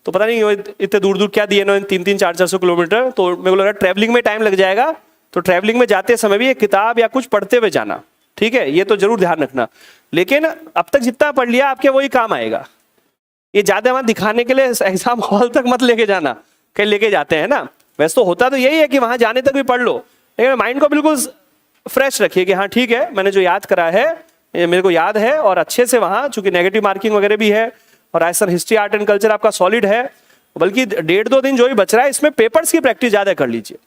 तो पता नहीं इतने दूर दूर क्या दिए इन्होंने, 300 400 किलोमीटर। तो मेरे को लगा ट्रैवलिंग में टाइम लग जाएगा, तो ट्रैवलिंग में जाते समय भी एक किताब या कुछ पढ़ते हुए जाना, ठीक है, ये तो जरूर ध्यान रखना। लेकिन अब तक जितना पढ़ लिया आपके वही काम आएगा, ये ज्यादा वहां दिखाने के लिए एग्जाम हॉल तक मत लेके जाना, कहीं लेके जाते हैं ना, वैसे तो होता तो यही है कि वहां जाने तक भी पढ़ लो, लेकिन माइंड को बिल्कुल फ्रेश रखिए कि हाँ ठीक है, मैंने जो याद करा है ये मेरे को याद है, और अच्छे से वहां चूंकि नेगेटिव मार्किंग वगैरह भी है, और Rajasthan history art and culture आपका सॉलिड है, बल्कि 1.5-2 दिन जो भी बच रहा है इसमें पेपर्स की प्रैक्टिस ज्यादा कर लीजिए,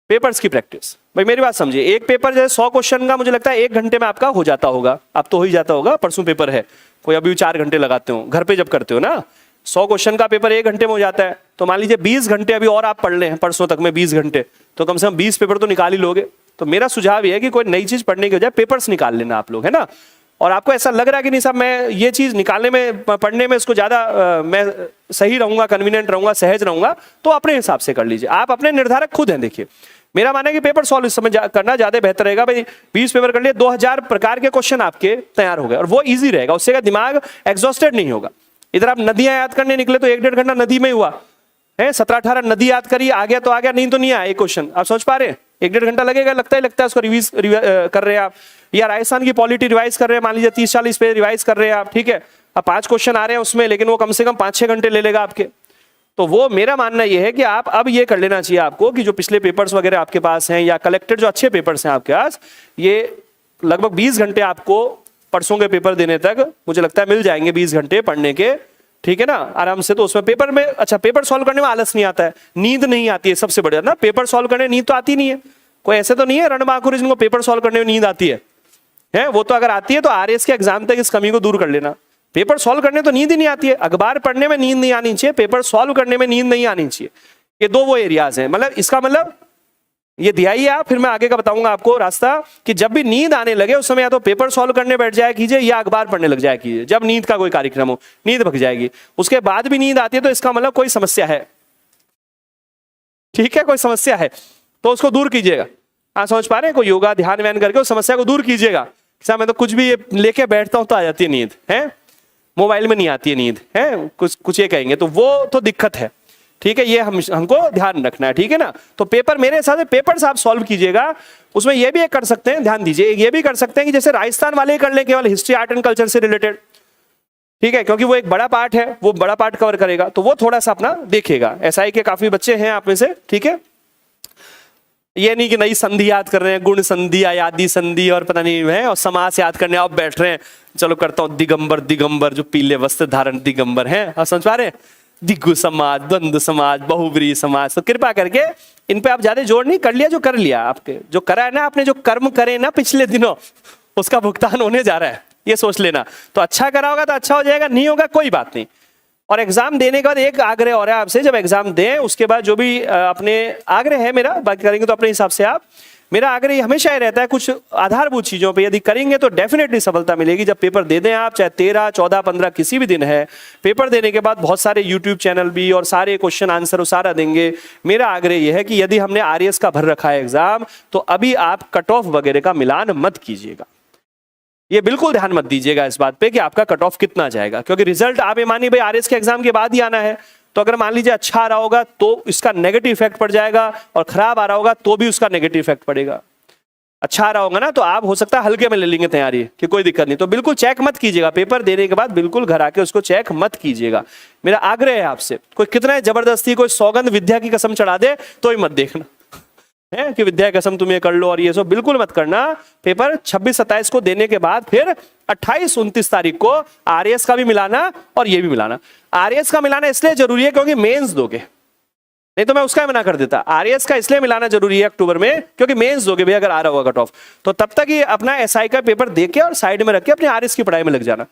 पेपर्स की प्रैक्टिस। भाई मेरी बात समझिए, एक पेपर जैसे 100 क्वेश्चन का मुझे लगता है 1 घंटे में आपका हो जाता होगा, अब तो हो ही जाता होगा, परसों पेपर है, कोई अभी 4 घंटे लगाते हो घर पे जब करते हो ना, 100 क्वेश्चन का पेपर 1 घंटे में हो जाता है, तो मान लीजिए 20 घंटे अभी और आप पढ़ लें परसों तक में 20 घंटे, तो कम से कम 20 पेपर तो निकाल ही लोगे। तो मेरा सुझाव ये है कि कोई नई चीज पढ़ने की बजाय पेपर्स निकाल लेना आप लोग, है ना। और आपको ऐसा लग रहा है कि नहीं साहब मैं ये चीज निकालने में, पढ़ने में इसको ज्यादा मैं सही रहूंगा, कन्वीनियंट रहूंगा, सहज रहूंगा, तो अपने हिसाब से कर लीजिए, आप अपने निर्धारक खुद हैं। देखिए मेरा मानना है कि पेपर सॉल्व इस समय करना ज्यादा बेहतर रहेगा। भाई 20 पेपर कर लिए, 2000 प्रकार के क्वेश्चन आपके तैयार हो गए, और वो इजी रहेगा, उससे का दिमाग एग्जॉस्टेड नहीं होगा। इधर आप नदियां याद करने निकले तो 1-1.5 घंटा नदी में हुआ है, 17-18 नदी याद करी, आ गया तो आ गया, नहीं तो नहीं आया एक क्वेश्चन, आप समझ पा रहे हैं, 1-1.5 घंटा लगेगा, लगता है उसको रिवीज कर रहे हैं आप, या राजस्थान की पॉलिटी रिवाइज कर रहे हैं, मान लीजिए 30-40 पे रिवाइज कर रहे हैं आप, ठीक है, अब 5 क्वेश्चन आ रहे हैं उसमें, लेकिन वो कम से कम 5-6 घंटे ले लेगा आपके। तो वो मेरा मानना ये है कि आप अब ये कर लेना चाहिए आपको कि जो पिछले पेपर्स वगैरह आपके पास हैं, या कलेक्टेड जो अच्छे पेपर्स हैं आपके पास, ये लगभग 20 घंटे आपको परसों के पेपर देने तक मुझे लगता है मिल जाएंगे, 20 घंटे पढ़ने के, ठीक है ना, आराम से। तो उसमें पेपर में, अच्छा पेपर सॉल्व करने में आलस नहीं आता है, नींद नहीं आती है, सबसे बढ़िया ना, पेपर सॉल्व करने नींद तो आती नहीं है, कोई ऐसे तो नहीं है रणबांकुर जिनको पेपर सॉल्व करने में नींद आती है, वो तो अगर आती है तो आरएस के एग्जाम तक इस कमी को दूर कर लेना। पेपर सॉल्व करने तो नींद ही नहीं आती है, अखबार पढ़ने में नींद नहीं आनी चाहिए, पेपर सॉल्व करने में नींद नहीं आनी चाहिए, ये दो वो एरियाज हैं। मतलब इसका मतलब ये दिया ही आप, फिर मैं आगे का बताऊंगा आपको रास्ता, कि जब भी नींद आने लगे उस समय या तो पेपर सॉल्व करने बैठ जाया कीजिए, या अखबार पढ़ने लग जाया कीजिए। जब नींद का कोई कार्यक्रम हो, नींद भग जाएगी, उसके बाद भी नींद आती है तो इसका मतलब कोई समस्या है, ठीक है, कोई समस्या है, तो उसको दूर कीजिएगा। आप समझ पा रहे हैं, कोई योगा ध्यान व्यान करके उस समस्या को दूर कीजिएगा। मैं तो कुछ भी लेके बैठता हूं तो आ जाती है नींद, है मोबाइल में नहीं आती है नींद, है कुछ ये कहेंगे, तो वो तो दिक्कत है, ठीक है, ये हमको ध्यान रखना है, ठीक है ना। तो पेपर मेरे हिसाब से पेपर्स आप सॉल्व कीजिएगा, उसमें ये भी एक कर सकते हैं, ध्यान दीजिए, ये भी कर सकते हैं कि जैसे राजस्थान वाले कर लें केवल हिस्ट्री आर्ट एंड कल्चर से रिलेटेड, ठीक है, क्योंकि वो एक बड़ा पार्ट है, वो बड़ा पार्ट कवर करेगा, तो वो थोड़ा सा अपना देखिएगा। एसआई के काफी बच्चे हैं आप में से, ठीक है, ये नहीं कि नई संधि याद कर रहे हैं, गुण संधि, आयादी संधि और पता नहीं है, और समास याद करने आप बैठ रहे हैं, चलो करता हूं दिगंबर, दिगंबर जो पीले वस्त्र धारण दिगंबर हैं, आप समझ पा रहे हैं, दिग्गु समाज, द्वंद्व समाज, बहुब्रीहि समाज। तो कृपा करके इन पे आप ज्यादा जोर नहीं, कर लिया जो कर लिया, आपके जो करा है ना, आपने जो कर्म करे ना पिछले दिनों, उसका भुगतान होने जा रहा है, ये सोच लेना। तो अच्छा करा होगा तो अच्छा हो जाएगा, नहीं होगा कोई बात नहीं। और एग्जाम देने के बाद एक आग्रह और है आपसे, जब एग्जाम दें उसके बाद जो भी अपने आग्रह है मेरा, बाकी करेंगे तो अपने हिसाब से आप, मेरा आग्रह हमेशा ही रहता है कुछ आधारभूत चीजों पे यदि करेंगे तो डेफिनेटली सफलता मिलेगी। जब पेपर दे दें आप, चाहे 13, 14, 15 किसी भी दिन है, पेपर देने के बाद बहुत सारे यूट्यूब चैनल भी और सारे क्वेश्चन आंसर सारा देंगे। मेरा आग्रह यह है कि यदि हमने आरएएस का भर रखा है एग्जाम, तो अभी आप कट ऑफ वगैरह का मिलान मत कीजिएगा, ये बिल्कुल ध्यान मत दीजिएगा इस बात पे कि आपका कट ऑफ कितना जाएगा, क्योंकि रिजल्ट आप ये मानिए भाई आरएएस के एग्जाम के बाद ही आना है, तो अगर मान लीजिए अच्छा आ रहा होगा तो इसका नेगेटिव इफेक्ट पड़ जाएगा, और खराब आ रहा होगा तो भी उसका नेगेटिव इफेक्ट पड़ेगा। अच्छा आ रहा होगा ना तो आप हो सकता है हल्के में ले लेंगे तैयारी कि कोई दिक्कत नहीं, तो बिल्कुल चेक मत कीजिएगा, पेपर देने के बाद बिल्कुल घर आके उसको चेक मत कीजिएगा। मेरा आग्रह है आपसे, कोई कितना जबरदस्ती कोई सौगंध विद्या की कसम चढ़ा दे तो ही मत देखना, है कि विद्या कसम तुम ये कर लो और ये सब बिल्कुल मत करना। पेपर 26-27 को देने के बाद फिर 28-29 तारीख को आरएएस का भी मिलाना और ये भी मिलाना। आरएएस का मिलाना इसलिए जरूरी है क्योंकि मेंस दोगे, नहीं तो मैं उसका मना कर देता। आरएएस का इसलिए मिलाना जरूरी है अक्टूबर में क्योंकि मेंस दोगे भैया अगर आ रहा होगा कट ऑफ, तो तब तक ये अपना एसआई का पेपर देके और साइड में रख के अपने आरएएस की पढ़ाई में लग जाना,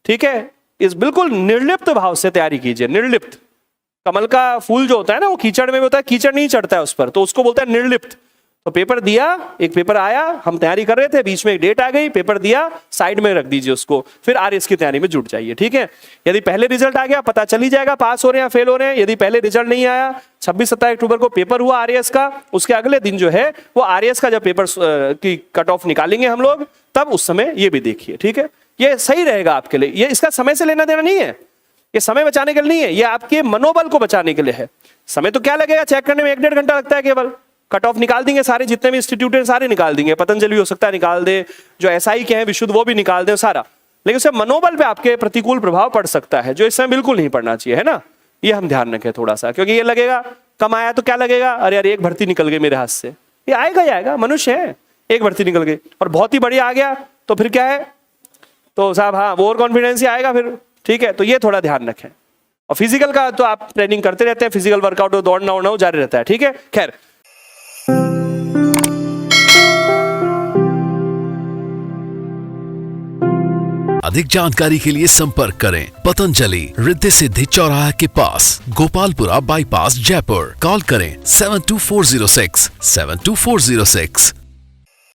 ठीक है। इस बिल्कुल निर्लिप्त भाव से तैयारी कीजिए, निर्लिप्त। कमल का फूल जो होता है ना वो कीचड़ में होता है, कीचड़ नहीं चढ़ता है उस पर, तो उसको बोलता है निर्लिप्त। तो पेपर दिया, एक पेपर आया, हम तैयारी कर रहे थे, बीच में एक डेट आ गई, पेपर दिया, साइड में रख दीजिए उसको, फिर आरएएस की तैयारी में जुट जाइए, ठीक है। यदि पहले रिजल्ट आ गया पता चल ही जाएगा पास हो रहे हैं फेल हो रहे हैं। यदि पहले रिजल्ट नहीं आया, 26-27 अक्टूबर को पेपर हुआ आरएएस का, उसके अगले दिन जो है वो आरएएस का जब पेपर की कट ऑफ निकालेंगे हम लोग, तब उस समय ये भी देखिए, ठीक है। ये सही रहेगा आपके लिए, ये इसका समय से लेना देना नहीं है, ये समय बचाने के लिए नहीं है, ये आपके मनोबल को बचाने के लिए है। समय तो क्या लगेगा, चेक करने में 1-1.5 घंटा लगता है केवल। कट ऑफ निकाल देंगे सारे, जितने भी इंस्टीट्यूट हैं सारे निकाल देंगे, पतंजलि हो सकता है निकाल दे, जो एसआई के हैं विशुद्ध वो भी निकाल दे सारा, लेकिन उससे मनोबल पे आपके प्रतिकूल प्रभाव पड़ सकता है, जो इस समय बिल्कुल नहीं पड़ना चाहिए, है ना। ये हम ध्यान रखें थोड़ा सा, क्योंकि ये लगेगा कम आया तो क्या लगेगा, अरे यार एक भर्ती निकल गई मेरे हाथ से। ये आएगा ही आएगा, मनुष्य है, एक भर्ती निकल गई और बहुत ही बढ़िया आ गया तो फिर क्या है, तो साहब हाँ ओवर कॉन्फिडेंस ही आएगा फिर, ठीक है। तो ये थोड़ा ध्यान रखें। और फिजिकल का तो आप ट्रेनिंग करते रहते हैं, फिजिकल वर्कआउट हो, दौड़ना उड़ना हो जारी रहता है, ठीक है। खैर अधिक जानकारी के लिए संपर्क करें पतंजलि रिद्धि सिद्धि चौराहा के पास, गोपालपुरा बाईपास जयपुर। कॉल करें 72406 72406।